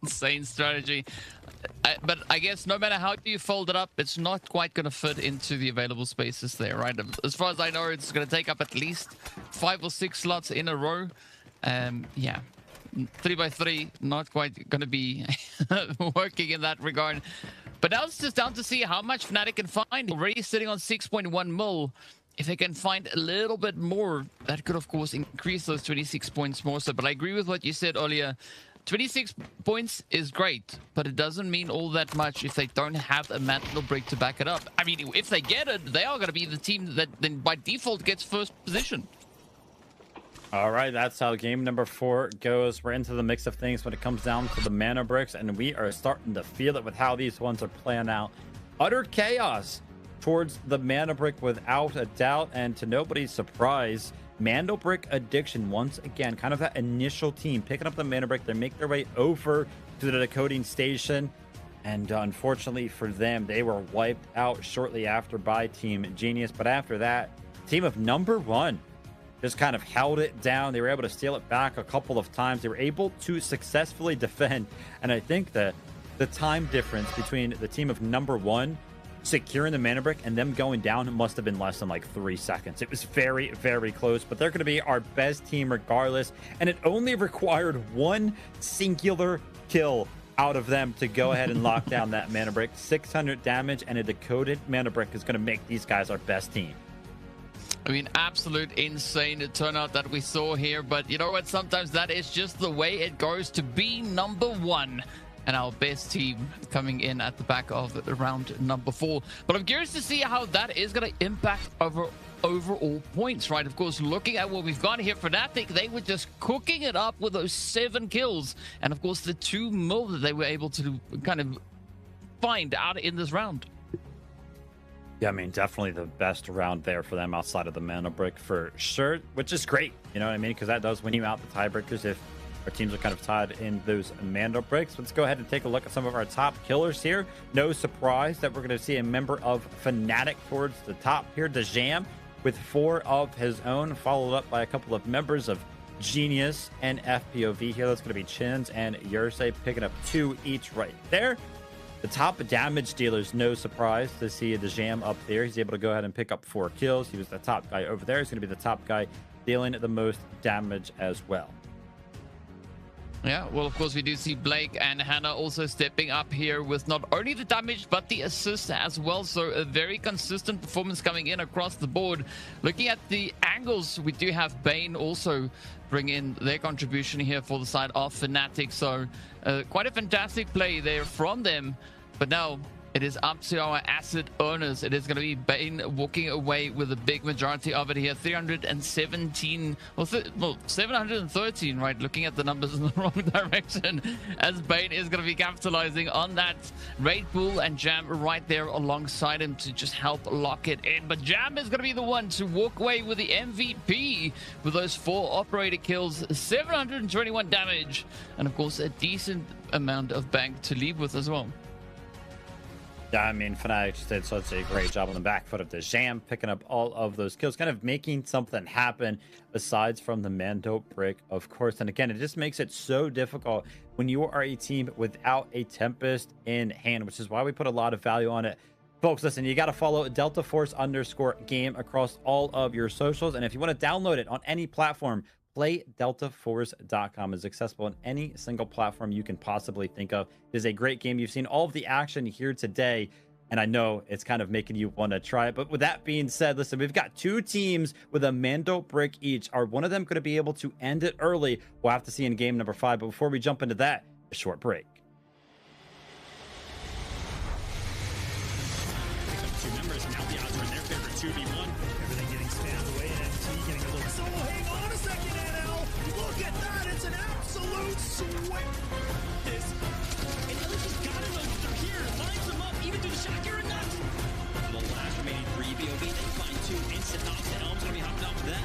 insane strategy. But I guess no matter how you fold it up, it's not quite going to fit into the available spaces there, right? As far as I know, it's going to take up at least 5 or 6 slots in a row. Yeah, 3x3, not quite going to be working in that regard. But now it's just down to see how much Fnatic can find. Already sitting on 6.1 mil. If they can find a little bit more, that could, of course, increase those 26 points more so. But I agree with what you said earlier. 26 points is great, but it doesn't mean all that much if they don't have a mantle break to back it up. I mean, if they get it, they are going to be the team that then by default gets first position. All right, that's how game number 4 goes. We're into the mix of things when it comes down to the mana bricks, and we are starting to feel it with how these ones are playing out. Utter chaos towards the mana brick without a doubt, and to nobody's surprise, Mandel Brick Addiction, once again, kind of that initial team picking up the mana brick. They make their way over to the decoding station, and unfortunately for them, they were wiped out shortly after by Team Genius. But after that, team of number 1 just kind of held it down. They were able to steal it back a couple of times. They were able to successfully defend, and I think that the time difference between the team of number 1 securing the mana brick and them going down must have been less than like 3 seconds. It was very, very close, but they're going to be our best team regardless, and it only required 1 singular kill out of them to go ahead and lock down that mana brick. 600 damage and a decoded mana brick is going to make these guys our best team. I mean, absolute insane turnout that we saw here, but you know what? Sometimes that is just the way it goes to be number 1. And our best team coming in at the back of round number 4. But I'm curious to see how that is going to impact overall points, right? Of course, looking at what we've got here, Fnatic, they were just cooking it up with those 7 kills. And of course, the 2 mil that they were able to kind of find out in this round. Yeah, I mean, definitely the best round there for them outside of the mana brick for sure, which is great. You know what I mean? Because that does win you out the tiebreakers if our teams are kind of tied in those Mando breaks. Let's go ahead and take a look at some of our top killers here. No surprise that we're going to see a member of Fnatic towards the top here. Dejam with 4 of his own, followed up by a couple of members of Genius and FPOV here. That's going to be Chins and Yersei picking up 2 each right there. The top damage dealers, no surprise to see Dejam up there. He's able to go ahead and pick up 4 kills. He was the top guy over there. He's going to be the top guy dealing the most damage as well. Yeah, well, of course, we do see Blake and Hannah also stepping up here with not only the damage, but the assist as well. So a very consistent performance coming in across the board. Looking at the angles, we do have Bane also bring in their contribution here for the side of Fnatic. So quite a fantastic play there from them. But now It is up to our asset owners. It is going to be Bane walking away with a big majority of it here. 317, well, 713, right? Looking at the numbers in the wrong direction, as Bane is going to be capitalizing on that raid pool and Jam right there alongside him to just help lock it in. But Jam is going to be the one to walk away with the MVP with those 4 operator kills, 721 damage, and of course a decent amount of bank to leave with as well. Yeah, I mean, Fnatic just did such a great job on the back foot of the Jam, picking up all of those kills, kind of making something happen besides from the Mando brick, of course. And again, it just makes it so difficult when you are a team without a Tempest in hand, which is why we put a lot of value on it. Folks, listen, you got to follow Delta Force _ across all of your socials. And if you want to download it on any platform, PlayDeltaForce.com is accessible on any single platform you can possibly think of. It is a great game. You've seen all of the action here today, and I know it's kind of making you want to try it. But with that being said, listen, we've got 2 teams with a Mando brick each. Are one of them going to be able to end it early? We'll have to see in game number 5. But before we jump into that, a short break. Two members, now the odds are in their favor, 2v1. Everything getting spammed away, and MT getting a little solo. Hang on a second, NL. Look at that, it's an absolute sweat. This. And LG's got to know that they're here. Lines them up, even through the shot, you're enough. The last remaining 3 BOB, they find 2 instant knocks, and Elm's going to be hopping off of that.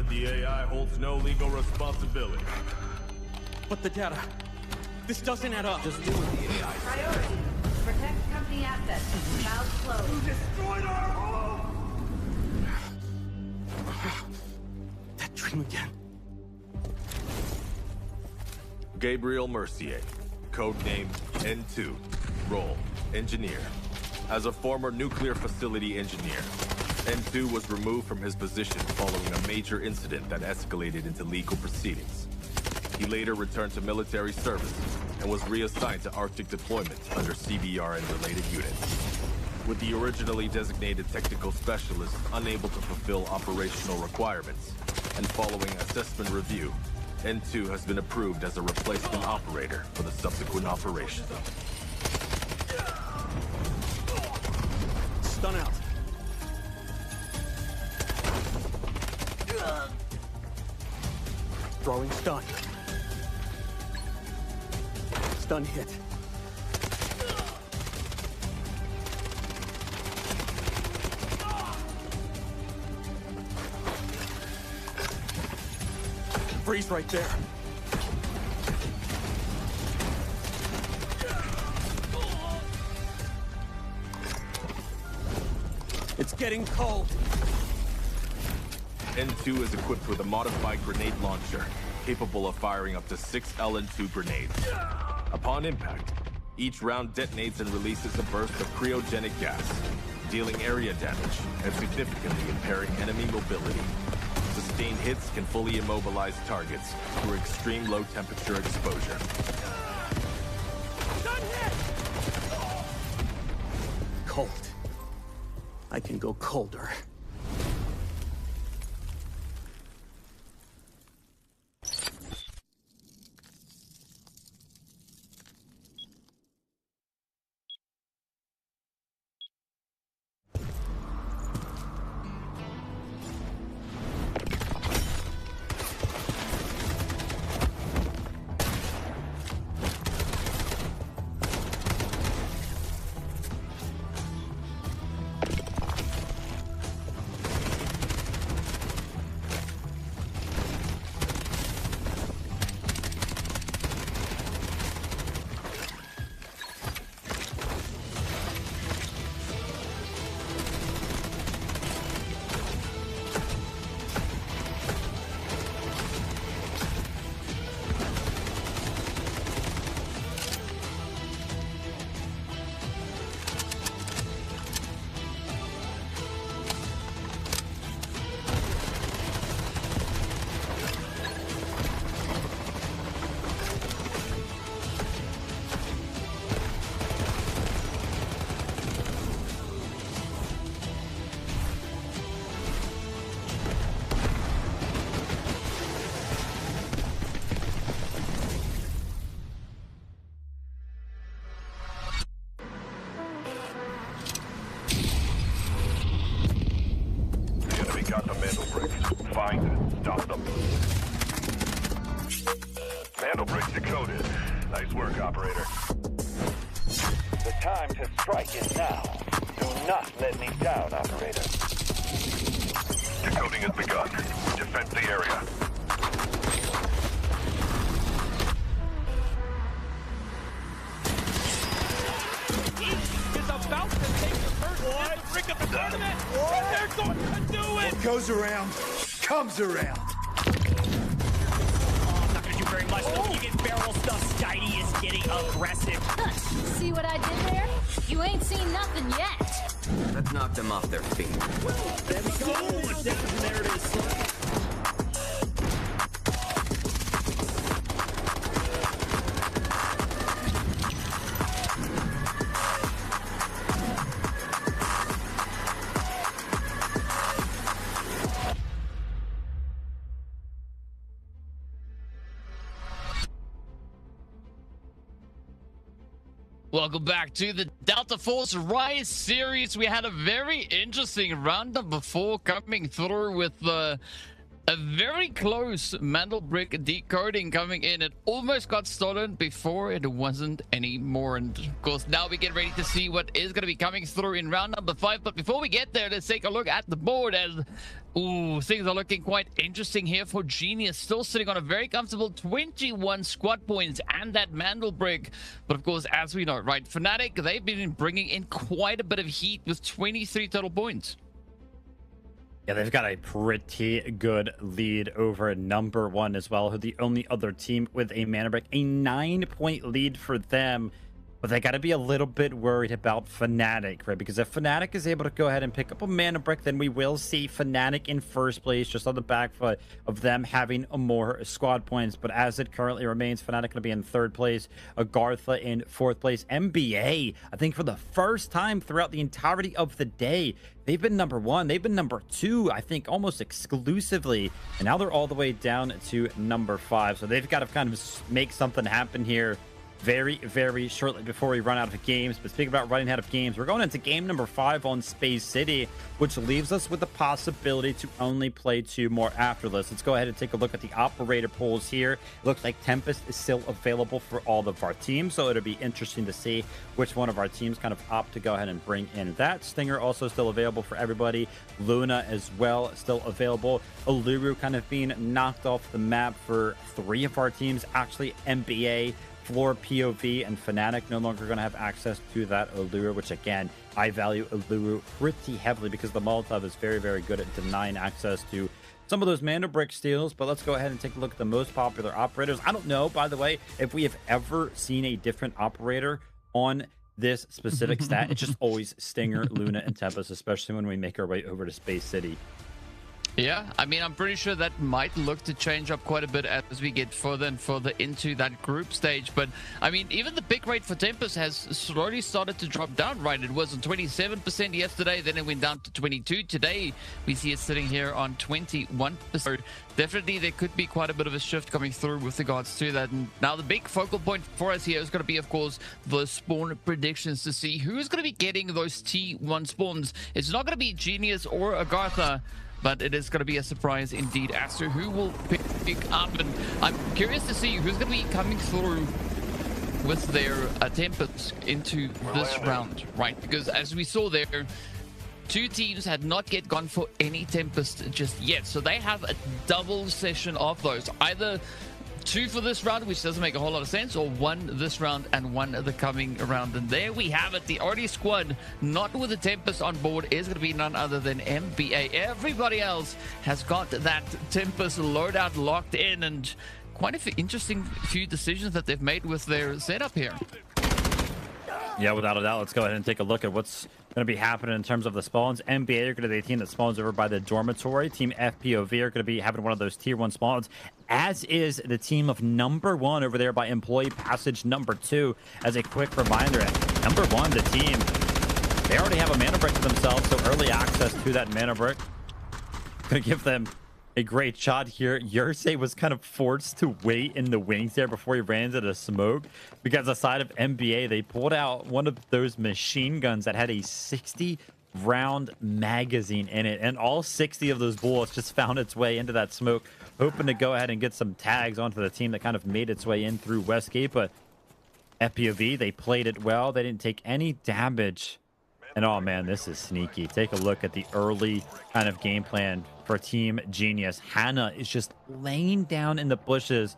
The AI holds no legal responsibility. But the data, this doesn't add up. Just do with the AI. Priority. Protect company assets. Valve closed. You destroyed our home! That dream again. Gabriel Mercier, codename N2, role engineer. As a former nuclear facility engineer, N2 was removed from his position following a major incident that escalated into legal proceedings. He later returned to military service and was reassigned to Arctic deployment under CBR and related units. With the originally designated technical specialist unable to fulfill operational requirements, and following assessment review, N2 has been approved as a replacement operator for the subsequent operation. Stun out. Throwing stun. Stun hit. Freeze right there. It's getting cold. N2 is equipped with a modified grenade launcher, capable of firing up to 6 LN2 grenades. Upon impact, each round detonates and releases a burst of cryogenic gas, dealing area damage and significantly impairing enemy mobility. Sustained hits can fully immobilize targets through extreme low temperature exposure. Cold. I can go colder. work, operator. The time to strike is now. Do not let me down, operator. Decoding has begun. Defend the area. Is about to take the first hit to break up the tournament. And they're going to do it. What goes around, comes around. Not gonna do very much though. When you get barrel stuff, Skydie is getting aggressive. See what I did there? You ain't seen nothing yet. That knocked them off their feet. There we go. There it is. Welcome back to the Delta Force Rise series. We had a very interesting round number 4 coming through with a very close Mandelbrick decoding coming in. It almost got stolen before it wasn't anymore. And of course, now we get ready to see what is going to be coming through in round number 5. But before we get there, let's take a look at the board as things are looking quite interesting here for Genius. Still sitting on a very comfortable 21 squad points and that Mandelbrick. But of course, as we know, right, Fnatic, they've been bringing in quite a bit of heat with 23 total points. Yeah, they've got a pretty good lead over number 1 as well, who the only other team with a mana break. A 9-point lead for them. But they got to be a little bit worried about Fnatic, right? Because if Fnatic is able to go ahead and pick up a mana brick, then we will see Fnatic in first place, just on the back foot of them having more squad points. But as it currently remains, Fnatic going to be in 3rd place, Agartha in 4th place. EMEA, I think for the first time throughout the entirety of the day, they've been number 1. They've been number 2, I think, almost exclusively. And now they're all the way down to number 5. So they've got to kind of make something happen here very, very shortly before we run out of games. But speaking about running out of games, we're going into game number 5 on Space City, which leaves us with the possibility to only play 2 more after this. Let's go ahead and take a look at the operator pools here. It looks like Tempest is still available for all of our teams, so it'll be interesting to see which one of our teams kind of opt to go ahead and bring in that. Stinger also still available for everybody. Luna as well still available. Uluru kind of being knocked off the map for 3 of our teams. Actually, NBA, Floor, POV, and Fnatic no longer going to have access to that Uluru, which again, I value Uluru pretty heavily because the Molotov is very, very good at denying access to some of those mana brick steals. But let's go ahead and take a look at the most popular operators. I don't know, by the way, if we have ever seen a different operator on this specific stat. It's just always Stinger, Luna, and Tempest, especially when we make our way over to Space City. Yeah, I mean, I'm pretty sure that might look to change up quite a bit as we get further and further into that group stage. But, I mean, even the pick rate for Tempest has slowly started to drop down, right? It was on 27% yesterday, then it went down to 22%. Today, we see it sitting here on 21%. So definitely, there could be quite a bit of a shift coming through with regards to that. And now, the big focal point for us here is going to be, of course, the spawn predictions to see who's going to be getting those T1 spawns. It's not going to be Genius or Agartha, but it is going to be a surprise indeed as to who will pick up. And I'm curious to see who's going to be coming through with their Tempest into this round, right? Because as we saw there, 2 teams had not yet gone for any Tempest just yet. So they have a double session of those. Either 2 for this round, which doesn't make a whole lot of sense, or 1 this round and 1 the coming round. And there we have it. The only squad not with the Tempest on board is going to be none other than NBA. Everybody else has got that Tempest loadout locked in, and quite an interesting few decisions that they've made with their setup here. Yeah, without a doubt. Let's go ahead and take a look at what's going to be happening in terms of the spawns. NBA are going to be the team that spawns over by the dormitory. Team FPOV are going to be having one of those tier 1 spawns, as is the team of number 1 over there by employee passage number 2. As a quick reminder, number 1, the team, they already have a mana brick to themselves, so early access to that mana brick going to give them a great shot here. Yersei was kind of forced to wait in the wings there before he ran into the smoke, because aside of NBA, they pulled out one of those machine guns that had a 60-round magazine in it, and all 60 of those bullets just found its way into that smoke, hoping to go ahead and get some tags onto the team that kind of made its way in through Westgate. But FPOV. They played it well. They didn't take any damage. And oh man, this is sneaky. Take a look at the early kind of game plan for Team Genius. Hannah is just laying down in the bushes,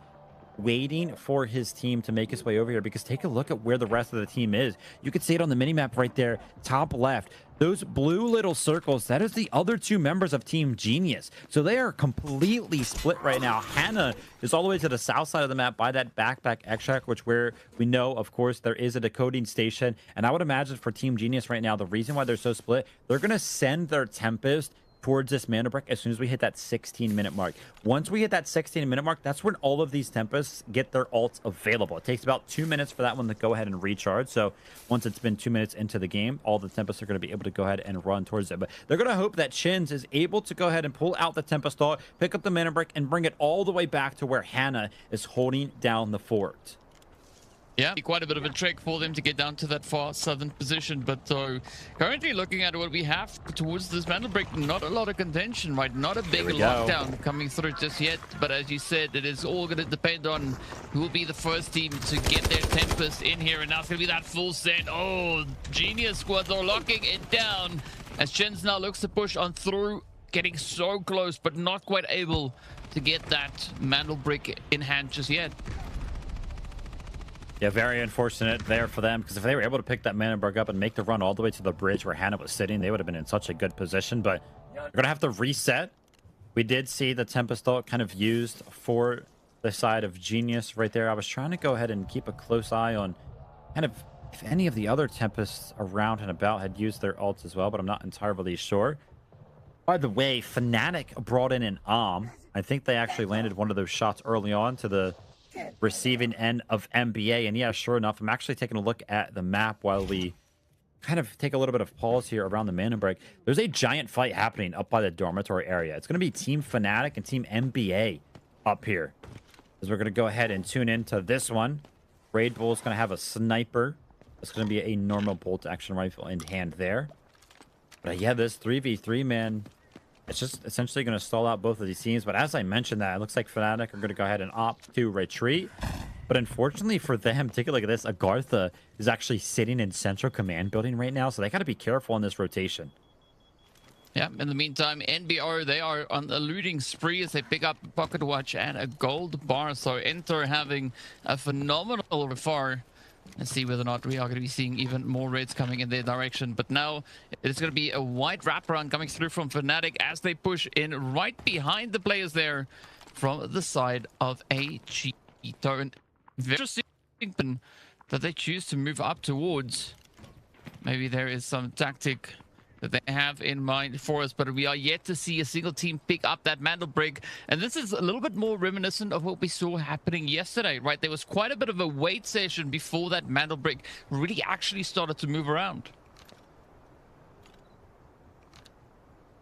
waiting for his team to make his way over here, because take a look at where the rest of the team is. You can see it on the minimap right there, top left. Those blue little circles, that is the other two members of Team Genius. So they are completely split right now. Hannah is all the way to the south side of the map by that backpack extract, which where we know, of course, there is a decoding station. And I would imagine for Team Genius right now, the reason why they're so split, they're going to send their Tempest towards this mana brick as soon as we hit that 16-minute mark. Once we hit that 16-minute mark, that's when all of these Tempests get their ults available. It takes about 2 minutes for that one to go ahead and recharge. So once it's been 2 minutes into the game, all the Tempests are going to be able to go ahead and run towards it. But they're going to hope that Chins is able to go ahead and pull out the Tempest ult, pick up the mana brick, and bring it all the way back to where Hannah is holding down the fort. Yeah, quite a bit of a trek for them to get down to that far southern position. But currently looking at what we have towards this Mantle Break, not a lot of contention, right? Not a big lockdown coming through just yet. But as you said, it is all going to depend on who will be the first team to get their Tempest in here. And now it's going to be that full set. Oh, Genius squads are locking it down as Chins now looks to push on through, getting so close, but not quite able to get that Mantle Brick in hand just yet. Yeah, very unfortunate there for them, because if they were able to pick that Manenberg up and make the run all the way to the bridge where Hannah was sitting, they would have been in such a good position. But they're going to have to reset. We did see the Tempest ult kind of used for the side of Genius right there. I was trying to go ahead and keep a close eye on kind of if any of the other Tempests around and about had used their ults as well, but I'm not entirely sure. By the way, Fnatic brought in an I think they actually landed one of those shots early on to the receiving end of NBA. And yeah, sure enough, I'm actually taking a look at the map while we kind of take a little bit of pause here around the mana break. There's a giant fight happening up by the dormitory area. It's going to be Team Fnatic and Team NBA up here, as we're going to go ahead and tune into this one. Raid Bull is going to have a sniper. It's going to be a normal bolt action rifle in hand there. But yeah, this 3v3, man, it's just essentially going to stall out both of these teams. But as I mentioned that, it looks like Fnatic are going to go ahead and opt to retreat. But unfortunately for them, take a look at this. Agartha is actually sitting in Central Command building right now. So they got to be careful in this rotation. Yeah, in the meantime, NBR, they are on a looting spree as they pick up a pocket watch and a gold bar. So Enter having a phenomenal far. Let's see whether or not we are going to be seeing even more raids coming in their direction. But now it is going to be a wide wraparound coming through from Fnatic as they push in right behind the players there from the side of AG. Very interesting that they choose to move up towards. Maybe there is some tactic that they have in mind for us, but we are yet to see a single team pick up that Mantle Break. And this is a little bit more reminiscent of what we saw happening yesterday, right? There was quite a bit of a wait session before that Mantle Break really actually started to move around.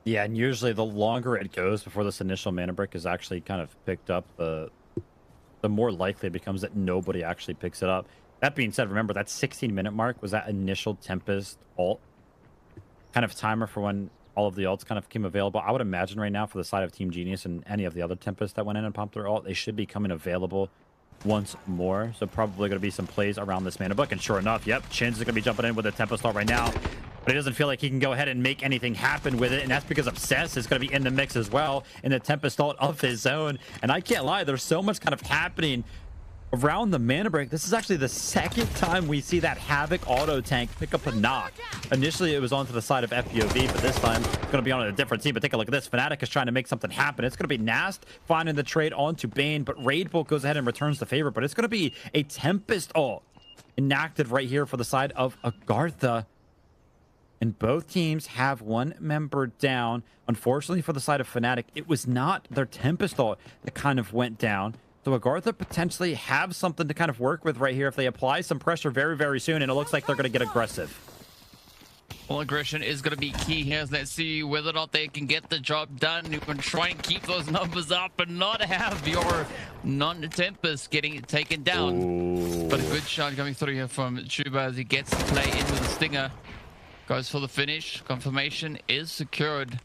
Yeah, and usually the longer it goes before this initial mana brick is actually kind of picked up, the more likely it becomes that nobody actually picks it up. That being said, remember that 16-minute mark was that initial Tempest ult kind of timer for when all of the ults kind of became available. I would imagine right now for the side of Team Genius and any of the other Tempests that went in and pumped their ult, they should be coming available once more. So probably going to be some plays around this mana book. And sure enough, yep, Chins is going to be jumping in with a Tempest ult right now. But he doesn't feel like he can go ahead and make anything happen with it. And that's because Obsess is going to be in the mix as well in the Tempest ult of his own. And I can't lie, there's so much kind of happening around the mana break. This is actually the second time we see that Havoc auto tank pick up a knock. Initially, it was onto the side of FPOV, but this time it's going to be on a different team. But take a look at this. Fnatic is trying to make something happen. It's going to be Nast finding the trade onto Bane, but Raid Bull goes ahead and returns the favor. But it's going to be a Tempest ult enacted right here for the side of Agartha. And both teams have one member down. Unfortunately for the side of Fnatic, it was not their Tempest ult that kind of went down. So Agartha potentially have something to kind of work with right here if they apply some pressure very, very soon. And it looks like they're going to get aggressive. Well, aggression is going to be key here. Let's see whether or not they can get the job done. You can try and keep those numbers up and not have your non-Tempest getting taken down. Ooh. But a good shot coming through here from Chuba as he gets to play in with a stinger. Goes for the finish. Confirmation is secured,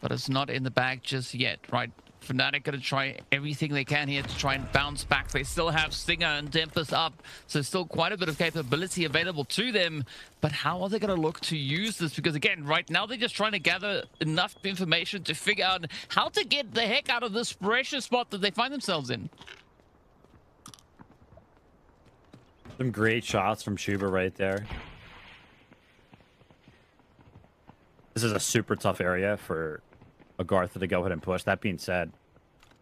but it's not in the bag just yet, right? Fnatic going to try everything they can here to try and bounce back. They still have Stinger and Tempest up, so still quite a bit of capability available to them. But how are they going to look to use this? Because again, right now they're just trying to gather enough information to figure out how to get the heck out of this precious spot that they find themselves in. Some great shots from Shuba right there. This is a super tough area for Agartha to go ahead and push. That being said,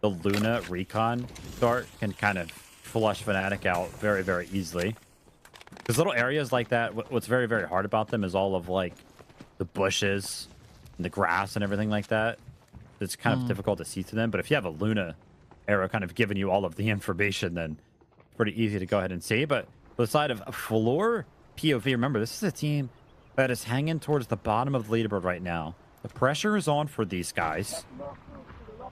the Luna recon start can kind of flush Fnatic out very, very easily. Because little areas like that, what's very, very hard about them is all of like the bushes and the grass and everything like that. It's kind of difficult to see to them. But if you have a Luna arrow kind of giving you all of the information, then it's pretty easy to go ahead and see. But for the side of Floor POV, remember, this is a team that is hanging towards the bottom of the leaderboard right now. The pressure is on for these guys.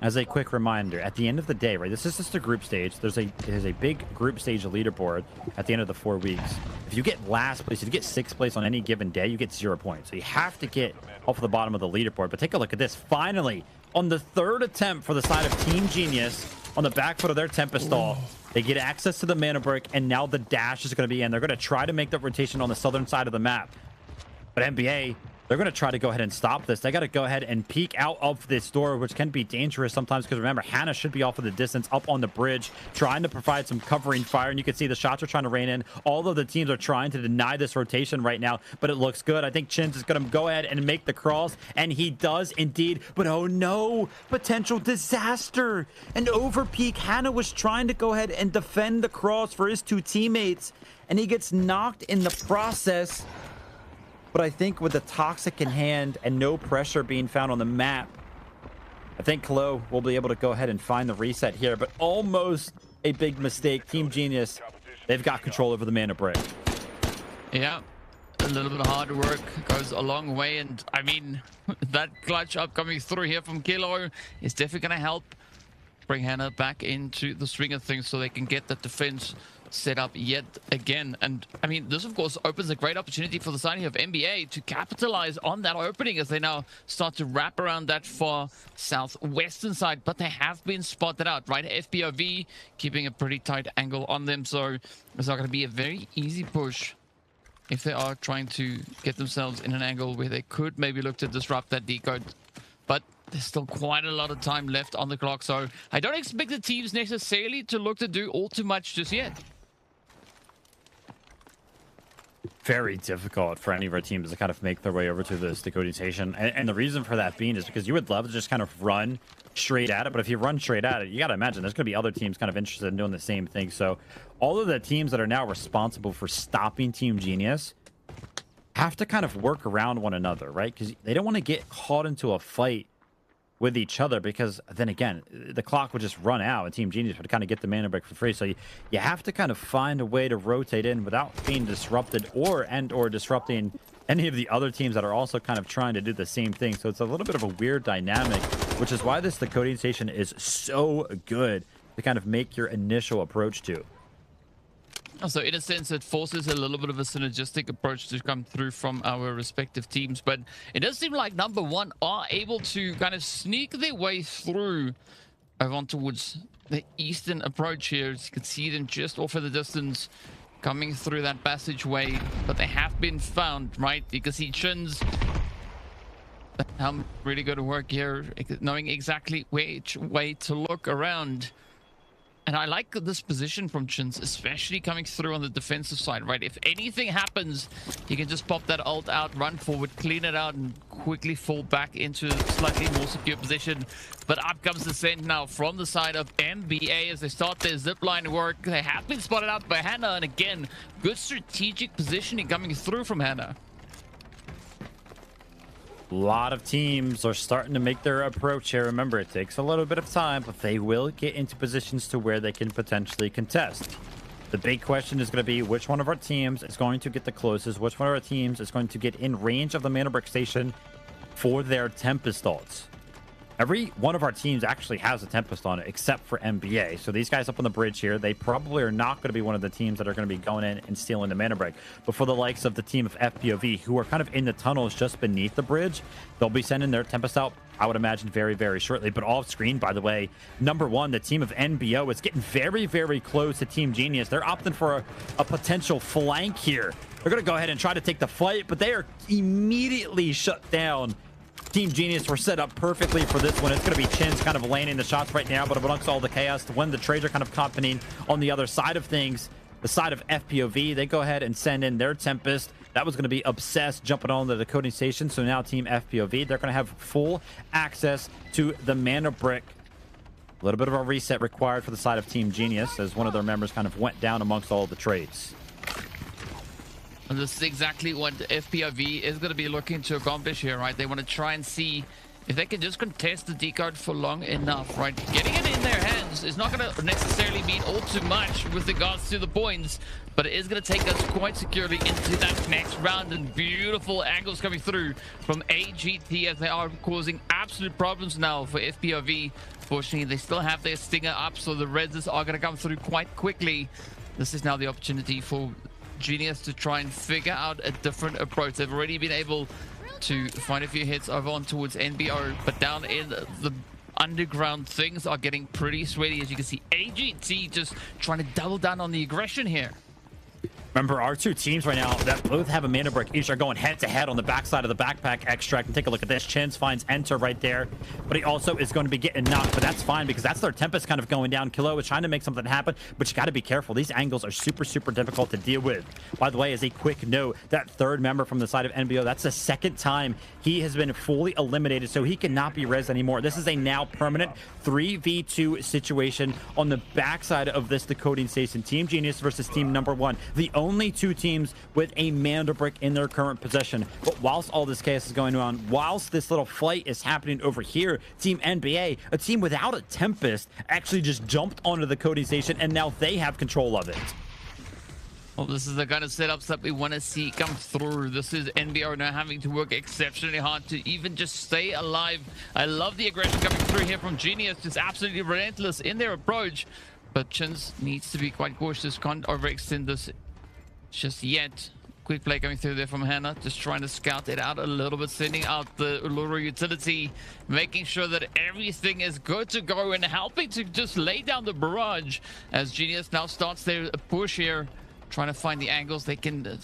As a quick reminder, at the end of the day, right, this is just a group stage. There's a big group stage leaderboard at the end of the 4 weeks. If you get last place, if you get 6th place on any given day, you get 0 points. So you have to get off the bottom of the leaderboard. But take a look at this. Finally, on the 3rd attempt for the side of Team Genius, on the back foot of their Tempest stall, they get access to the mana brick, and now the dash is going to be in. They're going to try to make the rotation on the southern side of the map. But NBA, they're going to try to go ahead and stop this. They got to go ahead and peek out of this door, which can be dangerous sometimes because remember, Hannah should be off of the distance up on the bridge, trying to provide some covering fire. And you can see the shots are trying to rain in. All of the teams are trying to deny this rotation right now, but it looks good. I think Chins is going to go ahead and make the cross, and he does indeed. But oh no, potential disaster. And over peak, Hannah was trying to go ahead and defend the cross for his 2 teammates, and he gets knocked in the process. But I think with the Toxic in hand and no pressure being found on the map, I think Klo will be able to go ahead and find the reset here. But almost a big mistake. Team Genius, they've got control over the mana brick. Yeah, a little bit of hard work goes a long way. And I mean, that clutch up coming through here from Kilo is definitely going to help bring Hannah back into the swing of things so they can get that defense set up yet again. And I mean, this of course opens a great opportunity for the side of NBA to capitalize on that opening as they now start to wrap around that far southwestern side. But they have been spotted out, right? FPOV keeping a pretty tight angle on them, so it's not going to be a very easy push if they are trying to get themselves in an angle where they could maybe look to disrupt that decode. But there's still quite a lot of time left on the clock, so I don't expect the teams necessarily to look to do all too much just yet. Very difficult for any of our teams to kind of make their way over to this decoding station. And the reason for that being is because you would love to just kind of run straight at it. But if you run straight at it, you got to imagine there's going to be other teams kind of interested in doing the same thing. So all of the teams that are now responsible for stopping Team Genius have to kind of work around one another, right? Because they don't want to get caught into a fight with each other, because then again, the clock would just run out and Team Genius would kind of get the mana break for free. So you have to kind of find a way to rotate in without being disrupted or disrupting any of the other teams that are also kind of trying to do the same thing. So it's a little bit of a weird dynamic, which is why this decoding station is so good to kind of make your initial approach to. So in a sense, it forces a little bit of a synergistic approach to come through from our respective teams. But it does seem like number one are able to kind of sneak their way through over on towards the eastern approach here. As you can see them just off of the distance coming through that passageway. But they have been found, right? You can see Chins really good work here, knowing exactly which way to look around. And I like this position from Chins, especially coming through on the defensive side, right? If anything happens, he can just pop that ult out, run forward, clean it out, and quickly fall back into a slightly more secure position. But up comes the send now from the side of NBA as they start their zipline work. They have been spotted out by Hannah, and again, good strategic positioning coming through from Hannah. A lot of teams are starting to make their approach here. Remember, it takes a little bit of time, but they will get into positions to where they can potentially contest. The big question is going to be which one of our teams is going to get the closest, which one of our teams is going to get in range of the mana brick station for their Tempest ults. Every one of our teams actually has a Tempest on it, except for NBA. So these guys up on the bridge here, they probably are not going to be one of the teams that are going to be going in and stealing the mana break. But for the likes of the team of FPOV, who are kind of in the tunnels just beneath the bridge, they'll be sending their Tempest out I would imagine very, very shortly. But off screen, by the way, number one, the team of NBO is getting very, very close to Team Genius. They're opting for a potential flank here. They're going to go ahead and try to take the fight, but they are immediately shut down. Team Genius were set up perfectly for this one. It's going to be Chin's kind of landing the shots right now, but amongst all the chaos, when the trades are kind of happening on the other side of things, the side of FPOV, they go ahead and send in their Tempest. That was going to be Obsessed jumping on the decoding station. So now Team FPOV, they're going to have full access to the mana brick. A little bit of a reset required for the side of Team Genius as one of their members kind of went down amongst all the trades. And this is exactly what FPOV is going to be looking to accomplish here, right? They want to try and see if they can just contest the decode for long enough, right? Getting it in their hands is not going to necessarily mean all too much with regards to the points, but it is going to take us quite securely into that next round. And beautiful angles coming through from AGT as they are causing absolute problems now for FPOV. Fortunately, they still have their stinger up, so the reses are going to come through quite quickly. This is now the opportunity for Genius to try and figure out a different approach. They've already been able to find a few hits over on towards NBO, but down in the underground, things are getting pretty sweaty. As you can see, AGT just trying to double down on the aggression here. Remember, our two teams right now that both have a mana brick each are going head to head on the backside of the backpack extract. And take a look at this. Chins finds Enter right there, but he also is going to be getting knocked, but that's fine because that's their Tempest kind of going down. Kilo is trying to make something happen, but you got to be careful. These angles are super, super difficult to deal with. By the way, as a quick note, that third member from the side of NBO, that's the second time he has been fully eliminated, so he cannot be res anymore. This is a now permanent 3v2 situation on the backside of this decoding station. Team Genius versus Team Number One. The only two teams with a mana brick in their current possession. But whilst all this chaos is going on, whilst this little fight is happening over here, Team NBA, a team without a Tempest, actually just jumped onto the coding station, and now they have control of it. Well, this is the kind of setups that we want to see come through. This is NBR now having to work exceptionally hard to even just stay alive. I love the aggression coming through here from Genius, just absolutely relentless in their approach. But Chins needs to be quite cautious, can't overextend this just yet. Quick play coming through there from Hannah, just trying to scout it out a little bit, sending out the Uluru utility, making sure that everything is good to go and helping to just lay down the barrage as Genius now starts their push here, trying to find the angles. They can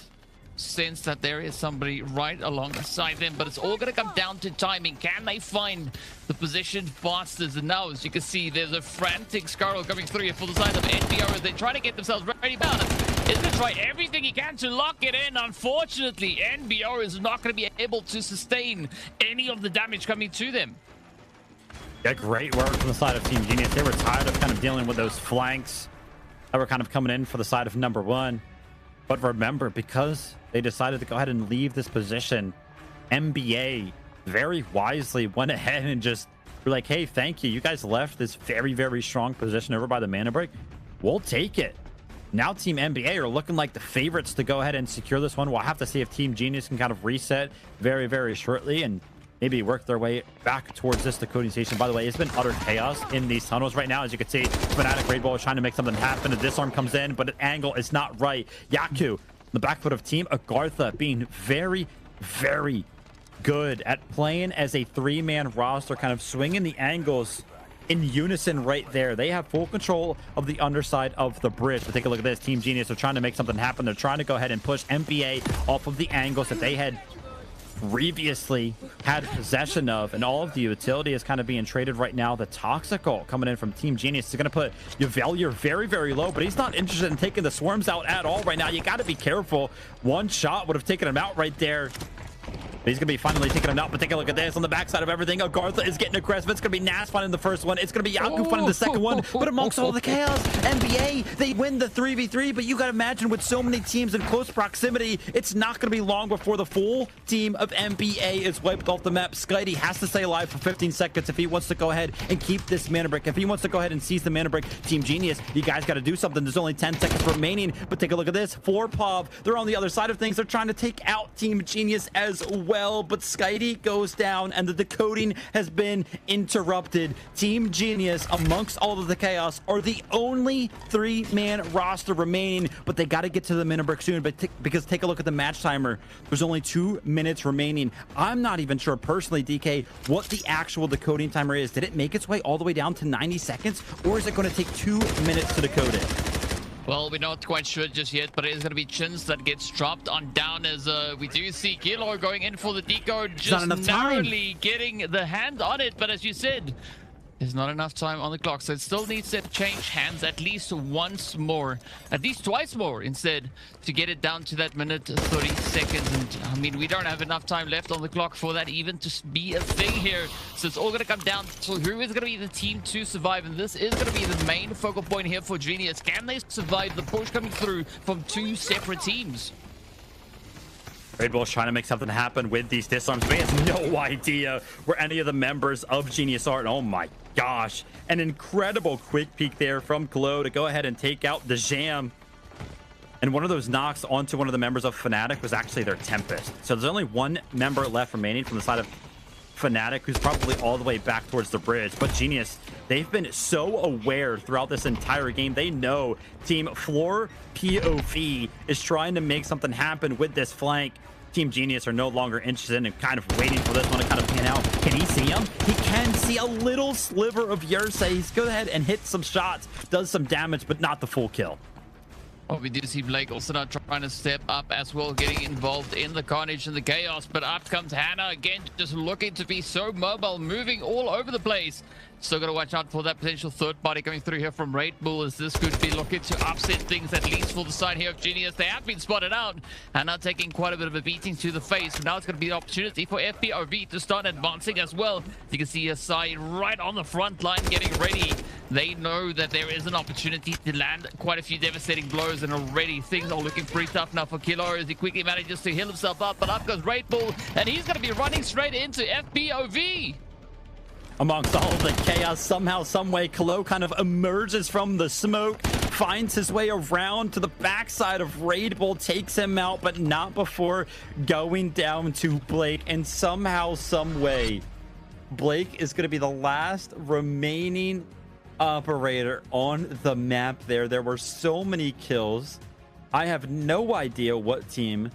sense that there is somebody right alongside them, but it's all going to come down to timing. Can they find the position fastest? And now, as you can see, there's a frantic Scarlet coming through here for the side of NBR as they try to get themselves ready. Is going to try everything he can to lock it in. Unfortunately, NBR is not going to be able to sustain any of the damage coming to them. Yeah, great work from the side of Team Genius. They were tired of kind of dealing with those flanks that were kind of coming in for the side of Number One. But remember, because they decided to go ahead and leave this position, NBA very wisely went ahead and just were like, hey, thank you. You guys left this very, very strong position over by the mana break. We'll take it. Now Team NBA are looking like the favorites to go ahead and secure this one. We'll have to see if Team Genius can kind of reset very, very shortly and maybe work their way back towards this decoding station. By the way, it's been utter chaos in these tunnels right now. As you can see, Fnatic Raid Bull is trying to make something happen. A disarm comes in, but an angle is not right. Yaku, the back foot of Team Agartha, being very, very good at playing as a three-man roster, kind of swinging the angles in unison right there. They have full control of the underside of the bridge. But take a look at this. Team Genius are trying to make something happen. They're trying to go ahead and push NBA off of the angles that they had previously had possession of, and all of the utility is kind of being traded right now. The Toxical coming in from Team Genius is going to put Yvellier very, very low, but he's not interested in taking the swarms out at all right now. You got to be careful. One shot would have taken him out right there. He's going to be finally taking him out, but take a look at this on the backside of everything. Agartha is getting aggressive. It's going to be Nas finding the first one. It's going to be Yaku finding the second one. But amongst all the chaos, NBA, they win the 3v3. But you got to imagine with so many teams in close proximity, it's not going to be long before the full team of NBA is wiped off the map. Skitey has to stay alive for 15 seconds if he wants to go ahead and keep this mana brick. If he wants to go ahead and seize the mana brick, Team Genius, you guys got to do something. There's only 10 seconds remaining. But take a look at this. 4POV, they're on the other side of things. They're trying to take out Team Genius as well. well, but Skitey goes down and the decoding has been interrupted. Team Genius, amongst all of the chaos, are the only 3-man roster remaining, but they got to get to the Mini Brick soon because take a look at the match timer. There's only 2 minutes remaining. I'm not even sure personally, DK, what the actual decoding timer is. Did it make its way all the way down to 90 seconds, or is it going to take 2 minutes to decode it? Well, we're not quite sure just yet, but it is going to be Chins that gets dropped on down as we do see Kilo going in for the decode, just narrowly getting the hand on it. But as you said, there's not enough time on the clock, so it still needs to change hands at least once more, at least twice more instead, to get it down to that minute 30 seconds. And I mean, we don't have enough time left on the clock for that even to be a thing here. So it's all going to come down to who is going to be the team to survive, and this is going to be the main focal point here for Genius. Can they survive the push coming through from 2 separate teams? Red Bull's trying to make something happen with these disarms, but he has no idea where any of the members of Genius are. And oh my gosh, an incredible quick peek there from Glow to go ahead and take out the Jam. And one of those knocks onto one of the members of Fnatic was actually their Tempest. So there's only 1 member left remaining from the side of Fnatic, who's probably all the way back towards the bridge. But Genius, they've been so aware throughout this entire game. They know Team Floor POV is trying to make something happen with this flank. Team Genius are no longer interested in kind of waiting for this one to kind of pan out. Can he see him? He can see a little sliver of Yersei. He's go ahead and hit some shots, does some damage, but not the full kill. Oh, we do see Blake also not trying to step up as well, getting involved in the carnage and the chaos. But up comes Hannah again, just looking to be so mobile, moving all over the place. Still got to watch out for that potential third party coming through here from Red Bull, as this could be looking to upset things, at least for the side here of Genius. They have been spotted out and are taking quite a bit of a beating to the face. So now it's going to be the opportunity for FPOV to start advancing as well. You can see Asai right on the front line getting ready. They know that there is an opportunity to land quite a few devastating blows, and already things are looking pretty tough now for Kilo as he quickly manages to heal himself up. But up goes Red Bull, and he's going to be running straight into FPOV. Amongst all the chaos, somehow, someway, Kalo kind of emerges from the smoke, finds his way around to the backside of Raid Bull, takes him out, but not before going down to Blake. And somehow, someway, Blake is going to be the last remaining operator on the map there. There were so many kills. I have no idea what team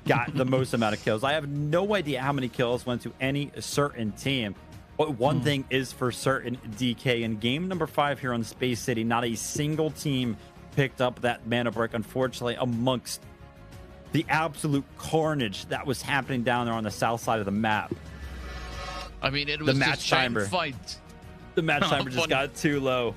got the most amount of kills. I have no idea how many kills went to any certain team. But one thing is for certain, DK, in game number 5 here on Space City, not a single team picked up that mana brick, unfortunately, amongst the absolute carnage that was happening down there on the south side of the map. I mean, it was just giant fight. The match timer just got too low.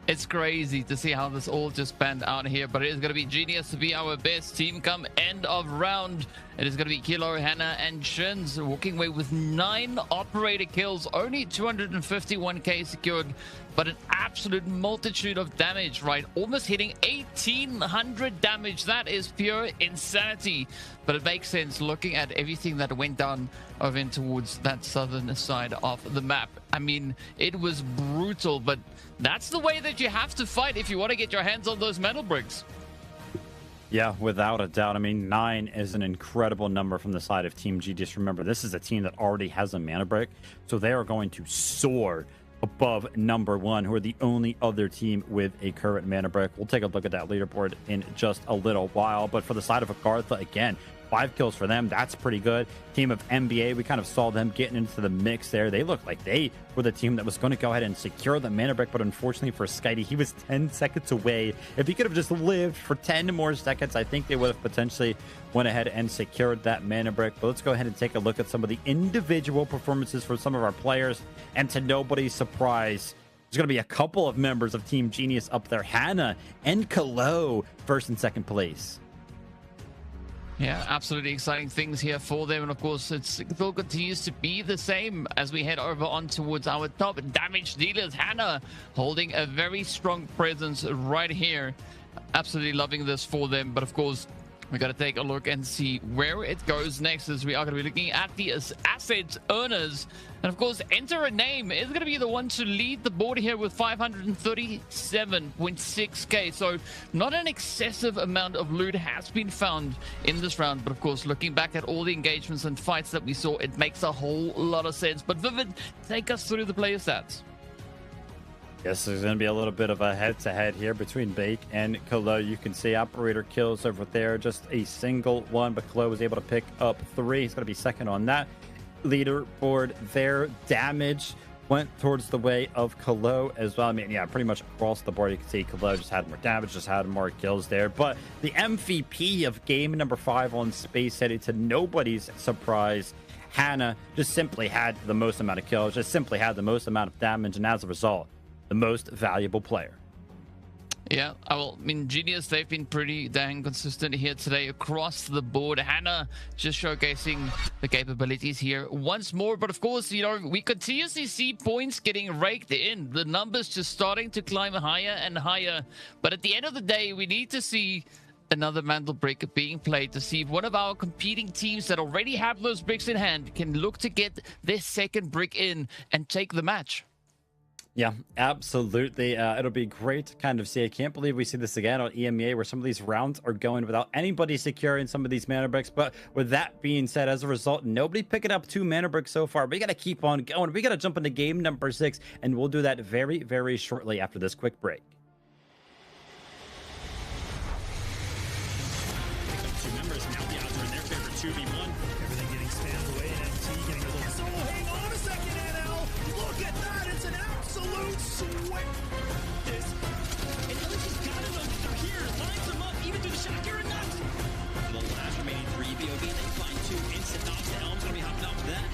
It's crazy to see how this all just panned out here, but it is going to be Genius to be our best team come end of round. It is going to be Kilo, Hannah, and Shins walking away with 9 operator kills, only 251k secured, but an absolute multitude of damage, right? Almost hitting 1800 damage. That is pure insanity, but it makes sense looking at everything that went down over in towards that southern side of the map. I mean, it was brutal, but that's the way that you have to fight if you want to get your hands on those metal bricks. Yeah, without a doubt. I mean, 9 is an incredible number from the side of Team G. Just remember, this is a team that already has a mana brick, so they are going to soar above number 1, who are the only other team with a current mana brick. We'll take a look at that leaderboard in just a little while, but for the side of Agartha, again, 5 kills for them. That's pretty good. Team of NBA, we kind of saw them getting into the mix there. They looked like they were the team that was going to go ahead and secure the mana brick, but unfortunately for Skitey, he was 10 seconds away. If he could have just lived for 10 more seconds, I think they would have potentially went ahead and secured that mana brick. But let's go ahead and take a look at some of the individual performances for some of our players. And to nobody's surprise, there's going to be a couple of members of Team Genius up there. Hannah and Kalo, first and second place. Yeah, absolutely exciting things here for them. And of course, it still continues to be the same as we head over on towards our top damage dealers. Hannah holding a very strong presence right here. Absolutely loving this for them. But of course, We got to take a look and see where it goes next, as we are going to be looking at the asset earners. And of course, Enter a Name is going to be the one to lead the board here with 537.6k. So not an excessive amount of loot has been found in this round. But of course, looking back at all the engagements and fights that we saw, it makes a whole lot of sense. But Vivid, take us through the player stats. Yes, there's going to be a little bit of a head-to-head here between Bake and Kalo. You can see operator kills over there, just a single one, but Kalo was able to pick up 3. He's going to be second on that leaderboard there. Damage went towards the way of Kalo as well. I mean, yeah, pretty much across the board, you can see Kalo just had more damage, just had more kills there. But the MVP of game number 5 on Space City, to nobody's surprise, Hannah just simply had the most amount of kills, just simply had the most amount of damage, and as a result, the most valuable player. Yeah, I mean, Genius, they've been pretty dang consistent here today across the board. Hannah just showcasing the capabilities here once more. But of course, you know, we continuously see points getting raked in. The numbers just starting to climb higher and higher. But at the end of the day, we need to see another mantle brick being played to see if one of our competing teams that already have those bricks in hand can look to get their second brick in and take the match. Yeah, absolutely. It'll be great to kind of see. I can't believe we see this again on EMEA, where some of these rounds are going without anybody securing some of these mana bricks. But with that being said, as a result, nobody picking up 2 mana bricks so far. We got to keep on going. We got to jump into game number 6, and we'll do that very, very shortly after this quick break. Two members, now the odds are in their favor, 2v1. Everything getting spammed away, and MT getting a little solo. Hang on a second, NL. Look at that, it's an absolute sweat. This, and Ellie's got it, they're here, lines them up, even through the shot, you're nuts. The last remaining 3 BOB, they find 2 instant knocks. The Helm's gonna be hopping off that.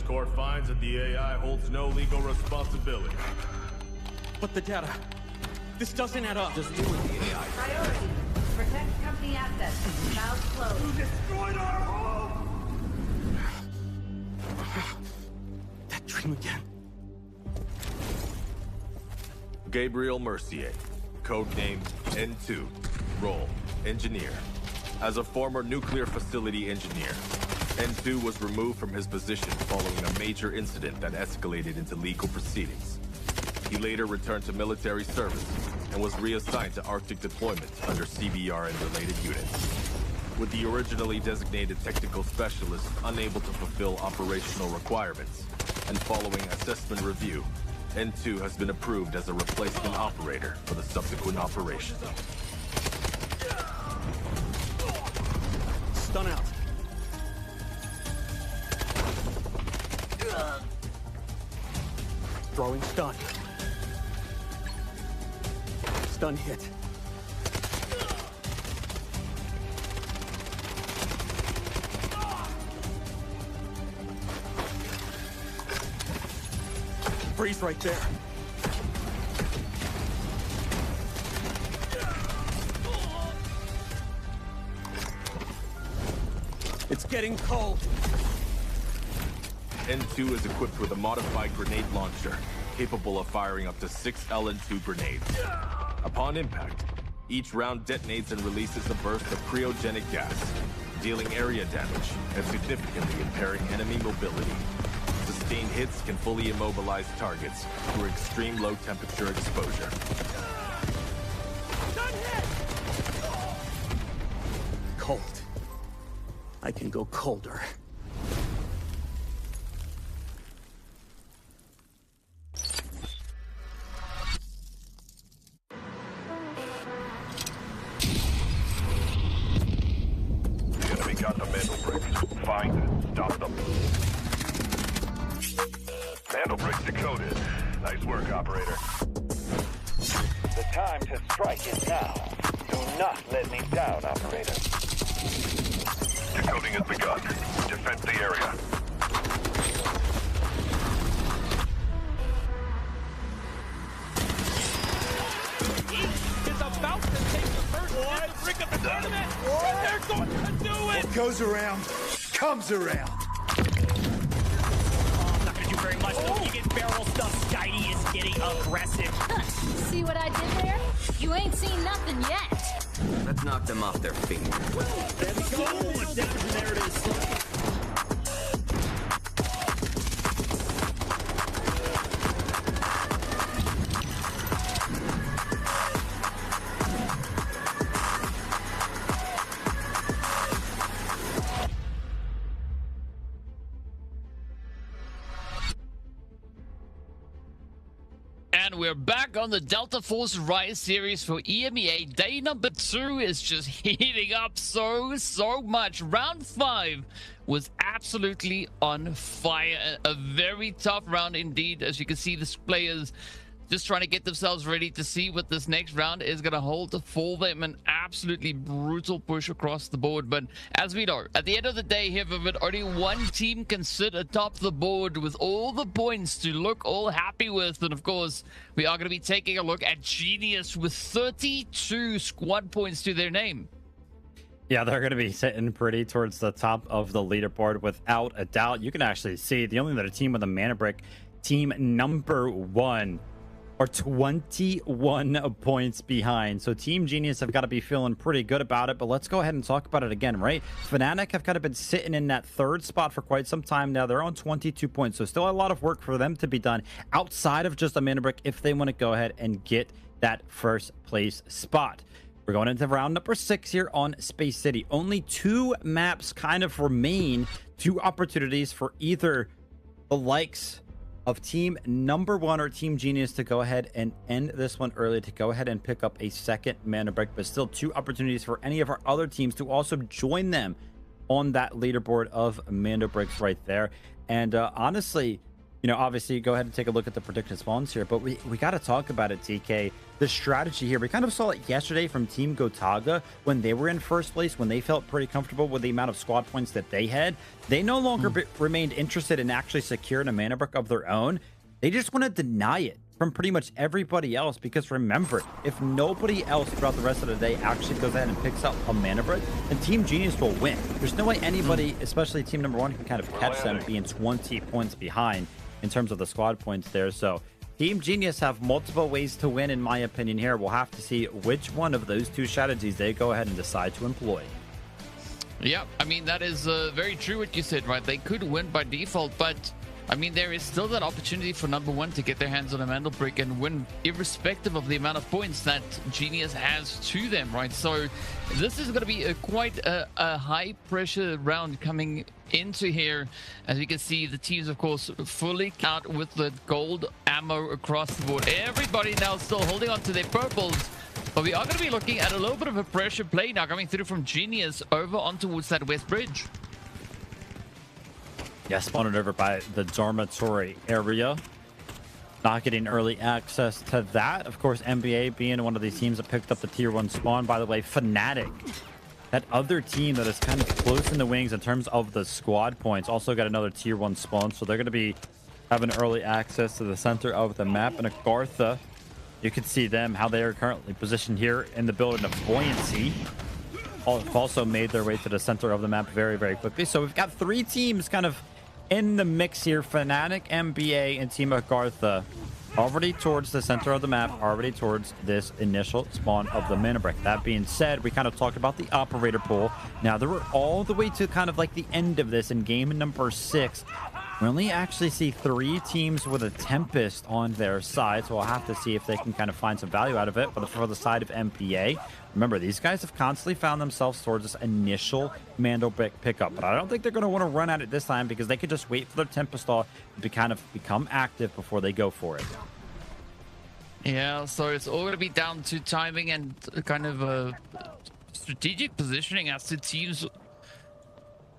Court finds that the AI holds no legal responsibility. But the data, this doesn't add up. Just do with the AI. Priority. Protect company assets. Valve closed. You destroyed our home! That dream again. Gabriel Mercier, codenamed N2, role engineer. As a former nuclear facility engineer, N2 was removed from his position following a major incident that escalated into legal proceedings. He later returned to military service and was reassigned to Arctic deployment under CBR and related units. With the originally designated technical specialist unable to fulfill operational requirements, and following assessment review, N2 has been approved as a replacement operator for the subsequent operation. Stun out. Throwing stun. Stun hit. Freeze right there. It's getting cold. N2 is equipped with a modified grenade launcher, capable of firing up to 6 LN2 grenades. Upon impact, each round detonates and releases a burst of cryogenic gas, dealing area damage and significantly impairing enemy mobility. Sustained hits can fully immobilize targets through extreme low temperature exposure. Cold. I can go colder. The enemy got the mantle bricks. Find it. Stop them. Mantle bricks decoded. Nice work, operator. The time to strike is now. Do not let me down, operator. Decoding has begun. Defend the area. Is about to take the first hit to brick of the tournament, and they're going to do it! What goes around, comes around. Not gonna do very much, though. You get barrel stuff. Skydie is getting aggressive. See what I did there? You ain't seen nothing yet. Let's knock them off their feet. There we go. Much damage, and there it is. And we're back on the Delta Force Rise series for EMEA. Day number 2 is just heating up so much. Round 5 was absolutely on fire. A very tough round indeed. As you can see, the players just trying to get themselves ready to see what this next round is going to hold for them. An absolutely brutal push across the board. But as we know, at the end of the day here, Vivid, only one team can sit atop the board with all the points to look all happy with. And of course, we are going to be taking a look at Genius with 32 squad points to their name. Yeah, they're going to be sitting pretty towards the top of the leaderboard without a doubt. You can actually see the only other team with a mana brick, team number 1, are 21 points behind. So Team Genius have got to be feeling pretty good about it. But let's go ahead and talk about it again, right? Fnatic have kind of been sitting in that 3rd spot for quite some time now. They're on 22 points. So still a lot of work for them to be done outside of just a mana brick if they want to go ahead and get that 1st place spot. We're going into round number 6 here on Space City. Only 2 maps kind of remain, 2 opportunities for either the likes of team number 1 or Team Genius to go ahead and end this one early, to go ahead and pick up a 2nd mana brick, but still 2 opportunities for any of our other teams to also join them on that leaderboard of mana bricks right there. And honestly, you know, obviously go ahead and take a look at the predicted spawns here, but we got to talk about it, TK. The strategy here, we kind of saw it yesterday from Team Gotaga when they were in 1st place, when they felt pretty comfortable with the amount of squad points that they had. They no longer remained interested in actually securing a mana brick of their own. They just want to deny it from pretty much everybody else, because remember, if nobody else throughout the rest of the day actually goes ahead and picks up a mana brick, then Team Genius will win. There's no way anybody, especially team number 1, can kind of catch them being 20 points behind in terms of the squad points there. So Team Genius have multiple ways to win, in my opinion here. We'll have to see which one of those 2 strategies they go ahead and decide to employ. Yeah, I mean, that is very true what you said, right? They could win by default, but I mean, there is still that opportunity for number one to get their hands on a Mandel Brick and win, irrespective of the amount of points that Genius has to them, right? So this is going to be quite a high pressure round coming into here. As you can see, the teams, of course, fully out with the gold ammo across the board. Everybody now still holding on to their purples. But we are going to be looking at a little bit of a pressure play now coming through from Genius over on towards that west bridge. Yeah, spawned over by the dormitory area. Not getting early access to that. Of course, NBA being one of these teams that picked up the tier 1 spawn. By the way, Fnatic, that other team that is kind of close in the wings in terms of the squad points, also got another tier 1 spawn. So they're going to be having early access to the center of the map. And Agartha, you can see them, how they are currently positioned here in the building of Buoyancy. Also made their way to the center of the map very, very quickly. So we've got 3 teams kind of in the mix here. Fnatic, NBA, and Team Agartha already towards the center of the map, already towards this initial spawn of the mana brick. That being said, we kind of talked about the operator pool. Now, they were all the way to kind of like the end of this in game number 6. We only actually see 3 teams with a Tempest on their side, so we'll have to see if they can kind of find some value out of it. But for the side of MPA, remember, these guys have constantly found themselves towards this initial Mandel Brick pickup. But I don't think they're going to want to run at it this time, because they could just wait for their Tempest to kind of become active before they go for it. Yeah, so it's all going to be down to timing and kind of strategic positioning as to teams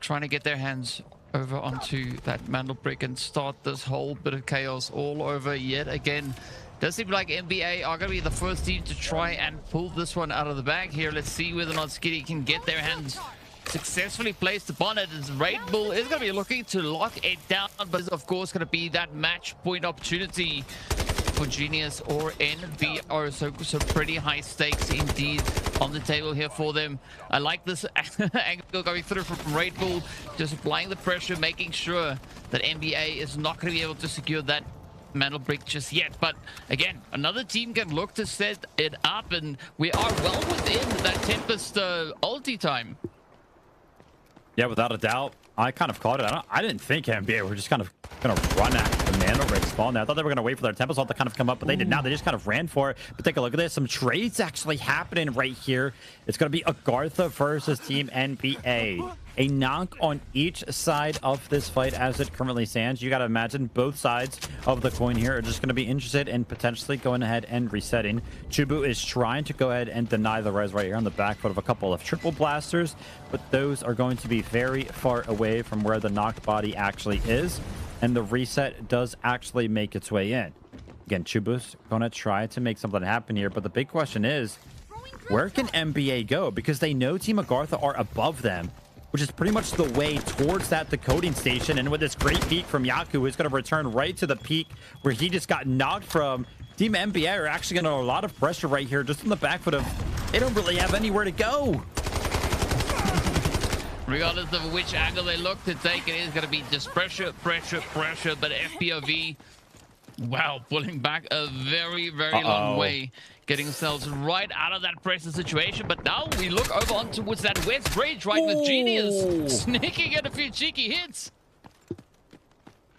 trying to get their hands over onto that Mandel Brick and start this whole bit of chaos all over yet again. Does seem like NBA are going to be the first team to try and pull this one out of the bag here. Let's see whether or not Skitty can get their hands successfully placed upon it, as Raid Bull is going to be looking to lock it down, but it's of course going to be that match point opportunity for Genius or NBO. So pretty high stakes indeed on the table here for them. I like this angle going through from Raid Bull, just applying the pressure, making sure that NBA is not going to be able to secure that Mandel Brick just yet. But again, another team can look to set it up, and we are well within that Tempest ulti time. Yeah, without a doubt. I kind of caught it. I didn't think NBA were just kind of going to run at the Mandel Brick spawn there. I thought they were going to wait for their Tempest ult to kind of come up, but they did not. They just kind of ran for it. But take a look at this. Some trades actually happening right here. It's going to be Agartha versus Team NBA. A knock on each side of this fight as it currently stands. You got to imagine both sides of the coin here are just going to be interested in potentially going ahead and resetting. Chubu is trying to go ahead and deny the res right here on the back foot of a couple of triple blasters, but those are going to be very far away from where the knocked body actually is, and the reset does actually make its way in. Again, Chubu's going to try to make something happen here, but the big question is, where can NBA go? Because they know Team Agartha are above them, which is pretty much the way towards that decoding station. And with this great peek from Yaku, who's going to return right to the peak where he just got knocked from, Team NBA are actually going to have a lot of pressure right here, just on the back foot of, they don't really have anywhere to go. Regardless of which angle they look to take, it is going to be just pressure. But FPOV, wow, pulling back a very, very long way, getting themselves right out of that pressure situation. But now we look over on towards that west bridge, right, with Genius sneaking at a few cheeky hits.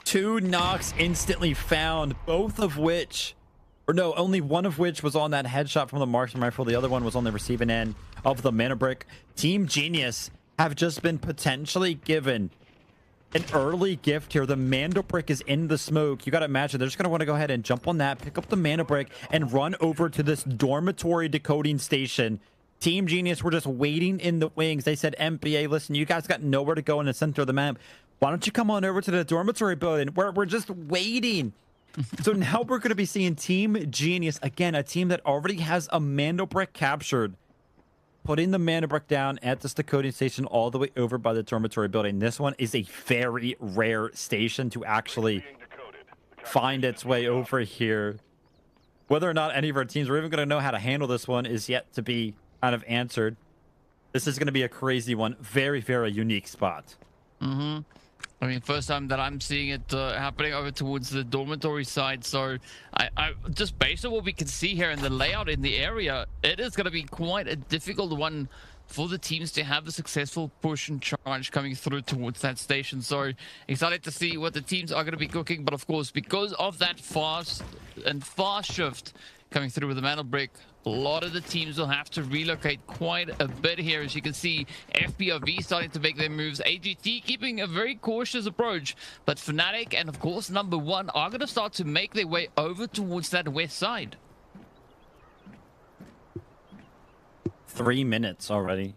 2 knocks instantly found, both of which, or no, only one of which was on that headshot from the marksman rifle. The other one was on the receiving end of the mana brick. Team Genius have just been potentially given an early gift here. The Mandel Brick is in the smoke. You got to imagine they're just going to want to go ahead and jump on that, pick up the Mandel Brick, and run over to this dormitory decoding station. Team Genius were just waiting in the wings. They said, MPA, listen, you guys got nowhere to go in the center of the map. Why don't you come on over to the dormitory building? We're just waiting. So now we're going to be seeing Team Genius, again, a team that already has a Mandel Brick captured, putting the mana brick down at this decoding station all the way over by the dormitory building. This one is a very rare station to actually find its way over here. Whether or not any of our teams are even going to know how to handle this one is yet to be kind of answered. This is going to be a crazy one. Very, very unique spot. I mean, first time that I'm seeing it happening over towards the dormitory side. So I just based on what we can see here in the layout in the area, it is going to be quite a difficult one for the teams to have a successful push and charge coming through towards that station. So excited to see what the teams are going to be cooking. But of course, because of that fast shift coming through with the mantle break, a lot of the teams will have to relocate quite a bit here. As you can see, FPRV starting to make their moves. AGT keeping a very cautious approach. But Fnatic and, of course, number one are going to start to make their way over towards that west side. 3 minutes already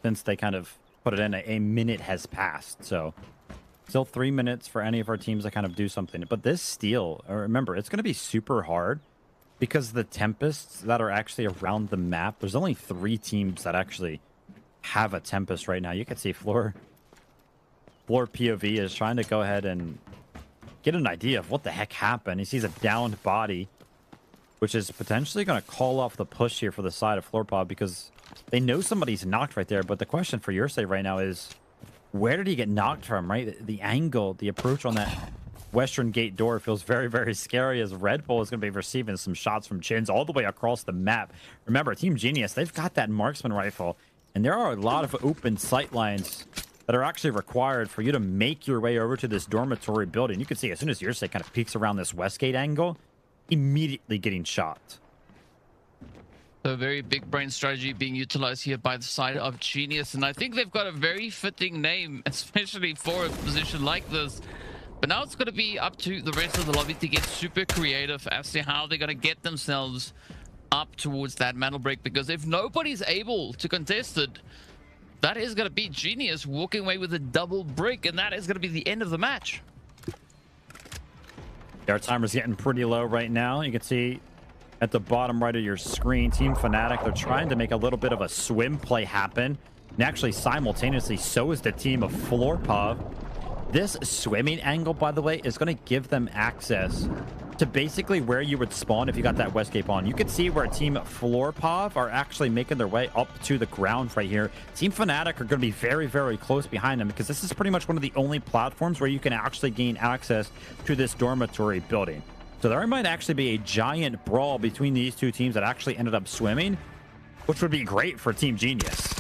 since they kind of put it in. A minute has passed. So still 3 minutes for any of our teams to kind of do something. But this steal, remember, it's going to be super hard. Because the Tempests that are actually around the map, there's only 3 teams that actually have a Tempest right now. You can see Floor POV is trying to go ahead and get an idea of what the heck happened. He sees a downed body, which is potentially going to call off the push here for the side of FloorPod because they know somebody's knocked right there. But the question for your save right now is, where did he get knocked from, right? The angle, the approach on that western gate door feels very, very scary as Red Bull is going to be receiving some shots from Chins all the way across the map. Remember, Team Genius, they've got that marksman rifle, and there are a lot of open sight lines that are actually required for you to make your way over to this dormitory building. You can see as soon as Yursei kind of peeks around this west gate angle, immediately getting shot. So very big brain strategy being utilized here by the side of Genius, and I think they've got a very fitting name, especially for a position like this. But now it's going to be up to the rest of the lobby to get super creative as to how they're going to get themselves up towards that mantle break. Because if nobody's able to contest it, that is going to be Genius walking away with a double brick. And that is going to be the end of the match. Our timer's getting pretty low right now. You can see at the bottom right of your screen, Team Fnatic, they're trying to make a little bit of a swim play happen. And actually, simultaneously, so is the team of FloorPod. This swimming angle, by the way, is going to give them access to basically where you would spawn if you got that west gate on. You can see where Team FloorPod are actually making their way up to the ground right here. Team Fnatic are going to be very, very close behind them because this is pretty much one of the only platforms where you can actually gain access to this dormitory building. So there might actually be a giant brawl between these two teams that actually ended up swimming, which would be great for Team Genius.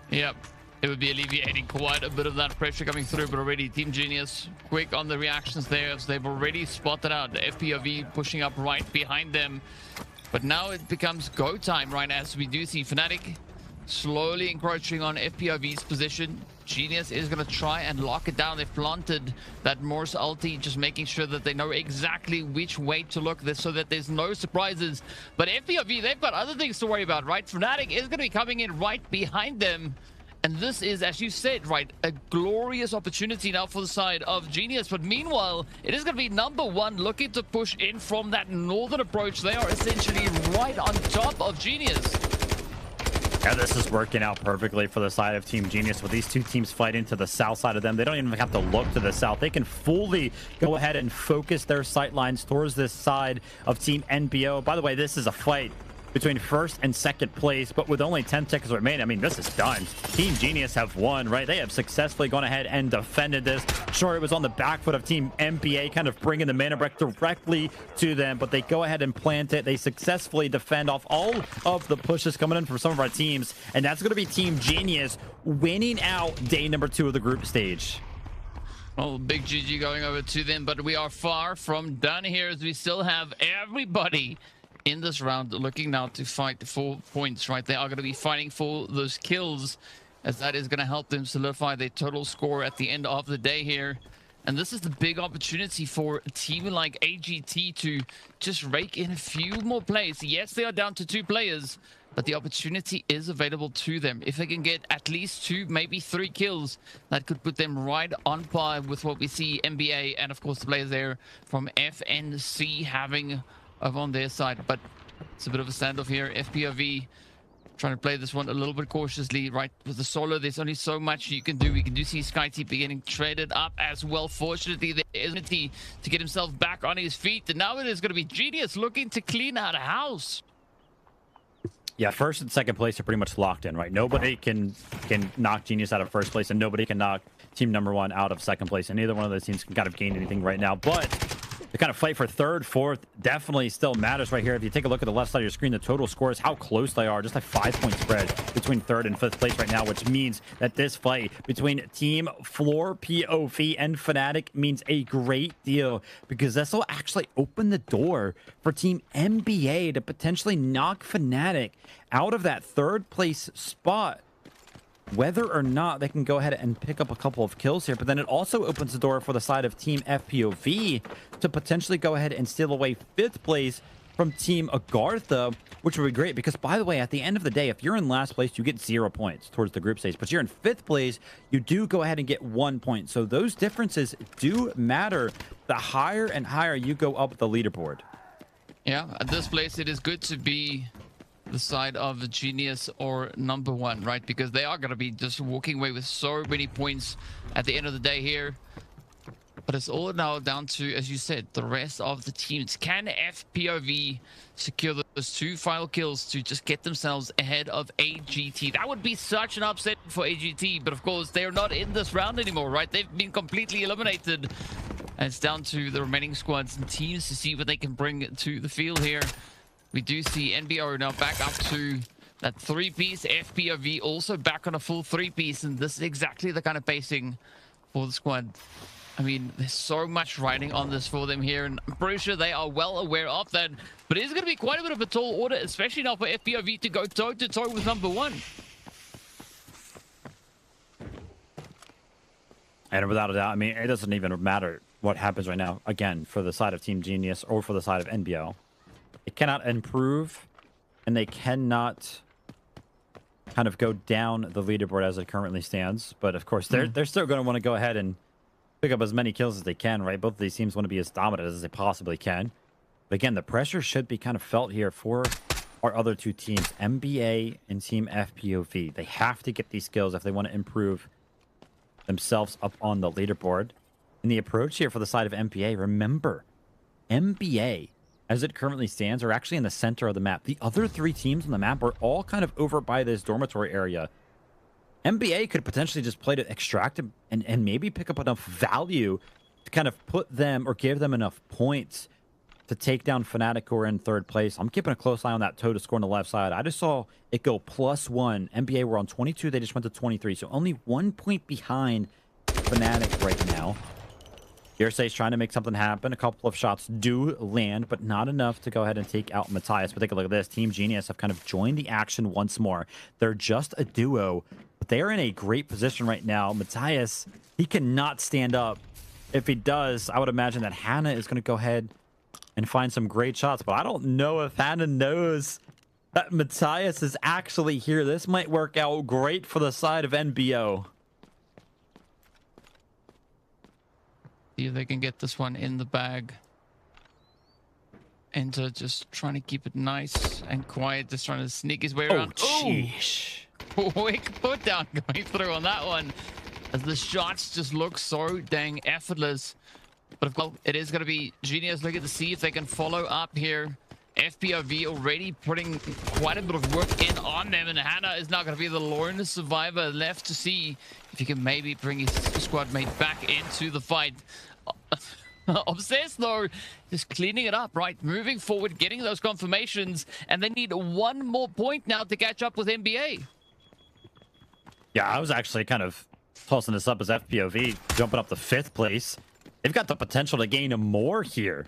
Yep. It would be alleviating quite a bit of that pressure coming through, but already Team Genius quick on the reactions there as they've already spotted out the FPRV pushing up right behind them. But now it becomes go time, right, as we do see Fnatic slowly encroaching on FPRV's position. Genius is going to try and lock it down. They've planted that Morse ulti, just making sure that they know exactly which way to look this so that there's no surprises. But FPRV, they've got other things to worry about, right? Fnatic is going to be coming in right behind them. And this is, as you said, right, a glorious opportunity now for the side of Genius. But meanwhile, it is going to be number one looking to push in from that northern approach. They are essentially right on top of Genius. Yeah, this is working out perfectly for the side of Team Genius with these two teams fighting to the south side of them. They don't even have to look to the south. They can fully go ahead and focus their sight lines towards this side of Team NBO. By the way, this is a fight between first and second place, but with only 10 seconds remaining, I mean, this is done. Team Genius have won, right? They have successfully gone ahead and defended this. Sure, it was on the back foot of Team MBA, kind of bringing the mana break directly to them, but they go ahead and plant it. They successfully defend off all of the pushes coming in from some of our teams, and that's going to be Team Genius winning out day number 2 of the group stage. Well, big GG going over to them, but we are far from done here as we still have everybody in this round looking now to fight for points, right? They are going to be fighting for those kills as that is going to help them solidify their total score at the end of the day here. And this is the big opportunity for a team like AGT to just rake in a few more plays. Yes, they are down to 2 players, but the opportunity is available to them. If they can get at least 2, maybe 3 kills, that could put them right on par with what we see NBA and, of course, the players there from FNC having on their side. But it's a bit of a standoff here. FPRV trying to play this one a little bit cautiously, right? With the solo, there's only so much you can do. We can do see SkyT beginning traded up as well. Fortunately, there is an ability to get himself back on his feet. And now it is going to be Genius looking to clean out a house. Yeah, first and second place are pretty much locked in, right? Nobody can knock Genius out of first place, and nobody can knock team number 1 out of second place. And neither one of those teams can kind of gain anything right now. But The kind of fight for third, fourth definitely still matters right here. If you take a look at the left side of your screen, the total scores, how close they are. Just a 5-point spread between third and fifth place right now, which means that this fight between Team Floor, POV, and Fnatic means a great deal, because this will actually open the door for Team NBA to potentially knock Fnatic out of that third place spot, whether or not they can go ahead and pick up a couple of kills here. But then it also opens the door for the side of Team FPOV to potentially go ahead and steal away fifth place from Team Agartha, which would be great, because, by the way, at the end of the day, if you're in last place, you get 0 points towards the group stage. But you're in fifth place, you do go ahead and get 1 point. So those differences do matter the higher and higher you go up the leaderboard. Yeah, at this place, it is good to be the side of Genius or number one, right? Because they are going to be just walking away with so many points at the end of the day here. But it's all now down to, as you said, the rest of the teams. Can FPOV secure those 2 final kills to just get themselves ahead of AGT? That would be such an upset for AGT, but of course they're not in this round anymore, right? They've been completely eliminated, and it's down to the remaining squads and teams to see what they can bring to the field here. We do see NBO now back up to that 3-piece. FPOV also back on a full 3-piece, and this is exactly the kind of pacing for the squad. I mean, there's so much riding on this for them here, and I'm pretty sure they are well aware of that. But it is going to be quite a bit of a tall order, especially now for FPOV to go toe-to-toe with number one. And without a doubt, I mean, it doesn't even matter what happens right now, again, for the side of Team Genius or for the side of NBO. It cannot improve, and they cannot kind of go down the leaderboard as it currently stands. But of course, they're still going to want to go ahead and pick up as many kills as they can, right? Both of these teams want to be as dominant as they possibly can. But again, the pressure should be kind of felt here for our other two teams, NBA and Team FPOV. They have to get these kills if they want to improve themselves up on the leaderboard. And the approach here for the side of NBA, remember, NBA, as it currently stands, are actually in the center of the map. The other 3 teams on the map are all kind of over by this dormitory area. NBA could potentially just play to extract and maybe pick up enough value to kind of put them or give them enough points to take down Fnatic, who are in third place. I'm keeping a close eye on that toe to score on the left side. I just saw it go +1. NBA were on 22. They just went to 23. So only 1 point behind Fnatic right now. Yersei's trying to make something happen. A couple of shots do land, but not enough to go ahead and take out Matthias. But take a look at this. Team Genius have kind of joined the action once more. They're just a duo, but they are in a great position right now. Matthias, he cannot stand up. If he does, I would imagine that Hannah is going to go ahead and find some great shots. But I don't know if Hannah knows that Matthias is actually here. This might work out great for the side of NBO. See if they can get this one in the bag. Enter just trying to keep it nice and quiet, just trying to sneak his way around. Oh, sheesh. Quick put down going through on that one, as the shots just look so dang effortless. But of course, it is going to be Genius looking to see if they can follow up here. FPOV already putting quite a bit of work in on them, and Hannah is now going to be the lone survivor left to see if he can maybe bring his squad mate back into the fight. Obsessed though, just cleaning it up, right? Moving forward, getting those confirmations, and they need 1 more point now to catch up with NBA. Yeah, I was actually kind of tossing this up as FPOV jumping up to 5th place. They've got the potential to gain more here,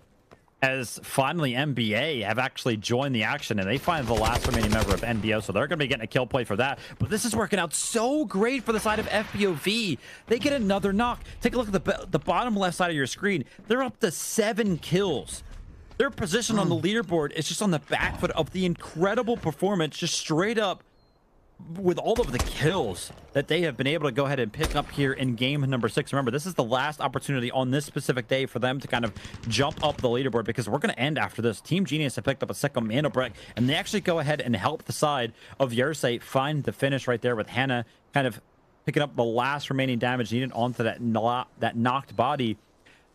as finally NBA have actually joined the action, and they find the last remaining member of NBO, so they're going to be getting a kill play for that. But this is working out so great for the side of FPOV. They get another knock. Take a look at the bottom left side of your screen. They're up to 7 kills. Their position on the leaderboard is just on the back foot of the incredible performance, just straight up with all of the kills that they have been able to go ahead and pick up here in game number 6. Remember, this is the last opportunity on this specific day for them to kind of jump up the leaderboard, because we're going to end after this. Team Genius have picked up a second mana break, and they actually go ahead and help the side of Yersei find the finish right there, with Hannah kind of picking up the last remaining damage needed onto that knocked body.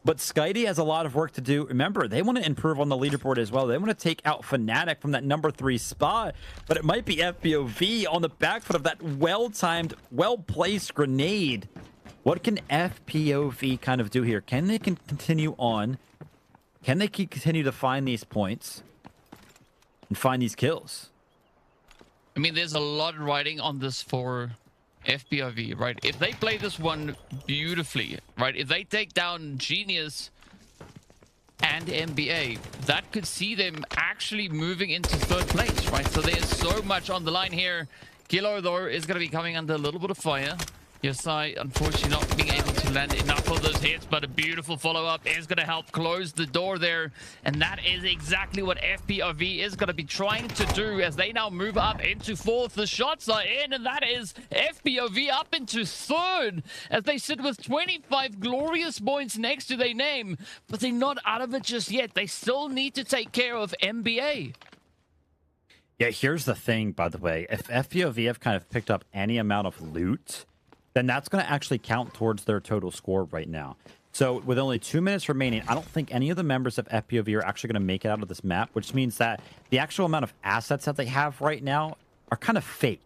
But Skitey has a lot of work to do. Remember, they want to improve on the leaderboard as well. They want to take out Fnatic from that number 3 spot. But it might be FPOV on the back foot of that well-timed, well-placed grenade. What can FPOV kind of do here? Can they continue on can they continue to find these points and find these kills? I mean, there's a lot riding on this for FPOV, right? If they play this one beautifully, right? If they take down Genius and NBA, that could see them actually moving into third place, right? So there's so much on the line here. Kilo, though, is going to be coming under a little bit of fire. Yosai, unfortunately, not being able to land enough of those hits, but a beautiful follow-up is going to help close the door there. And that is exactly what FPOV is going to be trying to do as they now move up into fourth. The shots are in, and that is FPOV up into third as they sit with 25 glorious points next to their name. But they're not out of it just yet. They still need to take care of NBA. Yeah, here's the thing, by the way. If FPOV have kind of picked up any amount of loot, then that's going to actually count towards their total score right now. So with only 2 minutes remaining, I don't think any of the members of FPOV are actually going to make it out of this map, which means that the actual amount of assets that they have right now are kind of fake,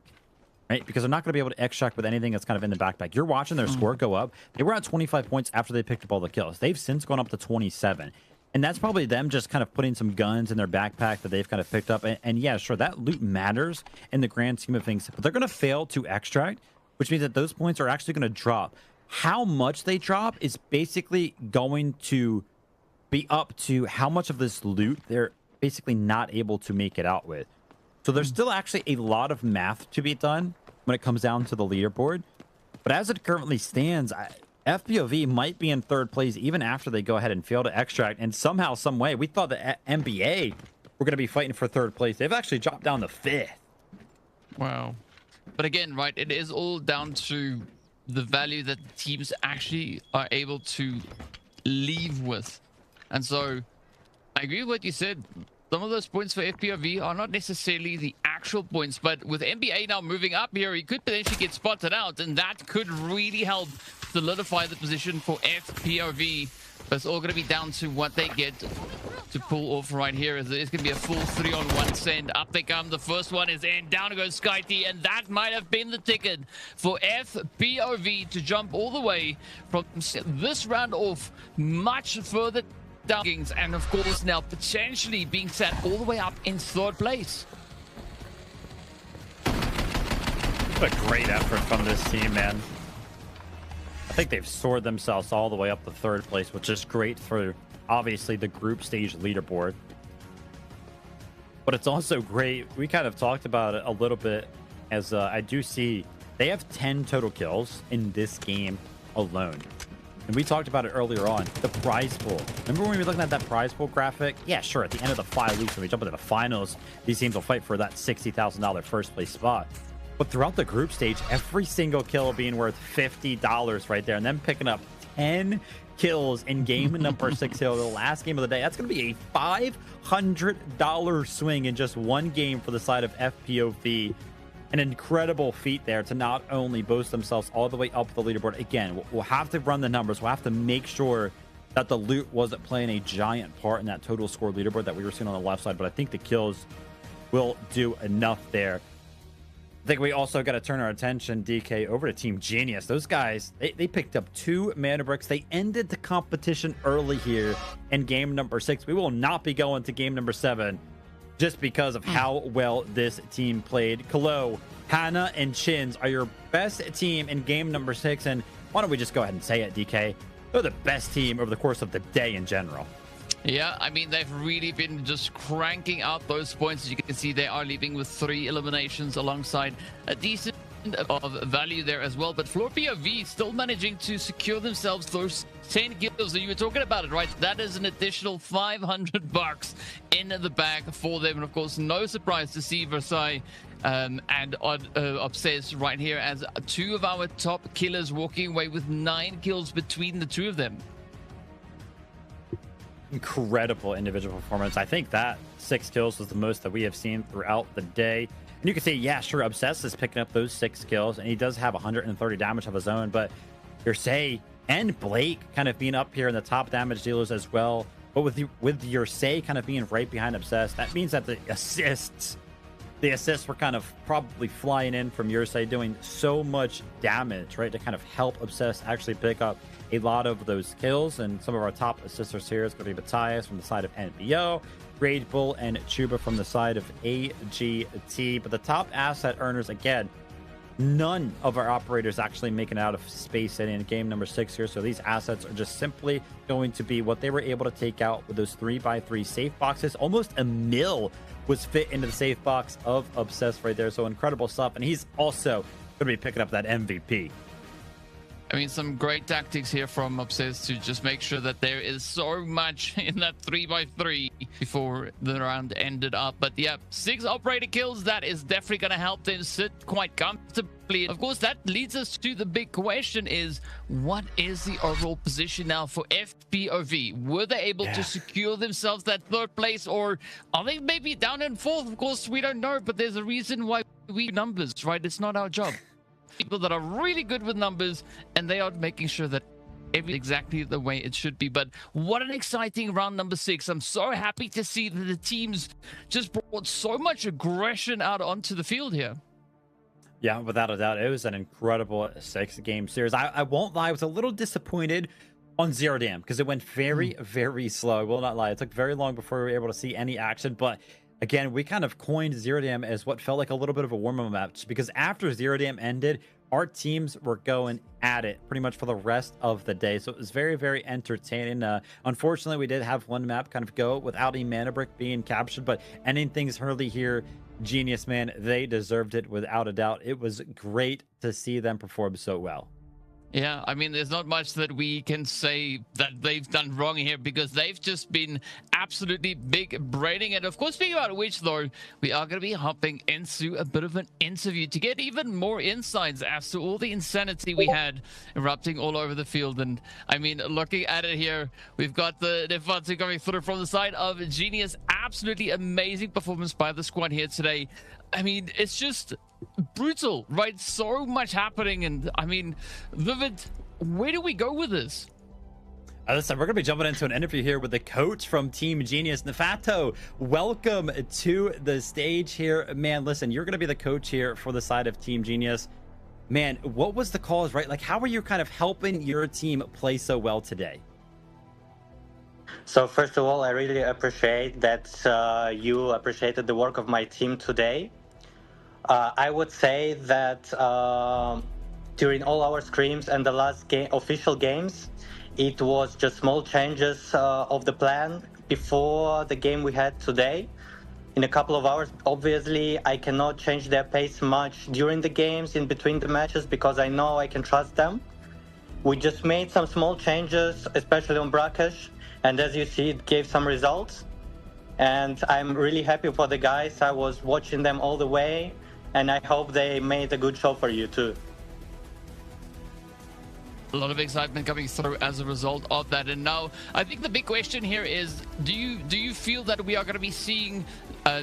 right? Because they're not going to be able to extract with anything that's kind of in the backpack. You're watching their score go up. They were at 25 points after they picked up all the kills. They've since gone up to 27. And that's probably them just kind of putting some guns in their backpack that they've kind of picked up. And yeah, sure, that loot matters in the grand scheme of things, but they're going to fail to extract, which means that those points are actually going to drop. How much they drop is basically going to be up to how much of this loot they're basically not able to make it out with. So there's still actually a lot of math to be done when it comes down to the leaderboard. But as it currently stands, FPOV might be in third place even after they go ahead and fail to extract. And somehow, some way, we thought that NBA were going to be fighting for third place. They've actually dropped down to fifth. Wow. But again, right, it is all down to the value that teams actually are able to leave with. And so I agree with what you said. Some of those points for FPOV are not necessarily the actual points, but with NBA now moving up here, he could potentially get spotted out, and that could really help solidify the position for FPOV. But it's all going to be down to what they get to pull off right here. It's going to be a full 3-on-1 send. Up they come. The first one is in. Down goes SkyT, and that might have been the ticket for FPOV to jump all the way from this round off much further down. And of course, now potentially being set all the way up in third place. What a great effort from this team, man. I think they've soared themselves all the way up to third place, which is great for obviously the group stage leaderboard. But it's also great. We kind of talked about it a little bit as I do see they have 10 total kills in this game alone. And we talked about it earlier on, the prize pool. Remember when we were looking at that prize pool graphic? Yeah, sure. At the end of the 5 weeks, when we jump into the finals, these teams will fight for that $60,000 first place spot. But throughout the group stage, every single kill being worth $50 right there, and then picking up 10 kills in game number 6 here, the last game of the day. That's going to be a $500 swing in just one game for the side of FPOV. An incredible feat there to not only boast themselves all the way up the leaderboard. Again, we'll have to run the numbers. We'll have to make sure that the loot wasn't playing a giant part in that total score leaderboard that we were seeing on the left side. But I think the kills will do enough there. I think we also got to turn our attention, DK, over to Team Genius. Those guys, they picked up 2 mana bricks. They ended the competition early here in game number 6. We will not be going to game number 7 just because of how well this team played. Kalo, Hannah, and Chins are your best team in game number 6. And why don't we just go ahead and say it, DK? They're the best team over the course of the day in general. Yeah, I mean, they've really been just cranking out those points. As you can see, they are leaving with 3 eliminations alongside a decent of value there as well. But Floor POV still managing to secure themselves those 10 kills. So you were talking about it, right? That is an additional $500 in the bag for them. And of course, no surprise to see Versailles and Obsessed right here as 2 of our top killers walking away with 9 kills between the 2 of them. Incredible individual performance. I think that 6 kills was the most that we have seen throughout the day. And you can say, yeah, sure, Obsessed is picking up those 6 kills, and he does have 130 damage of his own, but Yursei and Blake kind of being up here in the top damage dealers as well. But with Yursei kind of being right behind Obsessed, that means that the assists the assists were kind of probably flying in from your side, doing so much damage, right, to kind of help Obsess actually pick up a lot of those kills. And some of our top assisters here is going to be Matthias from the side of NBO, Rage Bull, and Chuba from the side of AGT. But the top asset earners, again, none of our operators actually making it out of space in game number 6 here. So these assets are just simply going to be what they were able to take out with those 3x3 safe boxes. Almost a mil was fit into the safe box of Obsessed right there. So incredible stuff. And he's also going to be picking up that MVP. I mean, some great tactics here from Obsessed to just make sure that there is so much in that 3x3 before the round ended up. But yeah, 6 operator kills, that is definitely going to help them sit quite comfortably. Of course, that leads us to the big question is, what is the overall position now for FPOV? Were they able to secure themselves that 3rd place, or are they maybe down in 4th? Of course, we don't know, but there's a reason why we numbers, right? It's not our job. People that are really good with numbers, and they are making sure that everything exactly the way it should be. But what an exciting round number 6. I'm so happy to see that the teams just brought so much aggression out onto the field here. Yeah, without a doubt, it was an incredible 6-game series. I won't lie, I was a little disappointed on Zero Dam because it went very, very slow. I will not lie. It took very long before we were able to see any action, but again, we kind of coined Zero Dam as what felt like a little bit of a warm-up match, because after Zero Dam ended, our teams were going at it pretty much for the rest of the day. So it was very, very entertaining. Unfortunately, we did have one map kind of go without a mana brick being captured, but ending things early here, genius, man. They deserved it without a doubt. It was great to see them perform so well. Yeah, I mean, there's not much that we can say that they've done wrong here, because they've just been absolutely big braining it. Of course, speaking about which, though, we are going to be hopping into a bit of an interview to get even more insights as to all the insanity we had erupting all over the field. And I mean, looking at it here, we've got the Nefatsu coming through from the side of Genius. Absolutely amazing performance by the squad here today. I mean, it's just brutal, right? So much happening. And I mean, Vivid, where do we go with this? Listen, we're going to be jumping into an interview here with the coach from Team Genius. Nefato, welcome to the stage here. Man, listen, you're going to be the coach here for the side of Team Genius. Man, what was the cause, right? Like, how are you kind of helping your team play so well today? So first of all, I really appreciate that you appreciated the work of my team today. I would say that during all our scrims and the last official games, it was just small changes of the plan before the game we had today. In a couple of hours, obviously, I cannot change their pace much during the games, in between the matches, because I know I can trust them. We just made some small changes, especially on Brackesh, and as you see, it gave some results. And I'm really happy for the guys. I was watching them all the way, and I hope they made a good show for you too. A lot of excitement coming through as a result of that. And now I think the big question here is, do you feel that we are going to be seeing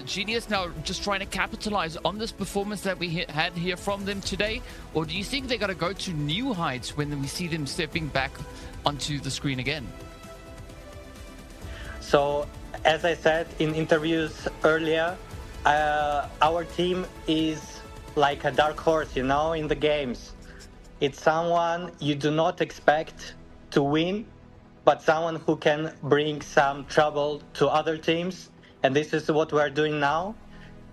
Genius now just trying to capitalize on this performance that we had here from them today? Or do you think they're going to go to new heights when we see them stepping back onto the screen again? So, as I said in interviews earlier, our team is like a dark horse, you know, in the games. It's someone you do not expect to win, but someone who can bring some trouble to other teams. And this is what we're doing now.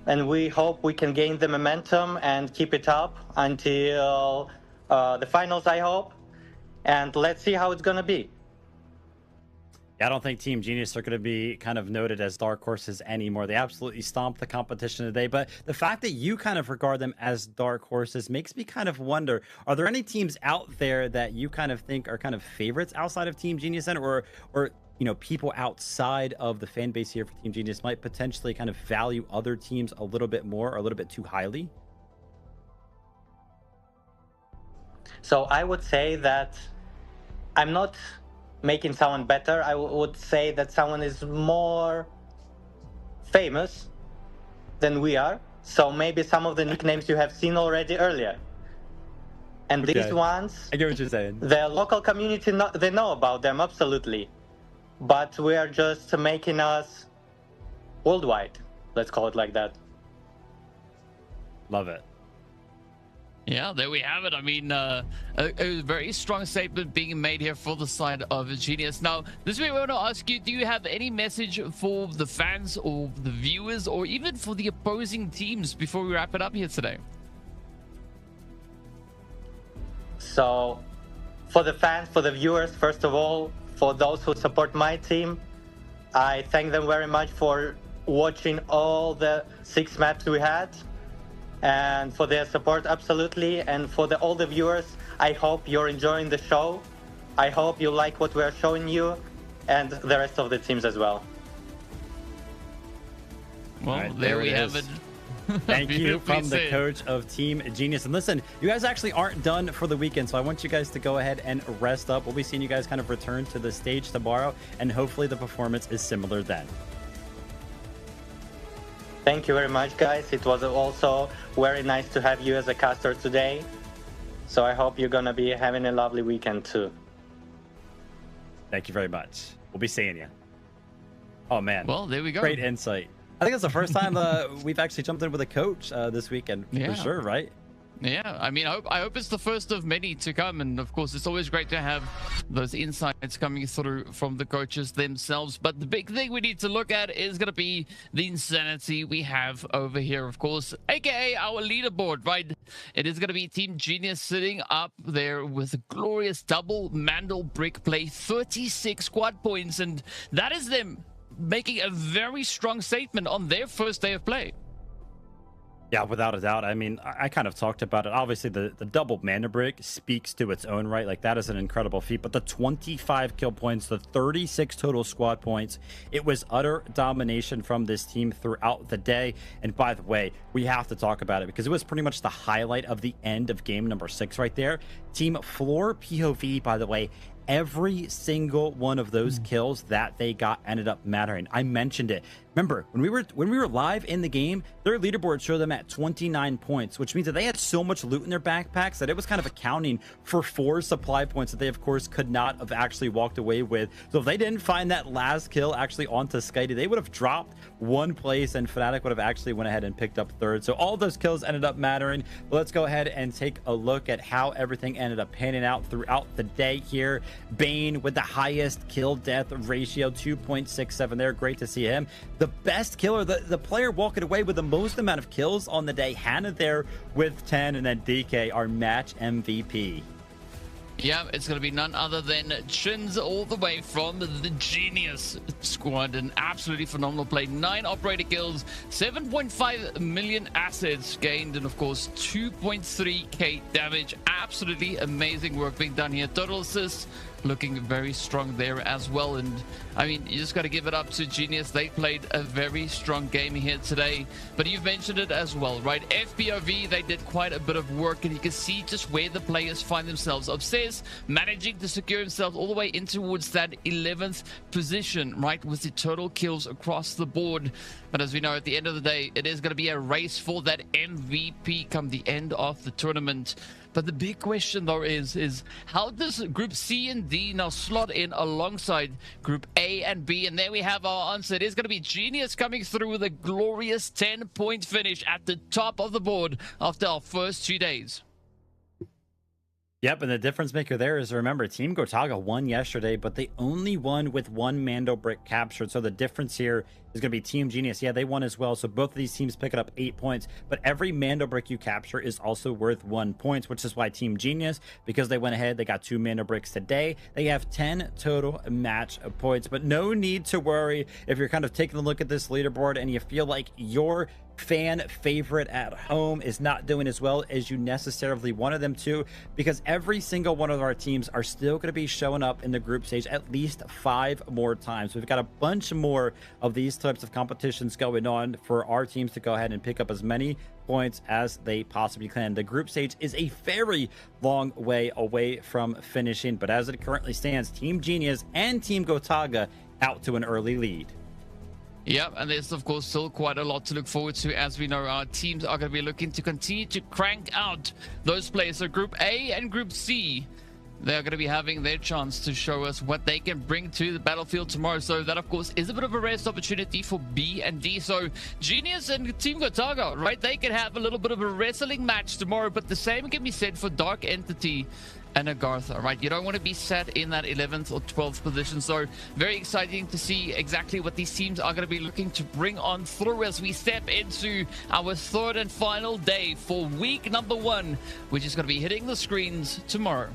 And we hope we can gain the momentum and keep it up until the finals, I hope. And let's see how it's going to be. I don't think Team Genius are going to be kind of noted as dark horses anymore. They absolutely stomped the competition today. But the fact that you kind of regard them as dark horses makes me kind of wonder, are there any teams out there that you kind of think are kind of favorites outside of Team Genius, or you know, people outside of the fan base here for Team Genius might potentially kind of value other teams a little bit more or a little bit too highly? So I would say that I'm not making someone better. I would say that someone is more famous than we are. So maybe some of the nicknames you have seen already earlier. And these ones, I get what you're saying. The local community, they know about them, absolutely. But we are just making us worldwide. Let's call it like that. Love it. Yeah, there we have it. I mean, a very strong statement being made here for the side of Genius. Now, this way we want to ask you, do you have any message for the fans or the viewers or even for the opposing teams before we wrap it up here today? So, for the fans, for the viewers, first of all, for those who support my team, I thank them very much for watching all the 6 maps we had. And for their support, absolutely. And for all the viewers, I hope you're enjoying the show. I hope you like what we're showing you, and the rest of the teams as well. Well, right, there we have it. Thank you from the said. coach of Team Genius. And listen, you guys actually aren't done for the weekend, so I want you guys to go ahead and rest up. We'll be seeing you guys kind of return to the stage tomorrow, and hopefully the performance is similar then. Thank you very much, guys. It was also very nice to have you as a caster today. So I hope you're going to be having a lovely weekend too. Thank you very much. We'll be seeing you. Oh, man. Well, there we go. Great insight. I think it's the first time we've actually jumped in with a coach this weekend, for sure, right? Yeah, I mean, I hope it's the first of many to come. And of course, it's always great to have those insights coming through from the coaches themselves. But the big thing we need to look at is going to be the insanity we have over here, of course, aka our leaderboard, right? It is going to be Team Genius sitting up there with a glorious double Mandel brick play, 36 squad points. And that is them making a very strong statement on their first day of play. Yeah, without a doubt. I mean, I kind of talked about it. Obviously, the double mana brick speaks to its own right. Like, that is an incredible feat. But the 25 kill points, the 36 total squad points, it was utter domination from this team throughout the day. And by the way, we have to talk about it because it was pretty much the highlight of the end of game number 6 right there. Team Floor POV, by the way, every single one of those kills that they got ended up mattering. I mentioned it. Remember, when we were live in the game, their leaderboard showed them at 29 points, which means that they had so much loot in their backpacks that it was kind of accounting for 4 supply points that they, of course, could not have actually walked away with. So if they didn't find that last kill actually onto Skitey, they would have dropped 1 place, and Fnatic would have actually went ahead and picked up 3rd. So all those kills ended up mattering. But let's go ahead and take a look at how everything ended up panning out throughout the day here. Bane with the highest kill death ratio, 2.67 there. Great to see him. The best killer, the player walking away with the most amount of kills on the day, Hannah there with 10, and then DK, our match MVP. Yeah, it's going to be none other than Chins all the way from the Genius squad. An absolutely phenomenal play. 9 operator kills, 7.5 million assets gained, and of course 2.3k damage. Absolutely amazing work being done here. Total assists looking very strong there as well. And I mean, you just got to give it up to Genius. They played a very strong game here today. But you've mentioned it as well, right? FPOV, they did quite a bit of work, and you can see just where the players find themselves. Obsess managing to secure himself all the way in towards that 11th position, right, with the total kills across the board. But as we know, at the end of the day, it is going to be a race for that MVP come the end of the tournament. But the big question, though, is how does Group C and D now slot in alongside Group A and B? And there we have our answer. It is going to be Genius coming through with a glorious 10-point finish at the top of the board after our first 2 days. Yep, and the difference maker there is, remember, Team Gotaga won yesterday, but they only won with 1 Mando brick captured. So the difference here is going to be Team Genius. Yeah, they won as well. So both of these teams picking up 8 points, but every Mando brick you capture is also worth 1 point, which is why Team Genius, because they went ahead, they got 2 Mando bricks today. They have 10 total match points, but no need to worry if you're kind of taking a look at this leaderboard and you feel like your fan favorite at home is not doing as well as you necessarily wanted them to, because every single one of our teams are still going to be showing up in the group stage at least 5 more times. We've got a bunch more of these types of competitions going on for our teams to go ahead and pick up as many points as they possibly can. The group stage is a very long way away from finishing, but as it currently stands, Team Genius and Team Gotaga out to an early lead. Yeah, and there's, of course, still quite a lot to look forward to. As we know, our teams are going to be looking to continue to crank out those players. So Group A and Group C, they're going to be having their chance to show us what they can bring to the battlefield tomorrow. So that, of course, is a bit of a rest opportunity for B and D. So Genius and Team Gotaga, right? They can have a little bit of a wrestling match tomorrow, but the same can be said for Dark Entity and Agartha, right? You don't want to be set in that 11th or 12th position. So very exciting to see exactly what these teams are going to be looking to bring on through as we step into our third and final day for week number 1, which is going to be hitting the screens tomorrow.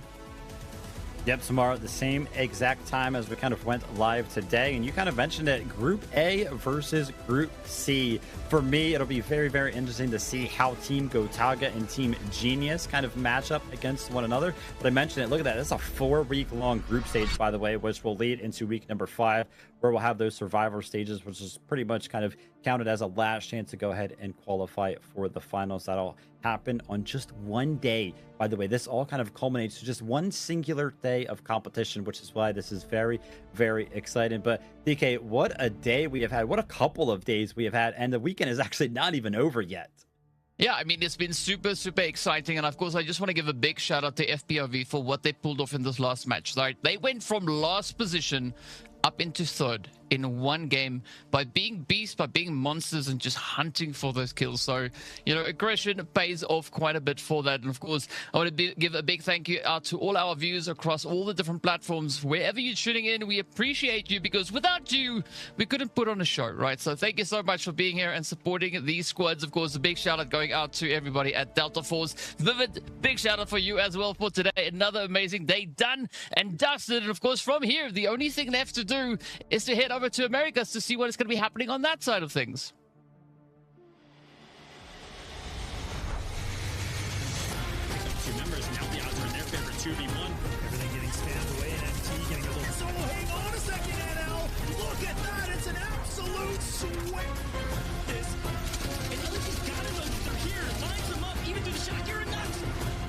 Yep, tomorrow at the same exact time as we kind of went live today. And you kind of mentioned it, Group A versus Group C. For me, it'll be very, very interesting to see how Team Gotaga and Team Genius kind of match up against one another. But I mentioned it, look at that. It's a 4-week-long group stage, by the way, which will lead into week number 5, where we'll have those survivor stages, which is pretty much kind of counted as a last chance to go ahead and qualify for the finals. That'll happen on just one day. By the way, this all kind of culminates to just one singular day of competition, which is why this is very, very exciting. But DK, what a day we have had. What a couple of days we have had. And the weekend is actually not even over yet. Yeah, I mean, it's been super, super exciting. And of course, I just want to give a big shout out to FPOV for what they pulled off in this last match. Right? They went from last position up into third in one game by being beasts, by being monsters, and just hunting for those kills. So, you know, aggression pays off quite a bit for that. And of course, I want to give a big thank you out to all our viewers across all the different platforms. Wherever you're tuning in, we appreciate you, because without you, we couldn't put on a show, right? So thank you so much for being here and supporting these squads. Of course, a big shout out going out to everybody at Delta Force. Vivid, big shout out for you as well for today. Another amazing day done and dusted. And of course, from here, the only thing left to do is to head over to Americas to see what is going to be happening on that side of things. Two members, now the odds are in their favor, 2v1. Everything getting spammed away, and MT getting a little solo. Hang on a second, NL. Look at that, it's an absolute sweep. And LG's got it, they're here, lines them up, even do the shot, you're nuts.